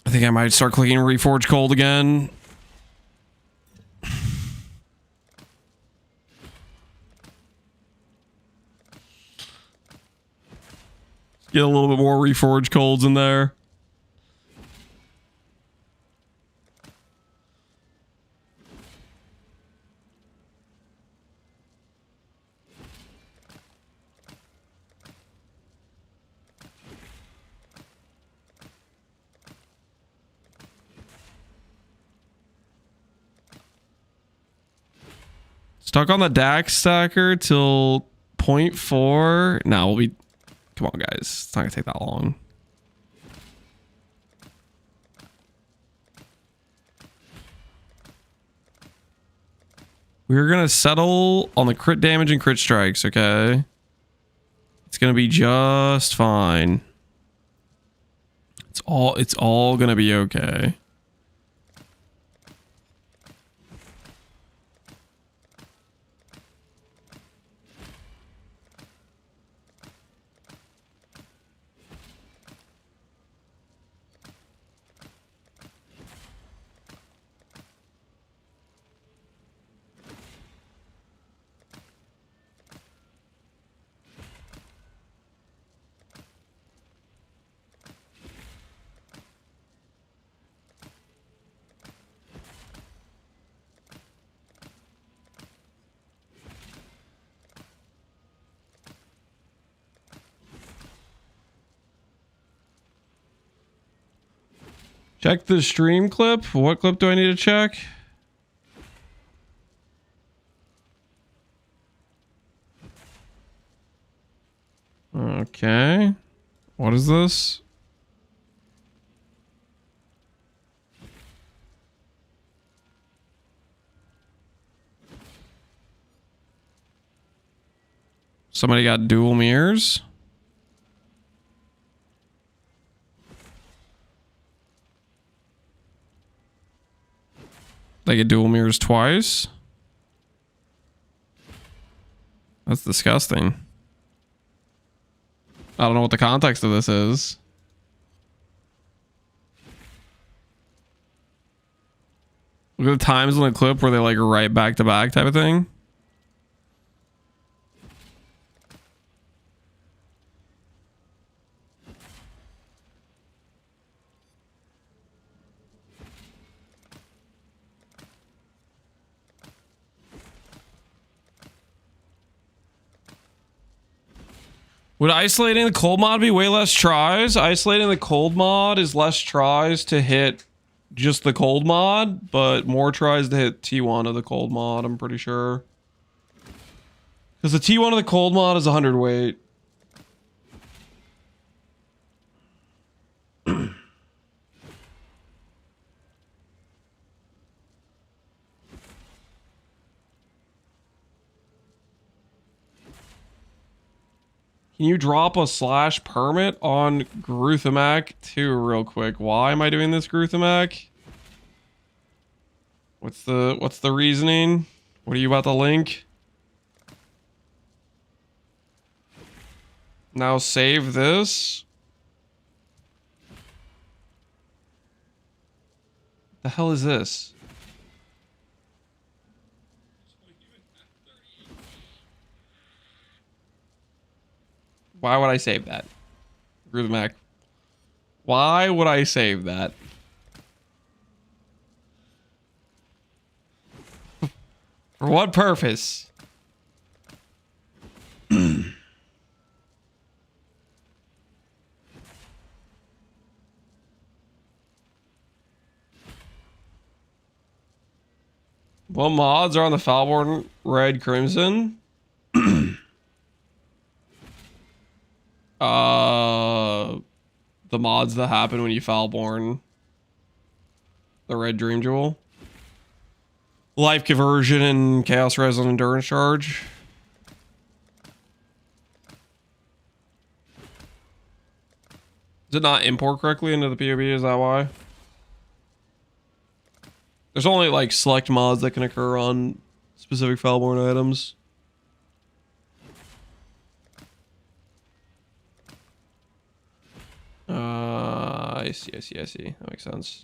I think I might start clicking Reforge Cold again. Get a little bit more Reforge Colds in there. Stuck on the DAX stacker till 0.4. No, we'll be... Come on, guys. It's not going to take that long. We're going to settle on the crit damage and crit strikes, okay? It's going to be just fine. It's all going to be okay. Check the stream clip. What clip do I need to check? Okay. What is this? Somebody got dual mirrors? They get dual mirrors twice? That's disgusting. I don't know what the context of this is. Look at the times in the clip where they like right back to back type of thing. Would isolating the cold mod be way less tries? Isolating the cold mod is less tries to hit just the cold mod, but more tries to hit T1 of the cold mod, I'm pretty sure. Because the T1 of the cold mod is 100 weight. Can you drop a slash permit on Gruthamac too real quick? Why am I doing this, Gruthamac? What's the reasoning? What are you about to link? Now save this. The hell is this? Why would I save that? Gruthamac. Why would I save that? For what purpose? What mods are on the Falborn Red Crimson? The mods that happen when you Falborn the Red Dream Jewel. Life Conversion and Chaos Resonant Endurance Charge. Does it not import correctly into the POB? Is that why? There's only like select mods that can occur on specific Falborn items. I see. That makes sense.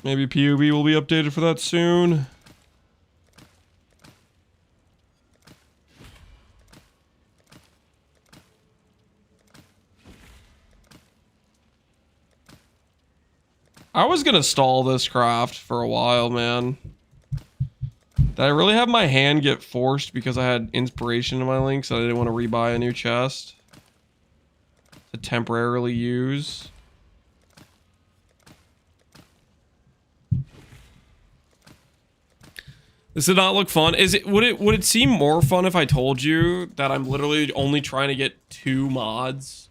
Maybe POB will be updated for that soon. I was gonna stall this craft for a while, man. Did I really have my hand get forced because I had inspiration in my links and I didn't want to rebuy a new chest to temporarily use? This did not look fun. Would it seem more fun if I told you that I'm literally only trying to get 2 mods?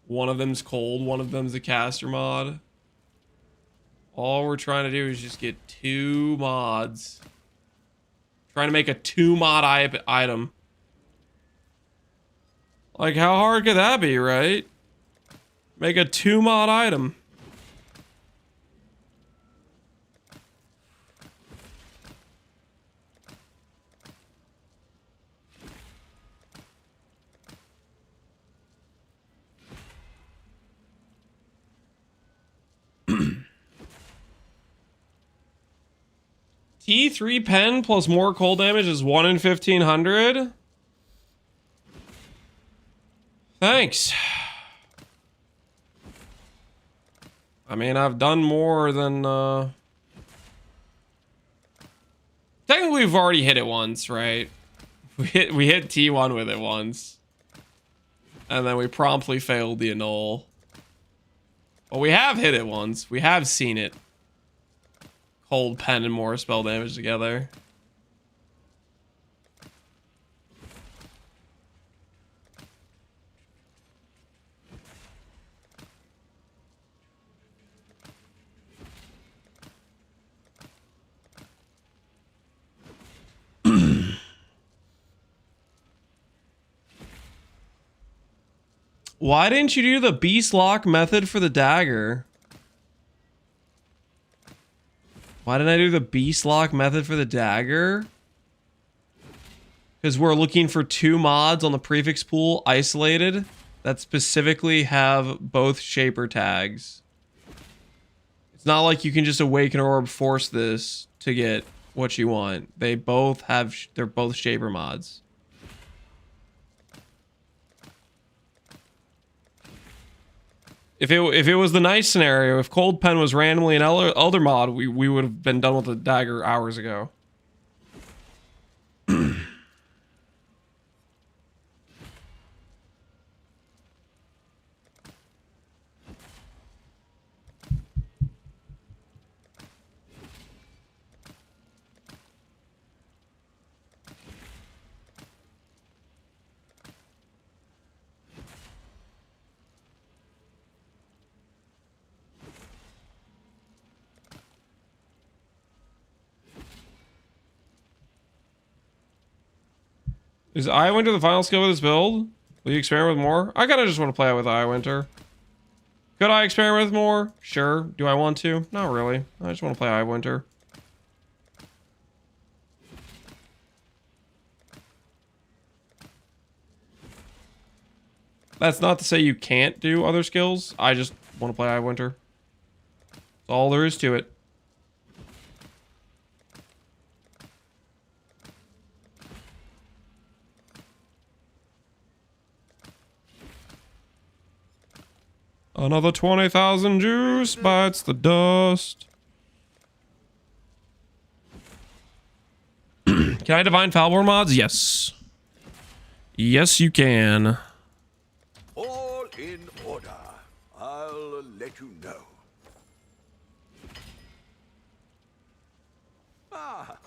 One of them's cold, one of them's a caster mod. All we're trying to do is just get 2 mods. Trying to make a 2 mod item. Like, how hard could that be, right? Make a 2 mod item. T3 pen plus more cold damage is 1 in 1500. Thanks. I mean, I've done more than technically we've already hit it once, right? We hit T1 with it once. And then we promptly failed the annul. But we have hit it once. We have seen it. Cold pen and more spell damage together. Why didn't you do the beast lock method for the dagger? Why didn't I do the beast lock method for the dagger? Because we're looking for 2 mods on the prefix pool isolated that specifically have both shaper tags. It's not like you can just awaken orb force this to get what you want. They both have, they're both shaper mods. If it was the nice scenario, if Cold Pen was randomly an Elder mod, we would have been done with the dagger hours ago. Is Eye Winter the final skill with this build? Will you experiment with more? I kinda just want to play it with Eye Winter. Could I experiment with more? Sure. Do I want to? Not really. I just want to play Eye Winter. That's not to say you can't do other skills. I just want to play Eye Winter. That's all there is to it. Another 20,000 juice bites the dust. Can I divine Falbor mods? Yes. Yes, you can. All in order. I'll let you know. Ah.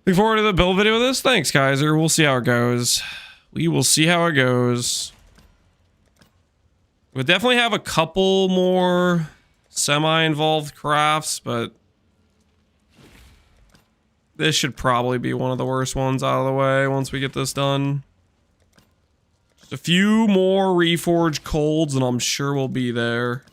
Looking forward to the build video of this. Thanks, Kaiser. We'll see how it goes. We will see how it goes. We'll definitely have a couple more semi-involved crafts, but this should probably be one of the worst ones out of the way once we get this done. Just a few more reforged colds and I'm sure we'll be there.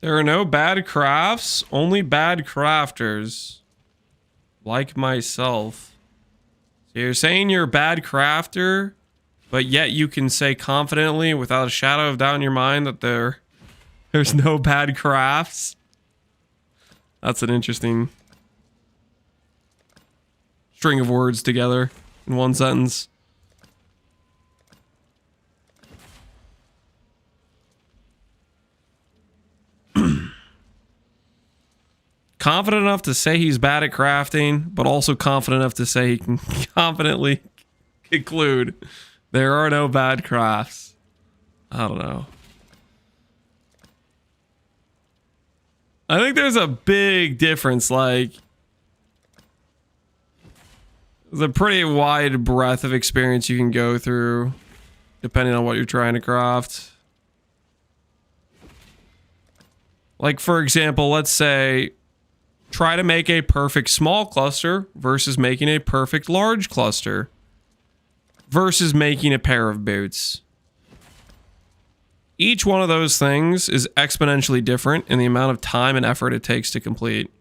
There are no bad crafts, only bad crafters. Like myself. So you're saying you're a bad crafter, but yet you can say confidently, without a shadow of doubt in your mind, that there's no bad crafts? That's an interesting string of words together in one sentence. Confident enough to say he's bad at crafting, but also confident enough to say he can confidently conclude there are no bad crafts. I don't know. I think there's a big difference. Like, there's a pretty wide breadth of experience you can go through depending on what you're trying to craft. Like, for example, let's say try to make a perfect small cluster versus making a perfect large cluster versus making a pair of boots. Each one of those things is exponentially different in the amount of time and effort it takes to complete.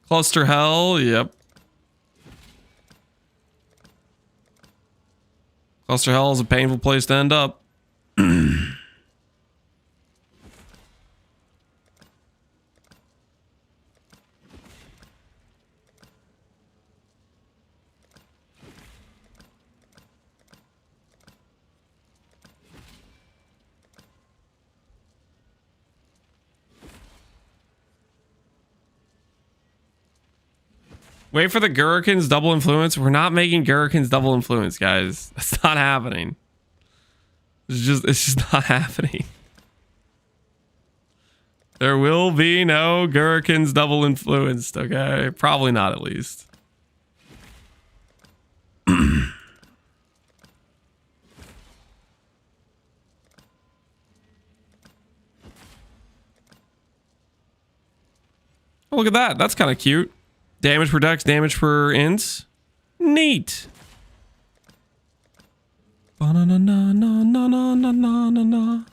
Cluster hell, yep. Cluster hell is a painful place to end up. Wait for the Gurrican's double influence. We're not making Gurrican's double influence, guys. That's not happening. It's just not happening. There will be no Gurrican's double influenced, okay? Probably not, at least. Oh, look at that. That's kind of cute. Damage per dex, damage per ints. Neat. Ba-na-na-na-na-na-na-na-na-na.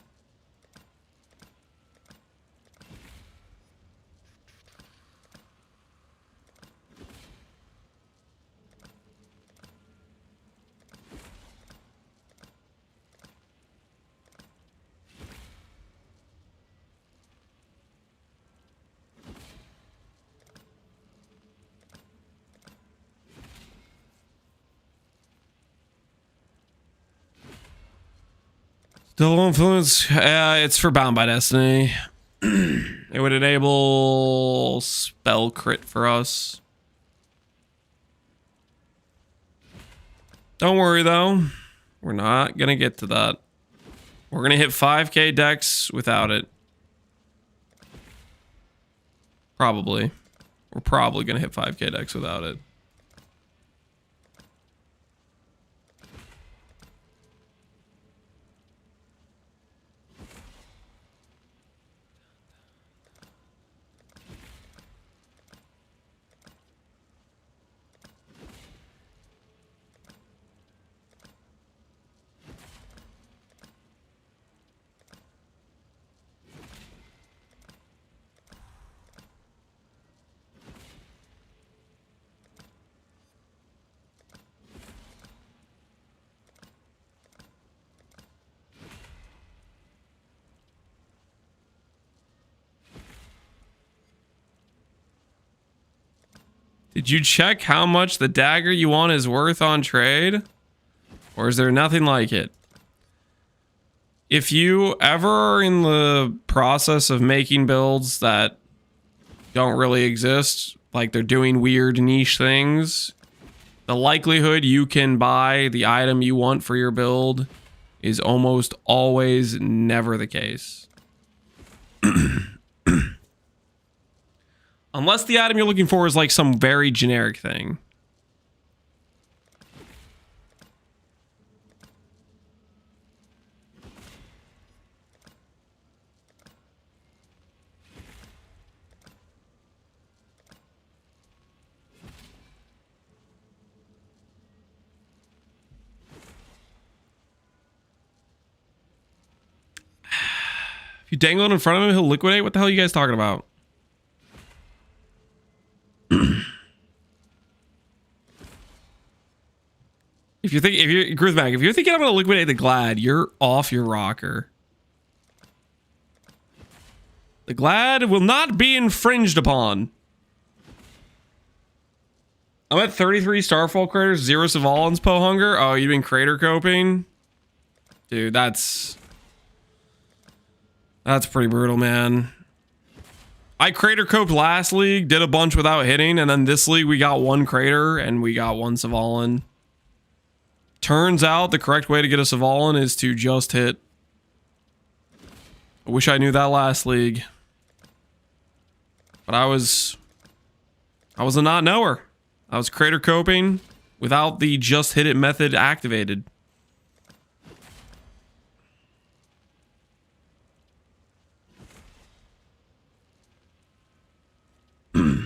Still influence. It's for Bound by Destiny. It would enable spell crit for us. Don't worry though. We're not gonna get to that. We're gonna hit 5k dex without it. Probably. We're probably gonna hit 5k dex without it. Did you check how much the dagger you want is worth on trade? Or is there nothing like it? If you ever are in the process of making builds that don't really exist, like they're doing weird niche things, the likelihood you can buy the item you want for your build is almost always never the case. Unless the item you're looking for is like some very generic thing. If you dangle it in front of him, he'll liquidate. What the hell are you guys talking about? If you're thinking I'm gonna liquidate the Glad, you're off your rocker. The Glad will not be infringed upon. I'm at 33 Starfall craters, 0 Savalans, Po Hunger. Oh, you've been crater coping? Dude, that's pretty brutal, man. I crater coped last league, did a bunch without hitting, and then this league we got 1 crater and we got 1 Savalan. Turns out the correct way to get a Savalan is to just hit. I wish I knew that last league. But I was a not knower. I was crater coping without the just hit it method activated. I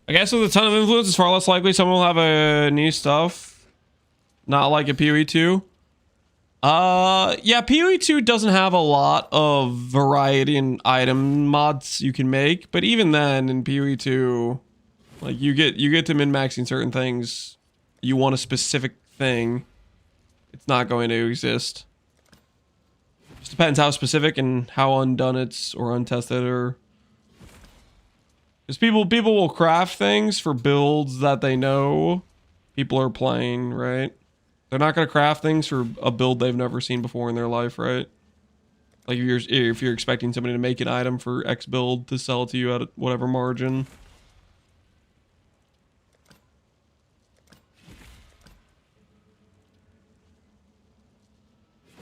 guess with a ton of influence, it's far less likely someone will have a new stuff. Not like a PoE 2. Yeah, PoE 2 doesn't have a lot of variety in item mods you can make, but even then in PoE 2, like you get to min-maxing certain things. You want a specific thing, it's not going to exist. Just depends how specific and how undone it's or untested or. Because people will craft things for builds that they know people are playing, right? They're not going to craft things for a build they've never seen before in their life, right? Like if you're expecting somebody to make an item for X build to sell it to you at whatever margin.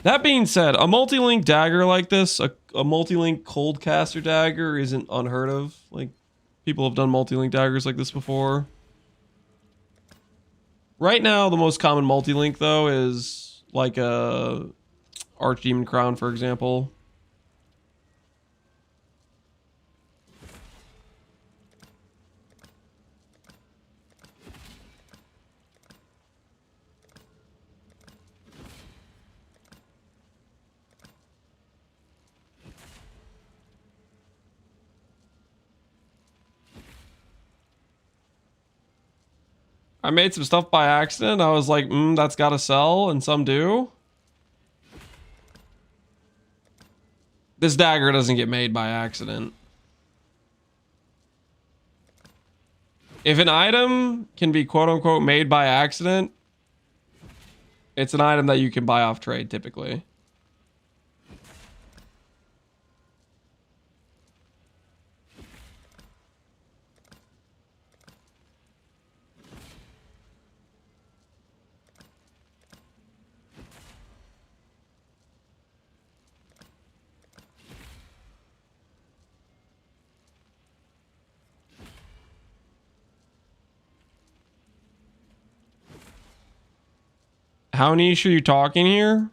That being said, a multi-link dagger like this, a multi-link cold caster dagger isn't unheard of. Like, people have done multi-link daggers like this before. Right now, the most common multi-link, though, is like a Archdemon Crown, for example. I made some stuff by accident. I was like, that's gotta sell, and some do. This dagger doesn't get made by accident. If an item can be quote-unquote made by accident, it's an item that you can buy off trade, typically. How niche are you talking here?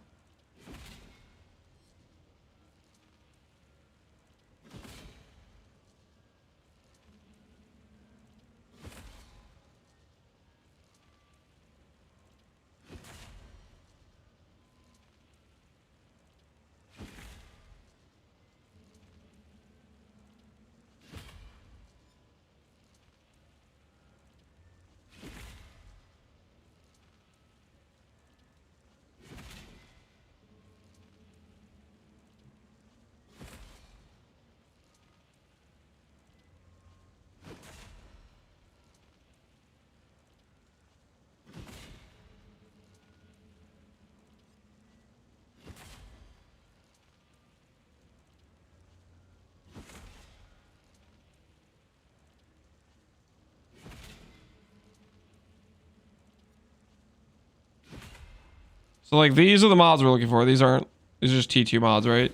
So like these are the mods we're looking for. These are just T2 mods, right?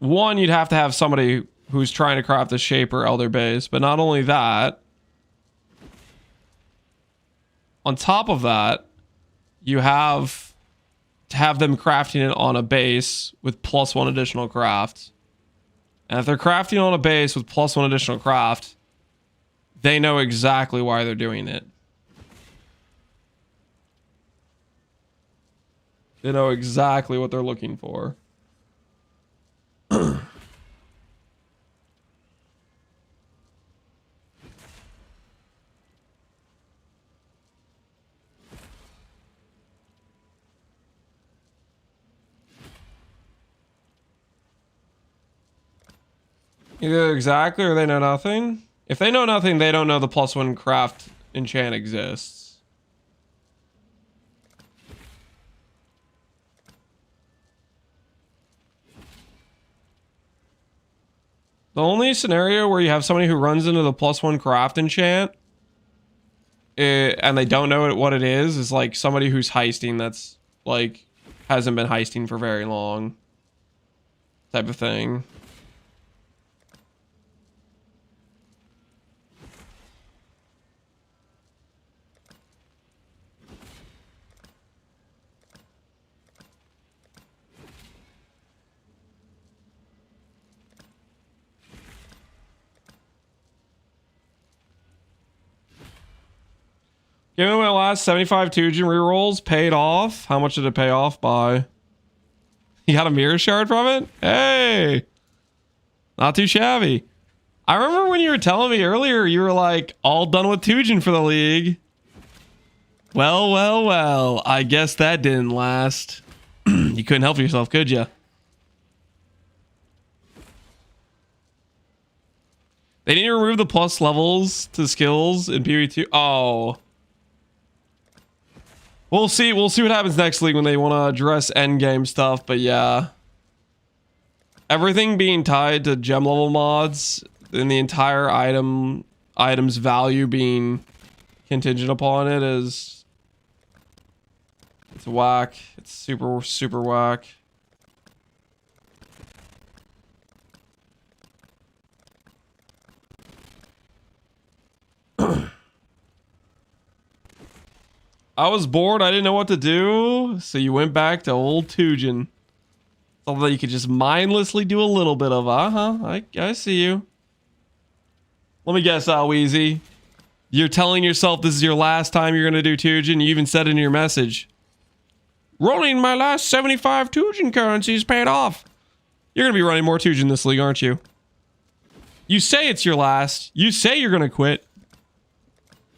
One, you'd have to have somebody who's trying to craft a Shaper Elder base, but not only that, on top of that, you have to have them crafting it on a base with +1 additional craft. And if they're crafting on a base with +1 additional craft, they know exactly why they're doing it. They know exactly what they're looking for. Either exactly or they know nothing. If they know nothing, they don't know the +1 craft enchant exists. The only scenario where you have somebody who runs into the +1 craft enchant and they don't know what it is like somebody who's heisting that's like hasn't been heisting for very long type of thing. Give me my last 75 Tujin rerolls paid off. How much did it pay off by? You got a mirror shard from it? Hey! Not too shabby. I remember when you were telling me earlier, you were like, all done with Tujin for the league. Well, well, well. I guess that didn't last. You couldn't help yourself, could you? They didn't remove the plus levels to skills in PvE2. Oh. We'll see what happens next league when they want to address endgame stuff, but yeah. Everything being tied to gem level mods and the entire item's value being contingent upon it is it's whack. It's super, super whack. I was bored. I didn't know what to do. So you went back to old Tujin. Something that you could just mindlessly do a little bit of. I see you. Let me guess, Wheezy. You're telling yourself this is your last time you're going to do Tujin. You even said in your message. Rolling my last 75 Tujin currencies paid off. You're going to be running more Tujin this league, aren't you? You say it's your last. You say you're going to quit.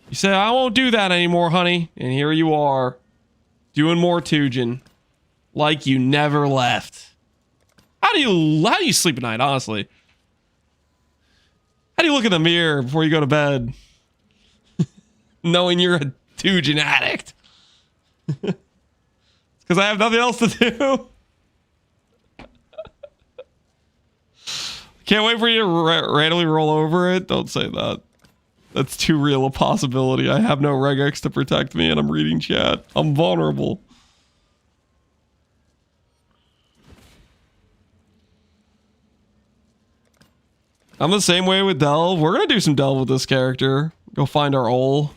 You say, I won't do that anymore, honey. And here you are. Doing more Tujin. Like you never left. How do you sleep at night, honestly? How do you look in the mirror before you go to bed? Knowing you're a Tujin addict. Because I have nothing else to do. Can't wait for you to randomly roll over it. Don't say that. That's too real a possibility. I have no regex to protect me and I'm reading chat. I'm vulnerable. I'm the same way with Delve. We're going to do some Delve with this character. Go find our ol.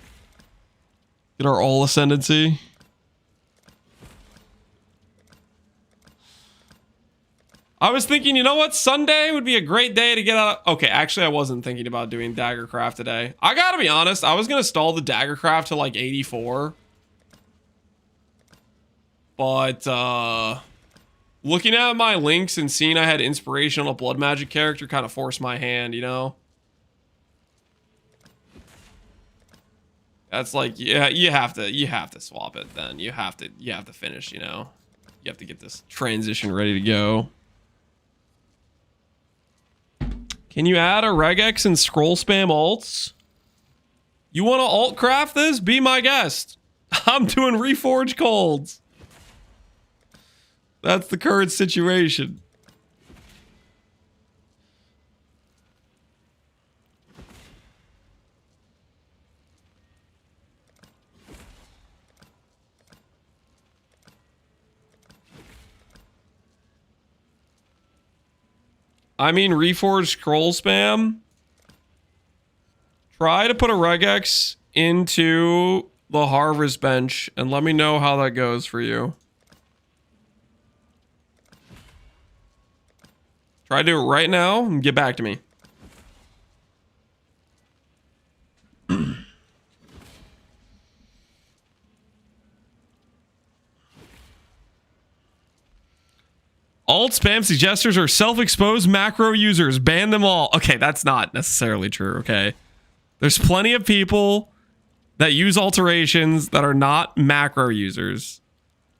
Get our ol ascendancy. I was thinking, you know what? Sunday would be a great day to get out of... Okay, actually, I wasn't thinking about doing Daggercraft today. I gotta be honest. I was going to stall the Daggercraft to like 84. But, looking at my links and seeing I had inspiration on a blood magic character kind of forced my hand, you know? That's like, yeah, you have to swap it then. You have to finish, you know? You have to get this transition ready to go. Can you add a regex and scroll spam alts? You want to alt craft this? Be my guest. I'm doing Reforge colds. That's the current situation. I mean, Reforge scroll spam. Try to put a regex into the harvest bench and let me know how that goes for you. Try to do it right now and get back to me. Alt spam suggesters are self-exposed macro users. Ban them all. Okay, that's not necessarily true, okay? There's plenty of people that use alterations that are not macro users.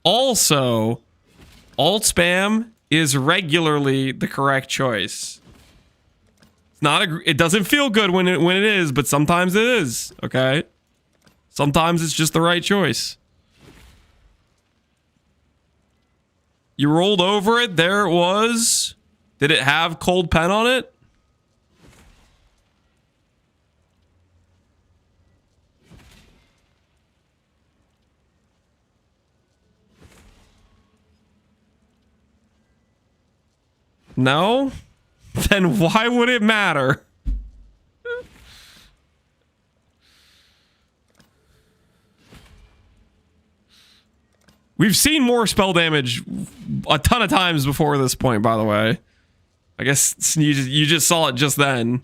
Also, alt spam is regularly the correct choice. It's not it doesn't feel good when it is, but sometimes it is, okay? Sometimes it's just the right choice. You rolled over it. There it was. Did it have cold pen on it? No? Then why would it matter? We've seen more spell damage a ton of times before this point, by the way. I guess you just saw it just then.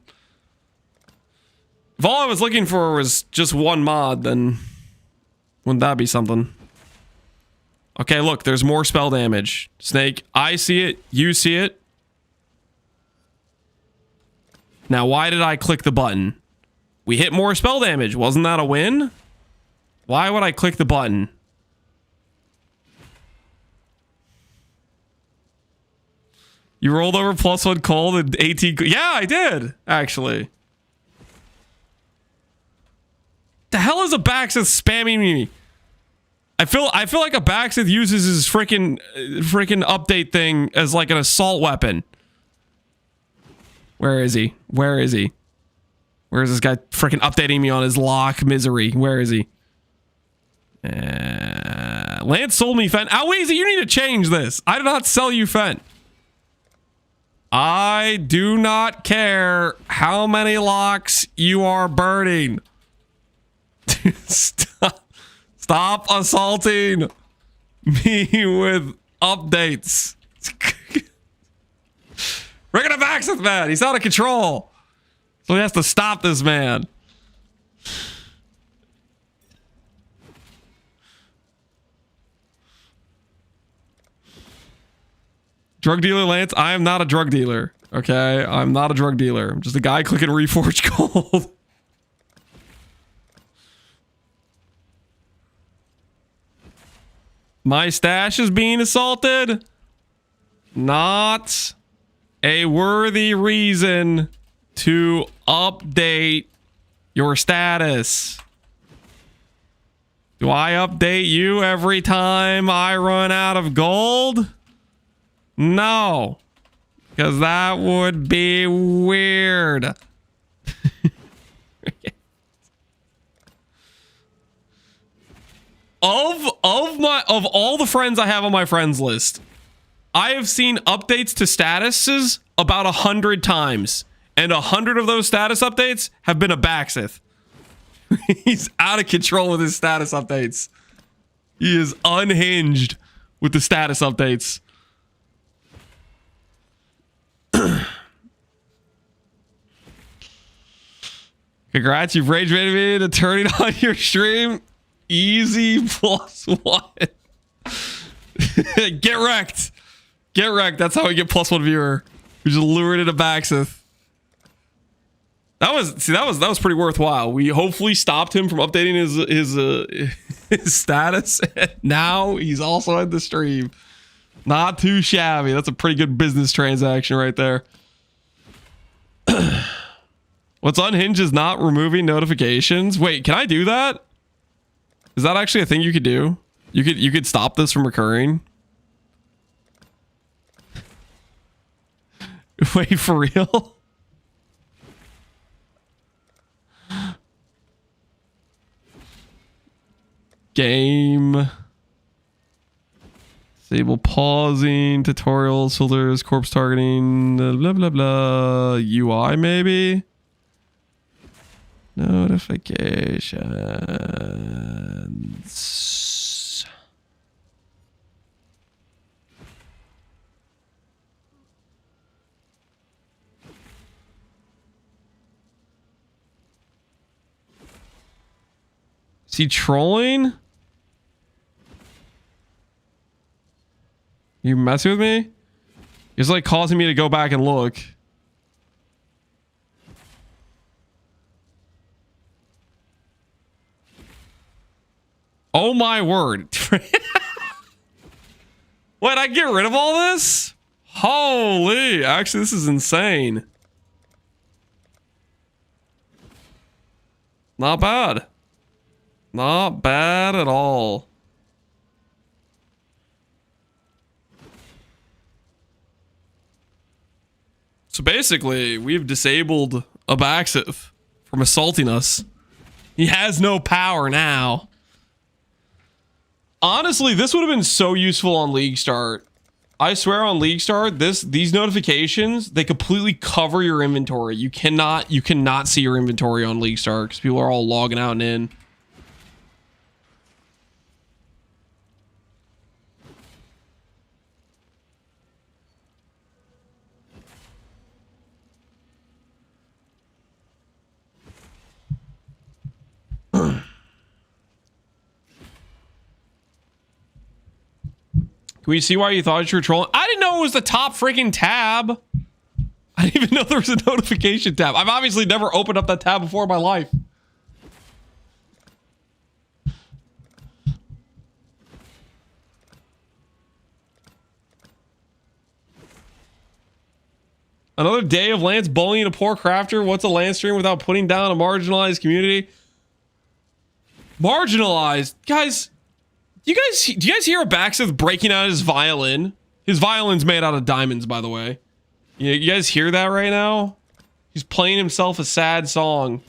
If all I was looking for was just one mod, then wouldn't that be something? Okay, look, there's more spell damage. Snake, I see it, you see it. Now, why did I click the button? We hit more spell damage. Wasn't that a win? Why would I click the button? You rolled over +1 cold and 18. Yeah, I did, actually. The hell is a Baxith spamming me? I feel like a Baxith uses his freaking update thing as like an assault weapon. Where is he? Where is he? Where is this guy freaking updating me on his lock misery? Where is he? Lance sold me Fent. Oweezy, you need to change this. I did not sell you Fent. I do not care how many locks you are burning. Stop assaulting me with updates. We're gonna Baxith man. He's out of control. So he has to stop this man. Drug dealer Lance, I am not a drug dealer. Okay, I'm not a drug dealer. I'm just a guy clicking Reforge Gold. My stash is being assaulted. Not a worthy reason to update your status. Do I update you every time I run out of gold? No, because that would be weird. Of all the friends I have on my friends list, I have seen updates to statuses about 100 times, and 100 of those status updates have been a Baxith. He's out of control with his status updates. He is unhinged with the status updates. Congrats, you've rage baited me to turning on your stream. Easy +1. Get wrecked. Get wrecked. That's how we get +1 viewer. We just lured in a Baxith. That was pretty worthwhile. We hopefully stopped him from updating his status. Now he's also in the stream. Not too shabby. That's a pretty good business transaction right there. What's unhinged is not removing notifications. Wait, can I do that? Is that actually a thing you could do? You could stop this from occurring. Wait, for real? Game. Disable pausing, tutorials, filters, corpse targeting, blah, blah, blah. UI maybe? Notifications. Is he trolling? You messing with me? He's like causing me to go back and look. Oh my word. What, I get rid of all this? Holy, actually this is insane. Not bad. Not bad at all. So basically, we've disabled Abaxif from assaulting us. He has no power now. Honestly, this would have been so useful on League Start. I swear on League Start, these notifications, they completely cover your inventory. You cannot see your inventory on League Start because people are all logging out and in. Can we see why you thought you were trolling? I didn't know it was the top freaking tab. I didn't even know there was a notification tab. I've obviously never opened up that tab before in my life. Another day of Lance bullying a poor crafter. What's a Lance stream without putting down a marginalized community? Marginalized? Guys... Do you guys hear Abaxith breaking out his violin? His violin's made out of diamonds, by the way. You guys hear that right now? He's playing himself a sad song.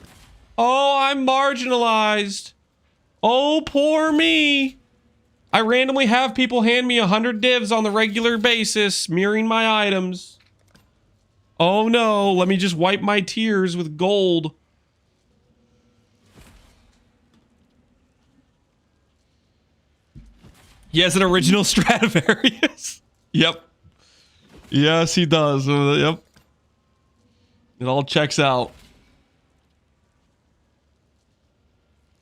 Oh, I'm marginalized. Oh, poor me. I randomly have people hand me 100 divs on the regular basis, mirroring my items. Oh no, let me just wipe my tears with gold. He has an original Stradivarius. Yep. Yes, he does. Yep. It all checks out.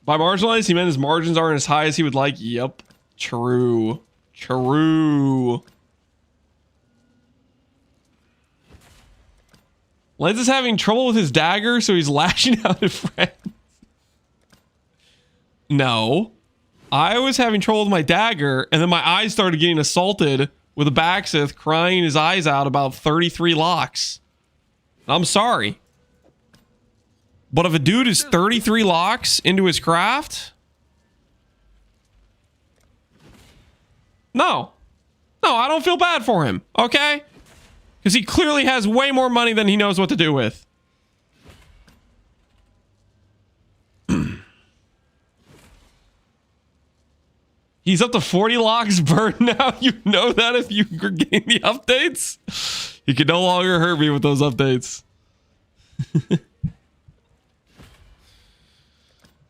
By marginalized, he meant his margins aren't as high as he would like. Yep. True. True. Lance is having trouble with his dagger, so he's lashing out at friends. No. I was having trouble with my dagger, and then my eyes started getting assaulted with a Baxith crying his eyes out about 33 locks. I'm sorry. But if a dude is 33 locks into his craft... No. No, I don't feel bad for him, okay? Because he clearly has way more money than he knows what to do with. He's up to 40 locks burned now. You know that if you were getting the updates. He can no longer hurt me with those updates.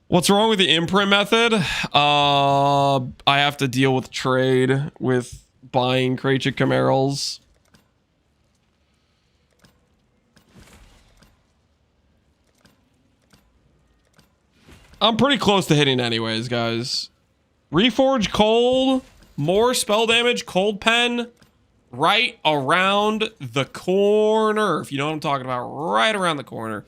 What's wrong with the imprint method? I have to deal with trade with buying Krachik Camerals. I'm pretty close to hitting anyways, guys. Reforge cold, more spell damage, cold pen, right around the corner. If you know what I'm talking about, right around the corner.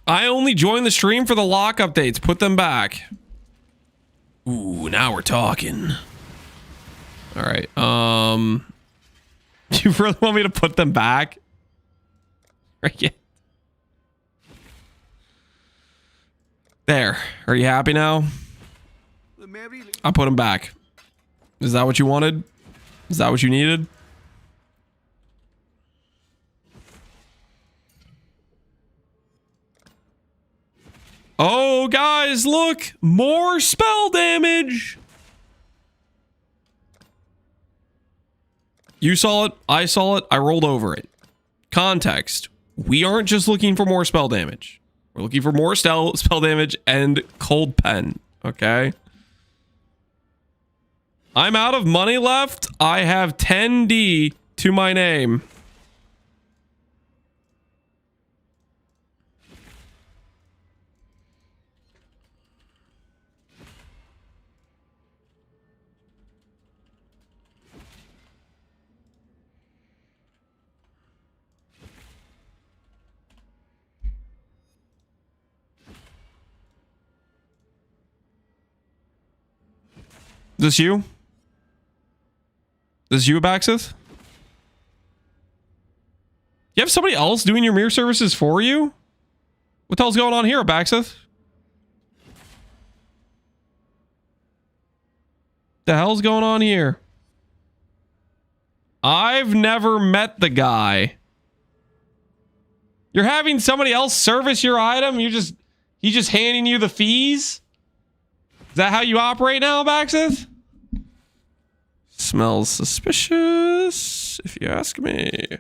I only joined the stream for the lock updates. Put them back. Ooh, now we're talking. All right. Do you really want me to put them back? Right. There. Are you happy now? I put them back. Is that what you wanted? Is that what you needed? Oh, guys, look! More spell damage! You saw it, I saw it, I rolled over it. Context. We aren't just looking for more spell damage. We're looking for more spell damage and cold pen, okay? I'm out of money left. I have 10D to my name. Is this you? Is this you, Baxith? You have somebody else doing your mirror services for you? What the hell's going on here, Baxith? The hell's going on here? I've never met the guy. You're having somebody else service your item? He's just handing you the fees? Is that how you operate now, Baxith? Smells suspicious, if you ask me.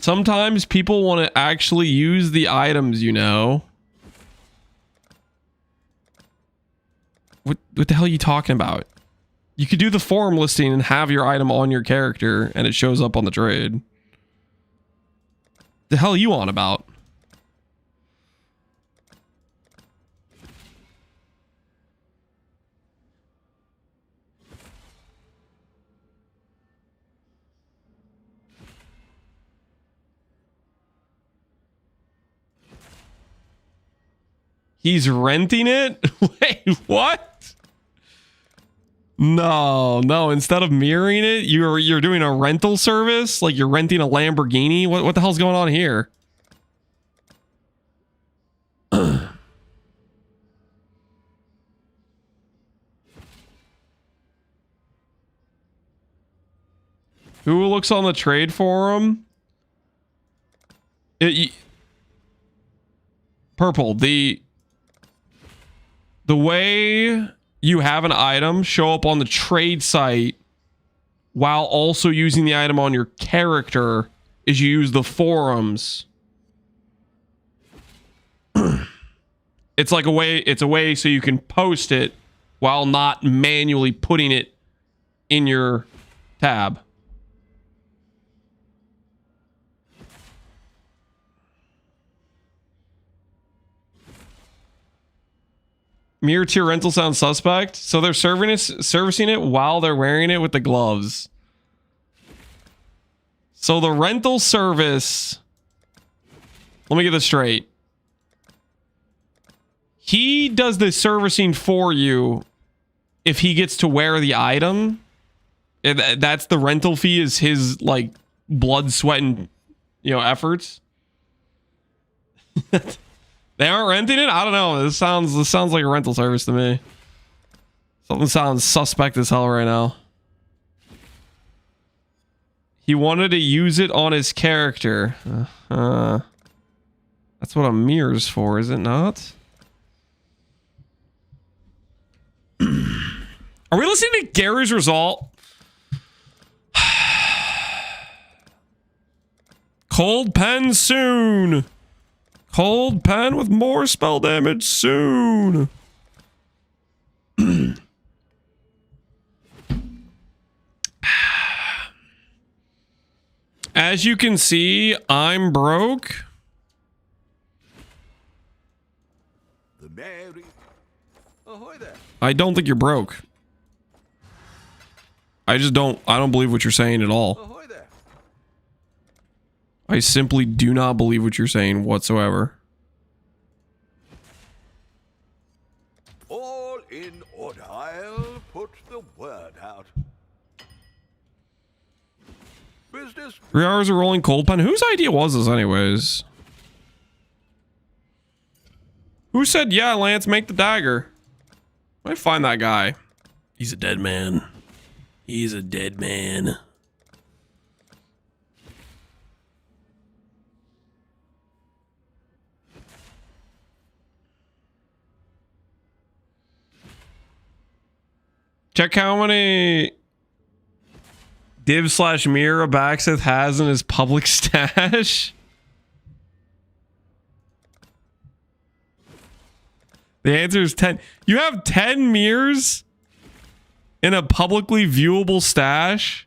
Sometimes people want to actually use the items, you know. What the hell are you talking about? You could do the forum listing and have your item on your character and it shows up on the trade. The hell are you on about? He's renting it? Wait, what? No. Instead of mirroring it, you're doing a rental service? Like you're renting a Lamborghini? What the hell's going on here? Who looks on the trade forum? Purple, the way you have an item show up on the trade site while also using the item on your character is you use the forums. It's like a way, it's a way so you can post it while not manually putting it in your tab. Mirror tier rental sounds suspect. So they're servicing it while they're wearing it with the gloves. So the rental service. Let me get this straight. He does the servicing for you if he gets to wear the item. That's the rental fee, is his like blood, sweat, and efforts. They aren't renting it? I don't know. This sounds like a rental service to me. Something sounds suspect as hell right now. He wanted to use it on his character. That's what a mirror's for, is it not? Are we listening to Gary's result? Cold pen soon. Cold pen with more spell damage soon. As you can see, I'm broke. The Mary. Ahoy there. I don't think you're broke. I don't believe what you're saying at all. Ahoy there. I simply do not believe what you're saying whatsoever. All in order. I'll put the word out. Business. 3 hours of rolling cold pen. Whose idea was this anyways? Who said, yeah, Lance, make the dagger? I find that guy. He's a dead man. He's a dead man. Check how many div/mirror Baxith has in his public stash. The answer is 10. You have 10 mirrors in a publicly viewable stash?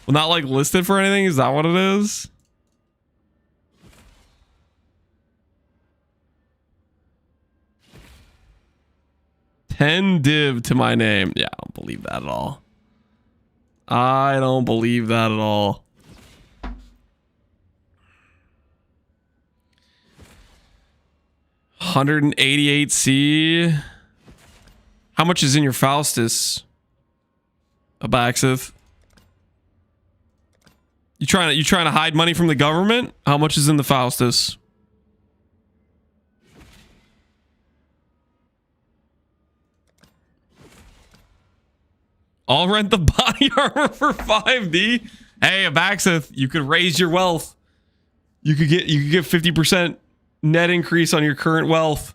Well, not like listed for anything? Is that what it is? $10 to my name. Yeah, I don't believe that at all. I don't believe that at all. $188C. How much is in your Faustus, Abaxith? You trying to hide money from the government? How much is in the Faustus? I'll rent the body armor for 5D. Hey, Abaxith, you could raise your wealth. You could get 50% net increase on your current wealth.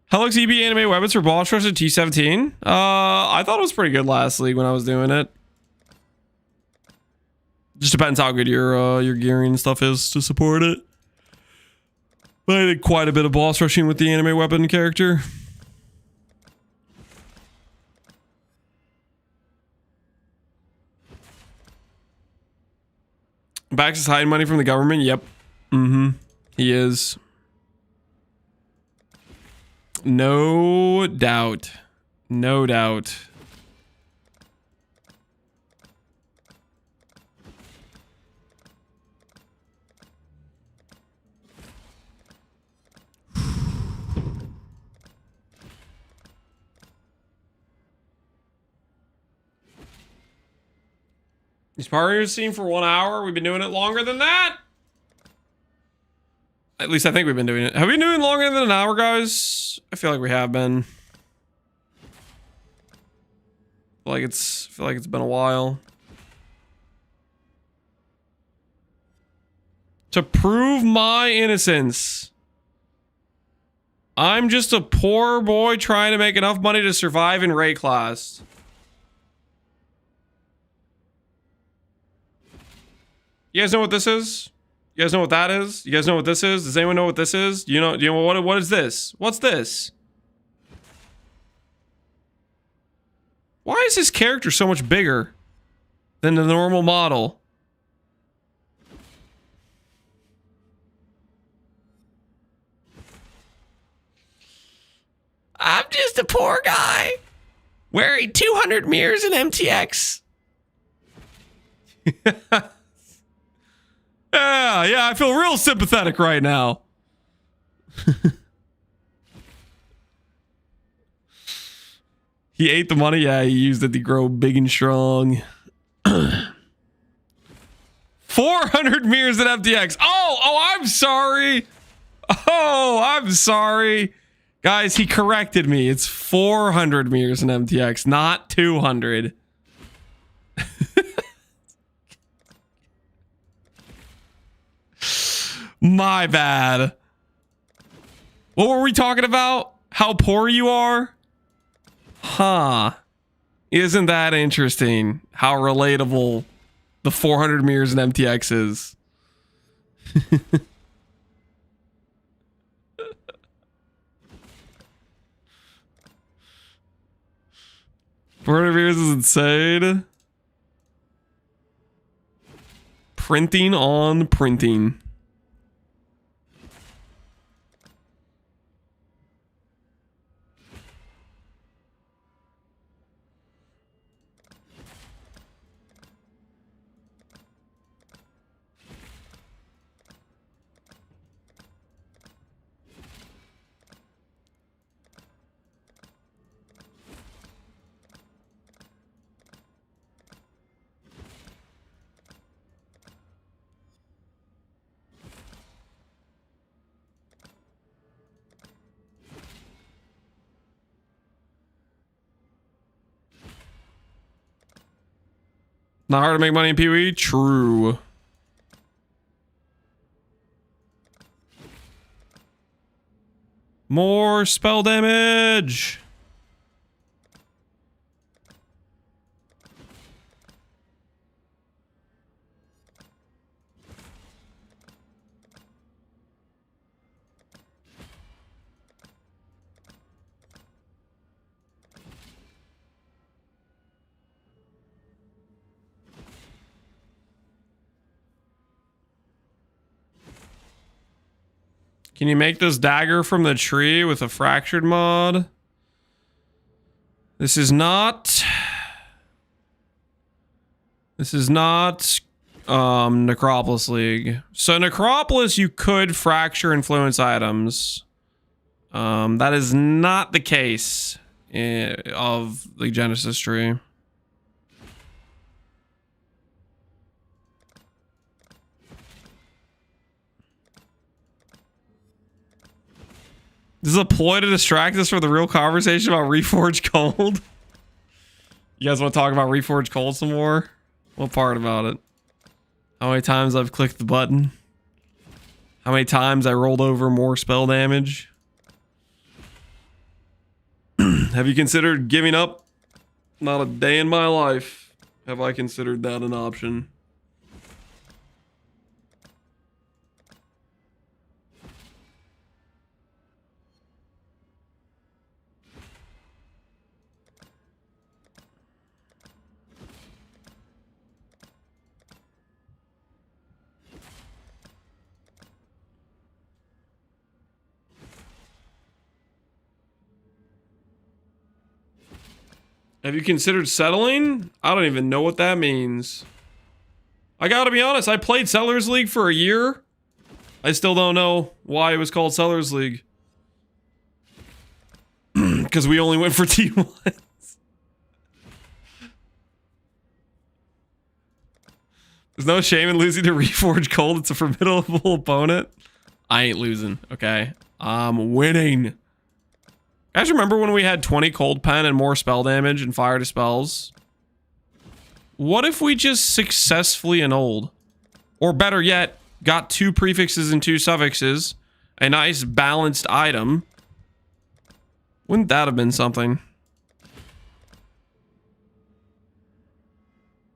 Helix EB anime weapons for boss rush at T17. I thought it was pretty good last league when I was doing it. Just depends how good your gearing and stuff is to support it. But I did quite a bit of boss rushing with the anime weapon character. Bax is hiding money from the government. Yep. He is. No doubt. No doubt. These partners seen for 1 hour. We've been doing it longer than that. At least I think we've been doing it. Have we been doing longer than an hour, guys? I feel like we have been. I feel like it's been a while. To prove my innocence. I'm just a poor boy trying to make enough money to survive in Ray class. You guys know what this is? You guys know what that is? You guys know what this is? Does anyone know what this is? Do you know what is this? What's this? Why is this character so much bigger than the normal model? I'm just a poor guy wearing 200 mirrors in MTX. Yeah, I feel real sympathetic right now. He ate the money. Yeah, he used it to grow big and strong. 400 mirrors in MTX. Oh, I'm sorry. Oh, I'm sorry. Guys, he corrected me. It's 400 mirrors in MTX, not 200. My bad. What were we talking about? How poor you are? Huh. Isn't that interesting? How relatable the 400 mirrors in MTX is. 400 mirrors is insane. Printing on printing. Not hard to make money in PoE? True. More spell damage. Can you make this dagger from the tree with a fractured mod? This is not Necropolis League. So Necropolis, you could fracture influence items. That is not the case of the Genesis tree. This is a ploy to distract us from the real conversation about Reforged Cold. You guys want to talk about Reforged Cold some more? What part about it? How many times I've clicked the button? How many times I rolled over more spell damage? Have you considered giving up? Not a day in my life have I considered that an option. Have you considered settling? I don't even know what that means. I gotta be honest, I played Sellers League for a year. I still don't know why it was called Sellers League. Because we only went for T1s. There's no shame in losing to Reforged Cold. It's a formidable opponent. I ain't losing, okay? I'm winning. Guys, remember when we had 20 cold pen and more spell damage and fire dispels? What if we just successfully annulled? Or better yet, got 2 prefixes and 2 suffixes, a nice balanced item, Wouldn't that have been something?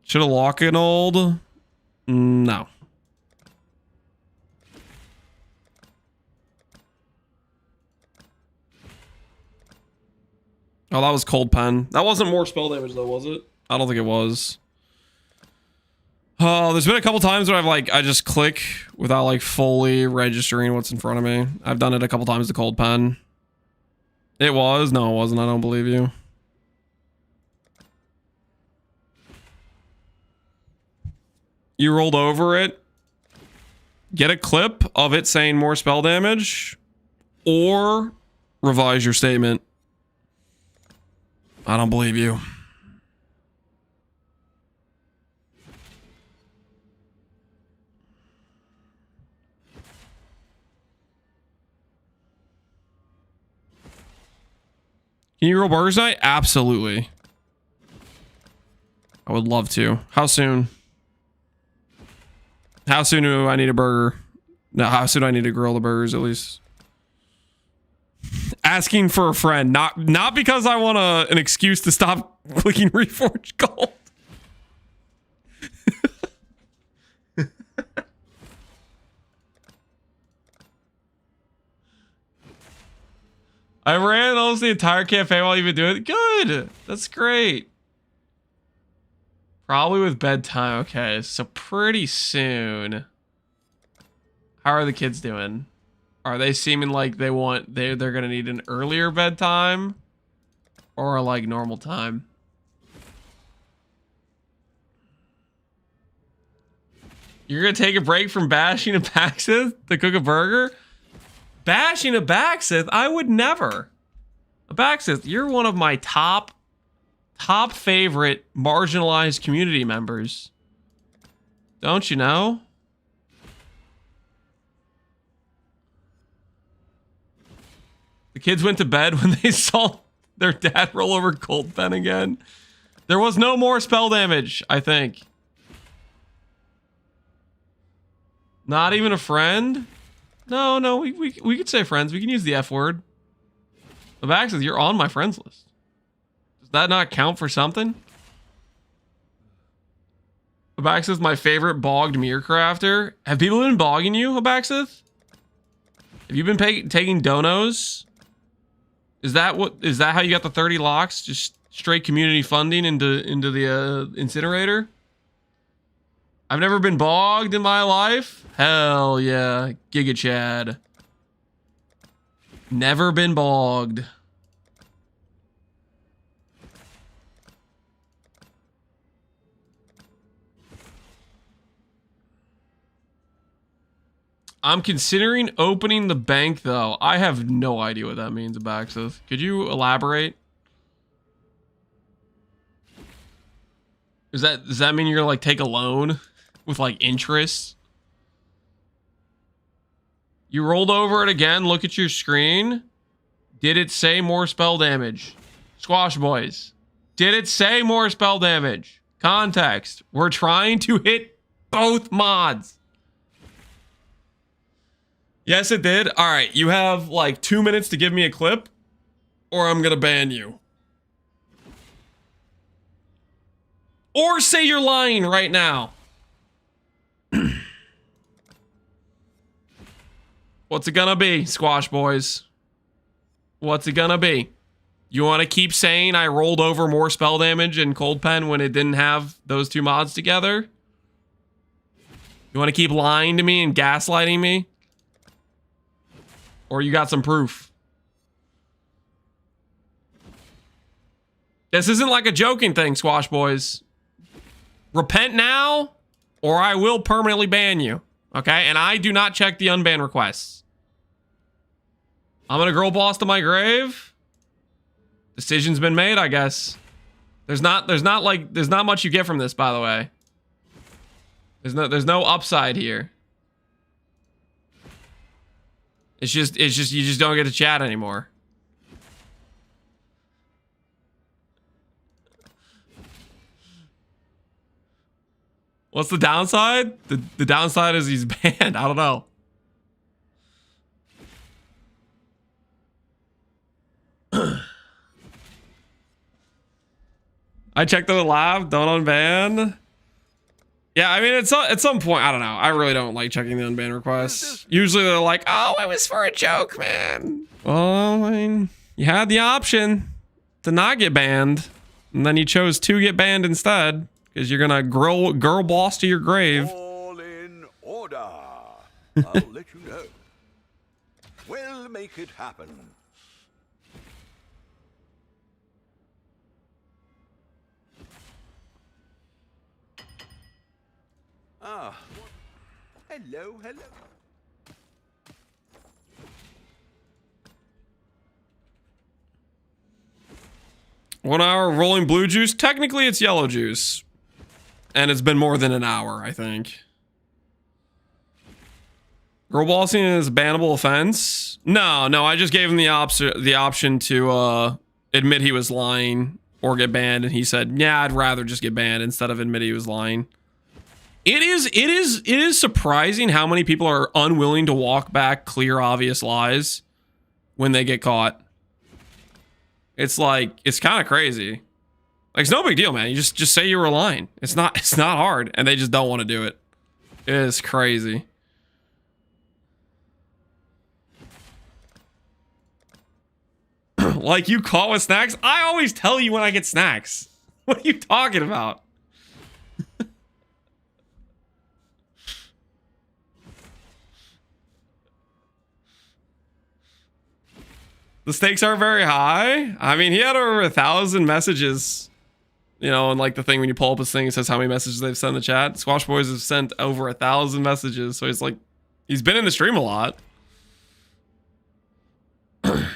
Should have locked an old? No. Oh, that was cold pen. That wasn't more spell damage though, was it? I don't think it was. Oh, there's been a couple times where I just click without like fully registering what's in front of me. I've done it a couple times to cold pen. It was? No, it wasn't. I don't believe you. You rolled over it. Get a clip of it saying more spell damage, or revise your statement. I don't believe you. Can you roll burgers night? Absolutely. I would love to. How soon? How soon do I need a burger? No, how soon do I need to grill the burgers at least? Asking for a friend, not because I want an excuse to stop clicking Reforged Gold. I ran almost the entire campaign while you've been doing it. Good. That's great. Probably with bedtime. Okay, so pretty soon. How are the kids doing? Are they seeming like they're gonna need an earlier bedtime, or like normal time? You're gonna take a break from bashing a Baxith to cook a burger? Bashing a Baxith? I would never. A Baxith, you're one of my top favorite marginalized community members. Don't you know? The kids went to bed when they saw their dad roll over cold pen again. There was no more spell damage, I think. Not even a friend? No, we could say friends. We can use the F word. Abaxis, you're on my friends list. Does that not count for something? Abaxis, my favorite bogged mirror crafter. Have people been bogging you, Abaxis? Have you been taking donos? Is that how you got the 30 locks? Just straight community funding into the incinerator? I've never been bogged in my life. Hell yeah, Giga Chad. Never been bogged. I'm considering opening the bank, though. I have no idea what that means, Abaxis. Could you elaborate? Does that mean you're gonna like take a loan with like interest? You rolled over it again. Look at your screen. Did it say more spell damage? Squash boys. Did it say more spell damage? Context. We're trying to hit both mods. Yes, it did. All right, you have like 2 minutes to give me a clip, or I'm gonna ban you. Or say you're lying right now. What's it gonna be, Squash Boys? What's it gonna be? You want to keep saying I rolled over more spell damage in Cold Pen when it didn't have those two mods together? You want to keep lying to me and gaslighting me? Or you got some proof? This isn't like a joking thing, Squash Boys. Repent now, or I will permanently ban you. Okay? And I do not check the unban requests. I'm gonna girl boss to my grave. Decision's been made, I guess. There's not much you get from this, by the way. There's no upside here. It's just you just don't get to chat anymore. What's the downside? The downside is he's banned. I don't know. I checked the lab. Don't unban. Yeah, I mean, it's at some point, I don't know. I really don't like checking the unban requests. Usually they're like, oh, it was for a joke, man. Well, I mean, you had the option to not get banned, and then you chose to get banned instead because you're gonna girl boss to your grave. All in order. I'll let you know. We'll make it happen. Ah. Hello, hello. One hour of rolling blue juice. Technically, it's yellow juice. And it's been more than an hour, I think. Girl bossing is a bannable offense. No, I just gave him the option to admit he was lying or get banned, and he said, "Yeah, I'd rather just get banned instead of admit he was lying." It is surprising how many people are unwilling to walk back clear, obvious lies when they get caught. It's like, it's kind of crazy. Like, it's no big deal, man. You just say you were lying. It's not hard, and they just don't want to do it. It is crazy. Like, you caught with snacks? I always tell you when I get snacks. What are you talking about? The stakes aren't very high. I mean, he had over 1,000 messages. You know, and like the thing when you pull up his thing, it says how many messages they've sent in the chat. Squash Boys have sent over 1,000 messages. So he's like, he's been in the stream a lot. I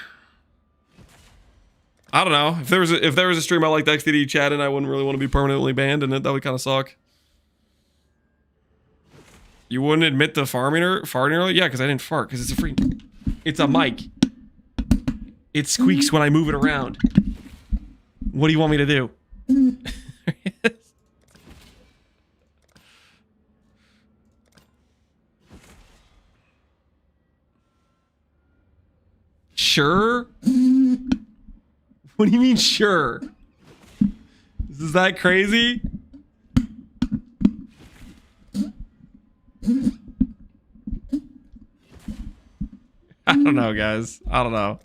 don't know. If there was a stream I liked XDD chat and I wouldn't really want to be permanently banned in it, that would kind of suck. You wouldn't admit to farting early? Yeah, because I didn't fart, because it's a mic. It squeaks when I move it around. What do you want me to do? Sure? What do you mean, sure? Is that crazy? I don't know, guys. I don't know.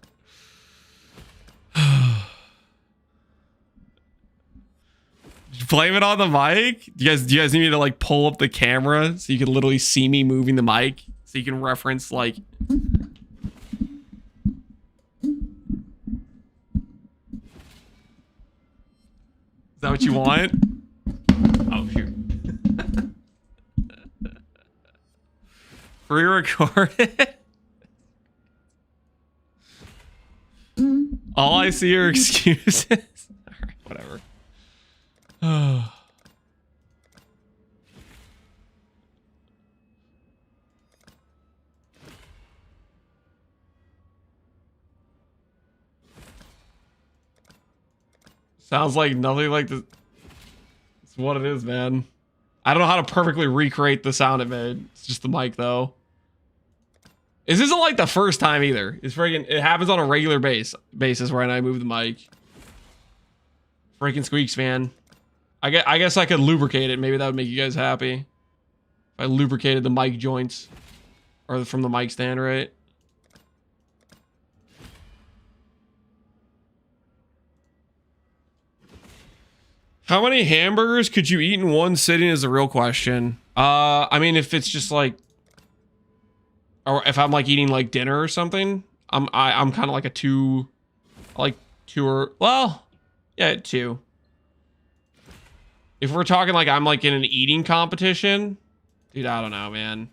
Did you blame it on the mic? Do you guys need me to like pull up the camera so you can literally see me moving the mic so you can reference like? Is that what you want? Oh shoot. Pre-recorded. All I see are excuses. Alright, whatever. Sounds like nothing like this. It's what it is, man. I don't know how to perfectly recreate the sound it made. It's just the mic, though. This isn't like the first time either. It's freaking. It happens on a regular basis where I move the mic. Freaking squeaks, man. I guess I could lubricate it. Maybe that would make you guys happy. If I lubricated the mic joints, or from the mic stand, right? How many hamburgers could you eat in one sitting is the real question. I mean, if it's just like, or if I'm like eating like dinner or something, I'm kind of like a two, like two or, well, yeah, two. If we're talking like I'm like in an eating competition, dude, I don't know, man.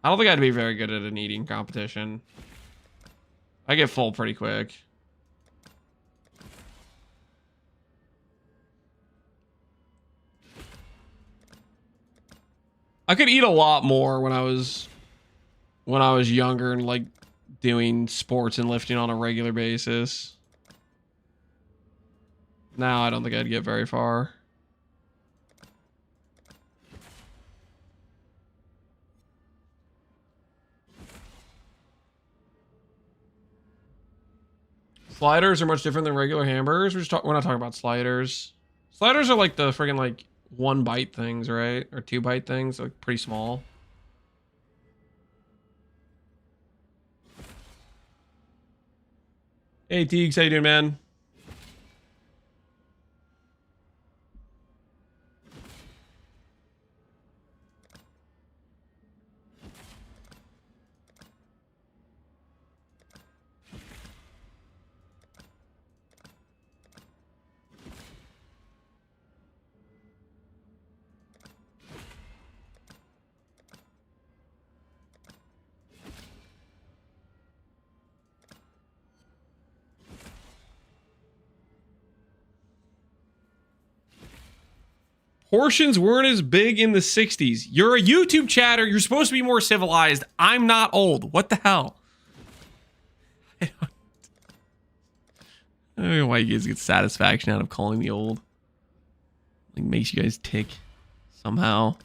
I don't think I'd be very good at an eating competition. I get full pretty quick. I could eat a lot more when I was younger and like doing sports and lifting on a regular basis. Now I don't think I'd get very far. Sliders are much different than regular hamburgers. We're not talking about sliders. Sliders are like the friggin' like 1 bite things, right? Or 2 bite things, like pretty small. Hey Teagues, how you doing, man? Portions weren't as big in the 60s. You're a YouTube chatter. You're supposed to be more civilized. I'm not old. What the hell? I don't know why you guys get satisfaction out of calling me old. Like, makes you guys tick somehow.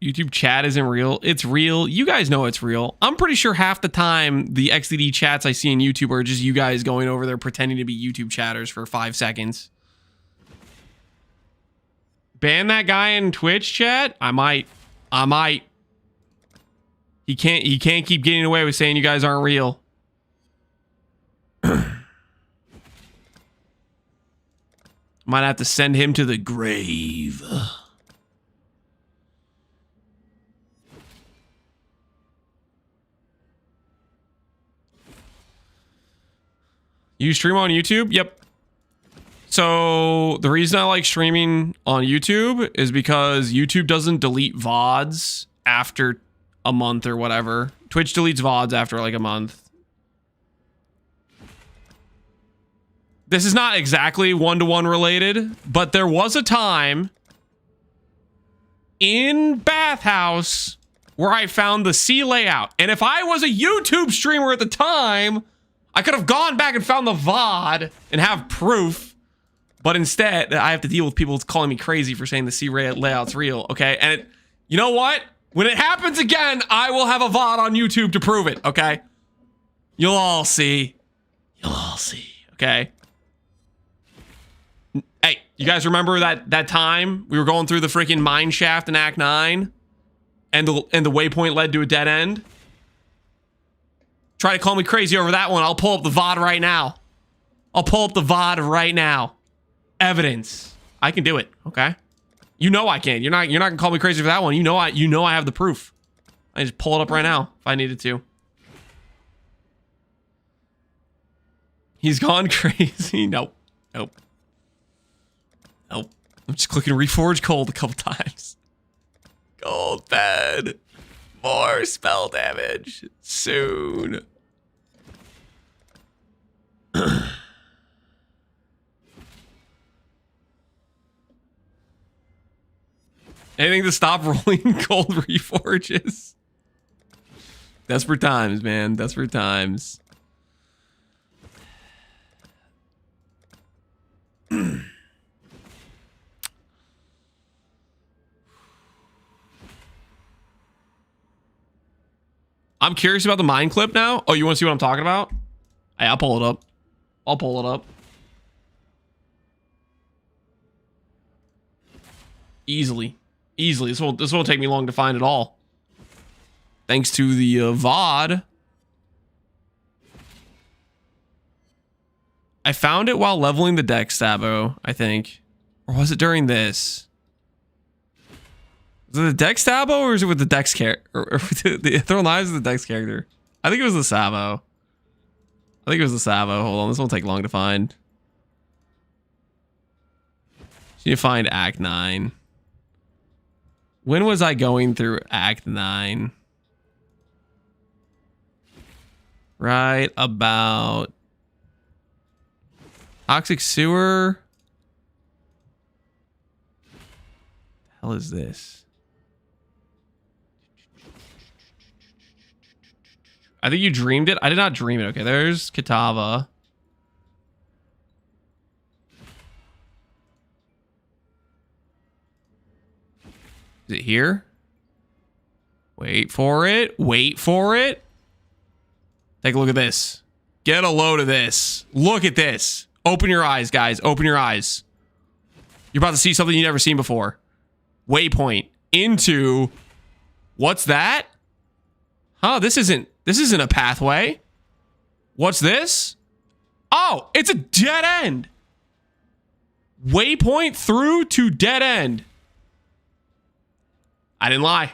YouTube chat isn't real. It's real. You guys know it's real. I'm pretty sure half the time the XDD chats I see in YouTube are just you guys going over there pretending to be YouTube chatters for 5 seconds. Ban that guy in Twitch chat? I might. He can't keep getting away with saying you guys aren't real. Might have to send him to the grave. You stream on YouTube? Yep. So the reason I like streaming on YouTube is because YouTube doesn't delete VODs after a month or whatever. Twitch deletes VODs after like a month. This is not exactly one-to-one related, but there was a time in Bathhouse where I found the C layout. And if I was a YouTube streamer at the time, I could have gone back and found the VOD and have proof, but instead I have to deal with people calling me crazy for saying the C layout's real, okay? And you know what? When it happens again, I will have a VOD on YouTube to prove it, okay? You'll all see. You'll all see, okay? Hey, you guys remember that time we were going through the freaking mine shaft in Act 9 and the waypoint led to a dead end? Try to call me crazy over that one. I'll pull up the VOD right now. I'll pull up the VOD right now. Evidence. I can do it, okay? You know I can. You're not gonna call me crazy for that one. You know I have the proof. I just pull it up right now if I needed to. He's gone crazy. Nope. I'm just clicking Reforge Cold a couple times. Gold bed. More spell damage soon. Anything to stop rolling gold reforges. Desperate times, man. Desperate times. I'm curious about the mine clip now. Oh, you want to see what I'm talking about? Hey, I'll pull it up. I'll pull it up. Easily. This won't take me long to find it all. Thanks to the VOD. I found it while leveling the Dex Sabo, I think. Or was it during this? Is it the Dex Sabo or is it with the Dex character? Or with the Throw Knives with the Dex character? I think it was the Sabo. Hold on, this won't take long to find. You need to find Act 9. When was I going through Act 9? Right about Toxic Sewer. The hell is this? I think you dreamed it. I did not dream it. Okay, there's Kitava. Is it here? Wait for it. Wait for it. Take a look at this. Get a load of this. Look at this. Open your eyes, guys. Open your eyes. You're about to see something you've never seen before. Waypoint into... What's that? Huh, this isn't a pathway. What's this? Oh, it's a dead end. Waypoint through to dead end. I didn't lie.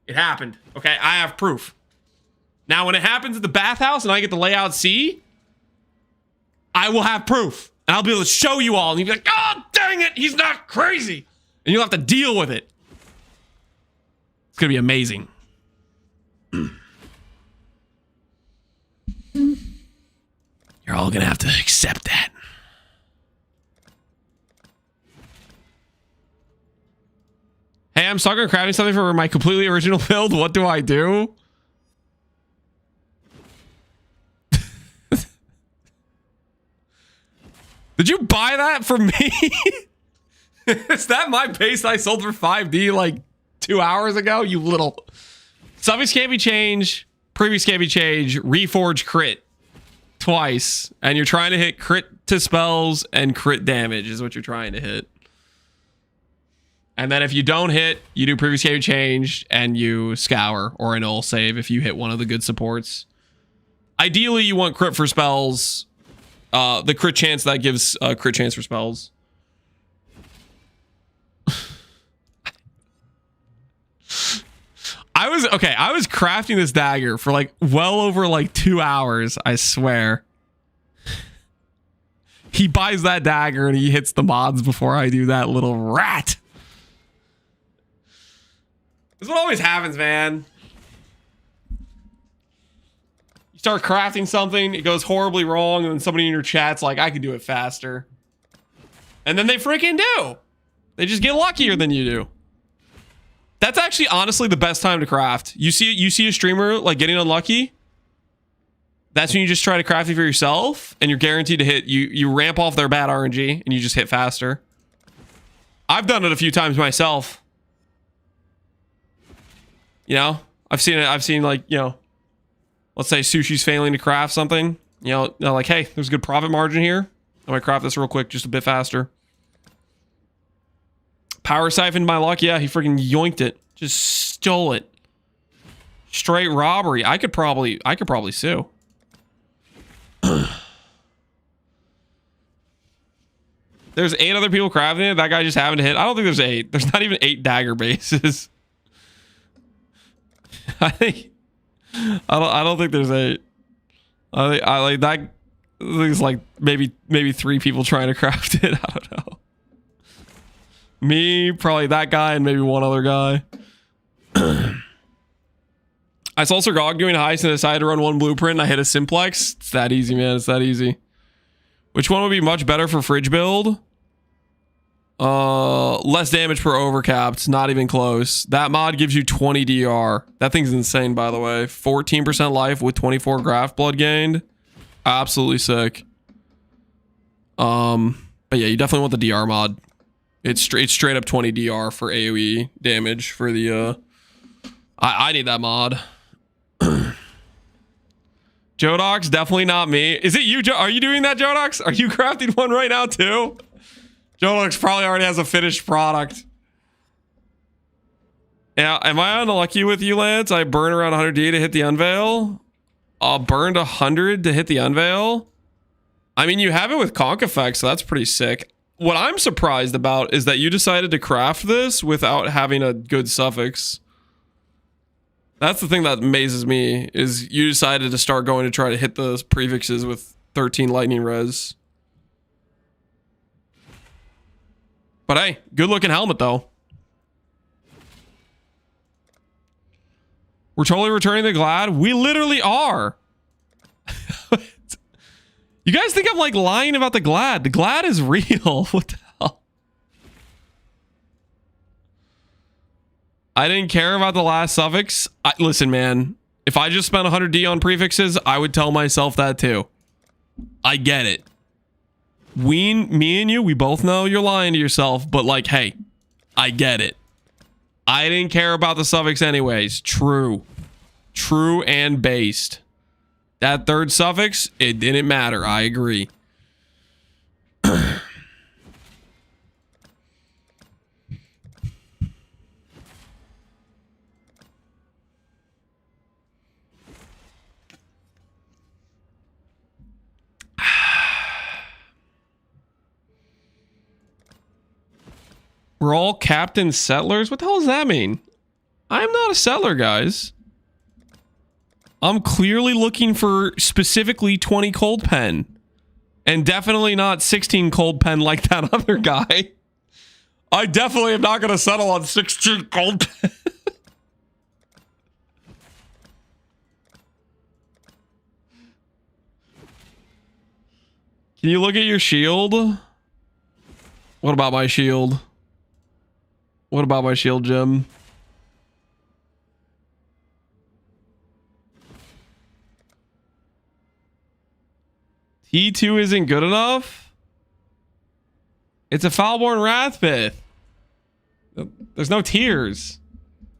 It happened. Okay, I have proof. Now, when it happens at the bathhouse and I get the layout C, I will have proof. And I'll be able to show you all. And you'll be like, oh, dang it, he's not crazy. And you'll have to deal with it. It's going to be amazing. You're all going to have to accept that. Hey, I'm stuck on crafting something for my completely original build. What do I do? Did you buy that from me? Is that my base I sold for 5D like 2 hours ago? You little... Suffix can't be changed. Previous can't be changed. Reforge crit. Twice. And you're trying to hit crit to spells and crit damage is what you're trying to hit. And then if you don't hit, you do previous can't be changed and you scour or an null save if you hit one of the good supports. Ideally, you want crit for spells. The crit chance that gives crit chance for spells. I was crafting this dagger for like well over like 2 hours, I swear. He buys that dagger and he hits the mods before I do that, little rat. This is what always happens, man. You start crafting something, it goes horribly wrong, and then somebody in your chat's like, I can do it faster. And then they freaking do. They just get luckier than you do. That's actually honestly the best time to craft. You see a streamer like getting unlucky. That's when you just try to craft it for yourself, and you're guaranteed to hit. You ramp off their bad RNG, and you just hit faster. I've done it a few times myself. You know, I've seen it. I've seen like, you know, let's say Sushi's failing to craft something. You know, like, hey, there's a good profit margin here. I might craft this real quick, just a bit faster. Power siphoned my luck. Yeah, he freaking yoinked it. Just stole it. Straight robbery. I could probably sue. There's 8 other people crafting it. That guy just happened to hit. I don't think there's 8. There's not even 8 dagger bases. I don't think there's 8. I like that. I think it's like maybe 3 people trying to craft it. I don't know. Me, probably that guy, and maybe one other guy. I saw Sir Gog doing heist and decided to run one blueprint and I hit a simplex. It's that easy, man. It's that easy. Which one would be much better for fridge build? Less damage per overcapped. Not even close. That mod gives you 20 DR. That thing's insane, by the way. 14% life with 24 graft blood gained. Absolutely sick. But yeah, you definitely want the DR mod. It's straight up 20 DR for AoE damage for the I need that mod. Jodox, definitely not me. Is it you, are you doing that, Jodox? Are you crafting one right now too? Jodox probably already has a finished product. Yeah, am I unlucky with you, Lance? I burned around 100D to hit the unveil. Burned 100 to hit the unveil. I mean, you have it with conk effect, so that's pretty sick. What I'm surprised about is that you decided to craft this without having a good suffix. That's the thing that amazes me, is you decided to start going to try to hit those prefixes with 13 lightning res. But hey, good looking helmet though. We're totally returning the Glad. We literally are. You guys think I'm like lying about the Glad? The Glad is real. What the hell? I didn't care about the last suffix. Listen, man. If I just spent 100D on prefixes, I would tell myself that too. I get it. Me and you, we both know you're lying to yourself. But like, hey, I get it. I didn't care about the suffix anyways. True. True and based. That third suffix, it didn't matter. I agree. We're all captain settlers? What the hell does that mean? I'm not a settler, guys. I'm clearly looking for specifically 20 cold pen. And definitely not 16 cold pen like that other guy. I definitely am not going to settle on 16 cold pen. Can you look at your shield? What about my shield? What about my shield, Jim? T2 isn't good enough? It's a Foulborn Wrathpith. There's no tears.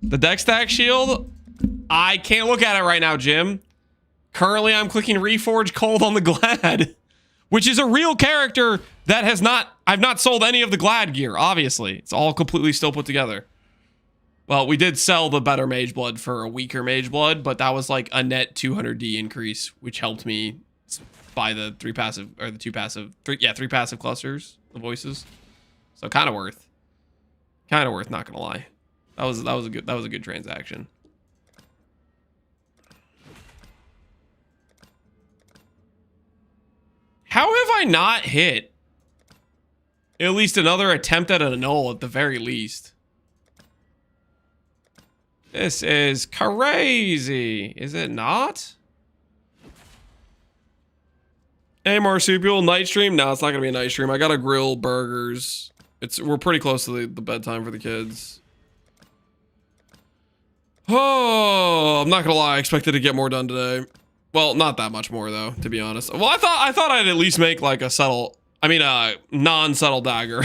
The deck stack shield? I can't look at it right now, Jim. Currently, I'm clicking Reforge Cold on the Glad, which is a real character that has not... I've not sold any of the Glad gear, obviously. It's all completely still put together. Well, we did sell the better Mage Blood for a weaker Mage Blood, but that was like a net 200D increase, which helped me buy the three passive clusters, the voices. So kind of worth. Kind of worth, not gonna lie. That was a good transaction. How have I not hit at least another attempt at a null at the very least? This is crazy, is it not? Hey, Marsupial, night stream? No, it's not gonna be a night stream. I gotta grill burgers. We're pretty close to the bedtime for the kids. Oh, I'm not gonna lie. I expected to get more done today. Well, not that much more though, to be honest. Well, I thought I'd at least make like a subtle, non-subtle dagger.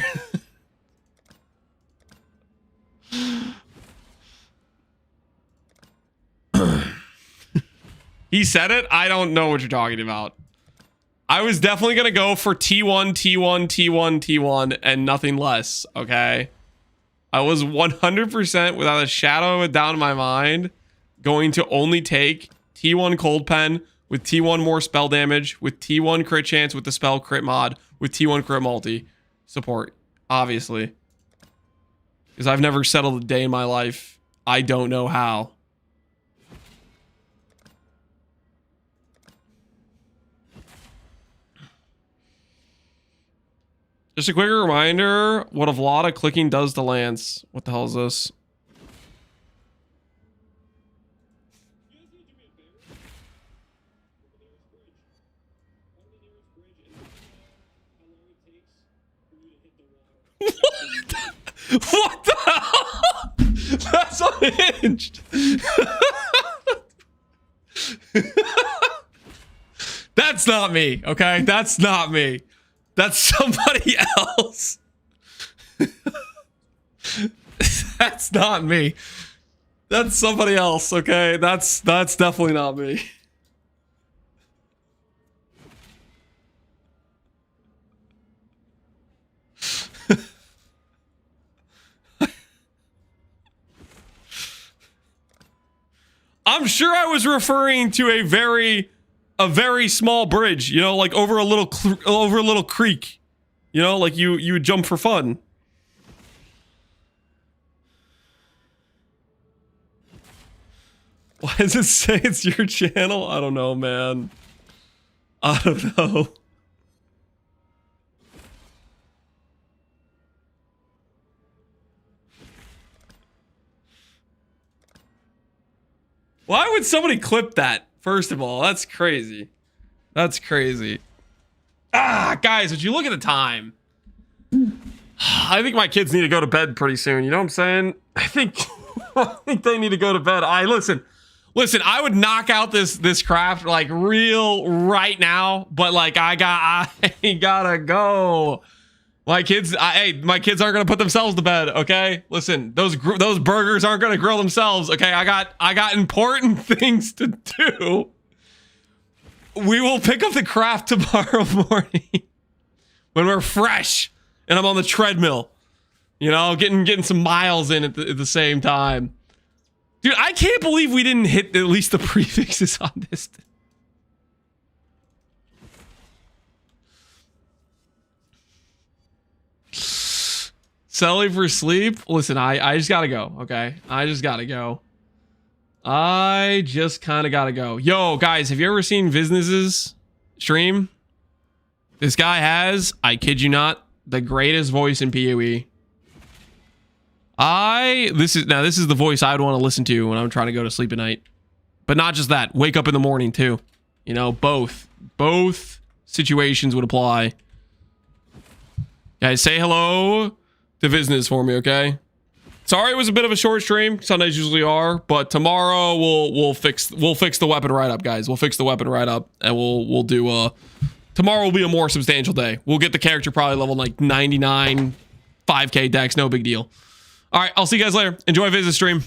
He said it. I don't know what you're talking about. I was definitely going to go for T1, T1, T1, T1, and nothing less, okay? I was 100% without a shadow of a doubt in my mind going to only take T1 Cold Pen with T1 more spell damage, with T1 crit chance with the spell crit mod, with T1 crit multi support, obviously. Because I've never settled a day in my life. I don't know how. Just a quick reminder, what a lot of clicking does to Lance. What the hell is this? What the hell? That's unhinged. That's not me, okay? That's not me. That's somebody else. That's not me. That's somebody else, okay? That's definitely not me. I'm sure I was referring to a very small bridge, you know, like over a little creek, you know, like you would jump for fun. Why does it say it's your channel? I don't know, man. I don't know. Why would somebody clip that? First of all, that's crazy. That's crazy. Ah, guys, would you look at the time? I think my kids need to go to bed pretty soon. You know what I'm saying? I think they need to go to bed. Listen, I would knock out this craft like real right now, but like I gotta go. My kids, my kids aren't gonna put themselves to bed. Okay, listen, those burgers aren't gonna grill themselves. Okay, I got important things to do. We will pick up the craft tomorrow morning when we're fresh and I'm on the treadmill. You know, getting some miles in at the same time. Dude, I can't believe we didn't hit at least the prefixes on this. Selling for sleep? Listen, I just gotta go, okay? I just gotta go. I just kind of gotta go. Yo, guys, have you ever seen Business's stream? This guy has, I kid you not, the greatest voice in PoE. This is the voice I'd want to listen to when I'm trying to go to sleep at night. But not just that, wake up in the morning too. You know, both situations would apply. Guys, say hello to Business for me, okay? Sorry it was a bit of a short stream. Sundays usually are, but tomorrow we'll fix the weapon right up, guys. We'll fix the weapon right up, and we'll do tomorrow will be a more substantial day. We'll get the character probably level like 99, 5k dex, no big deal. All right, I'll see you guys later. Enjoy Business stream.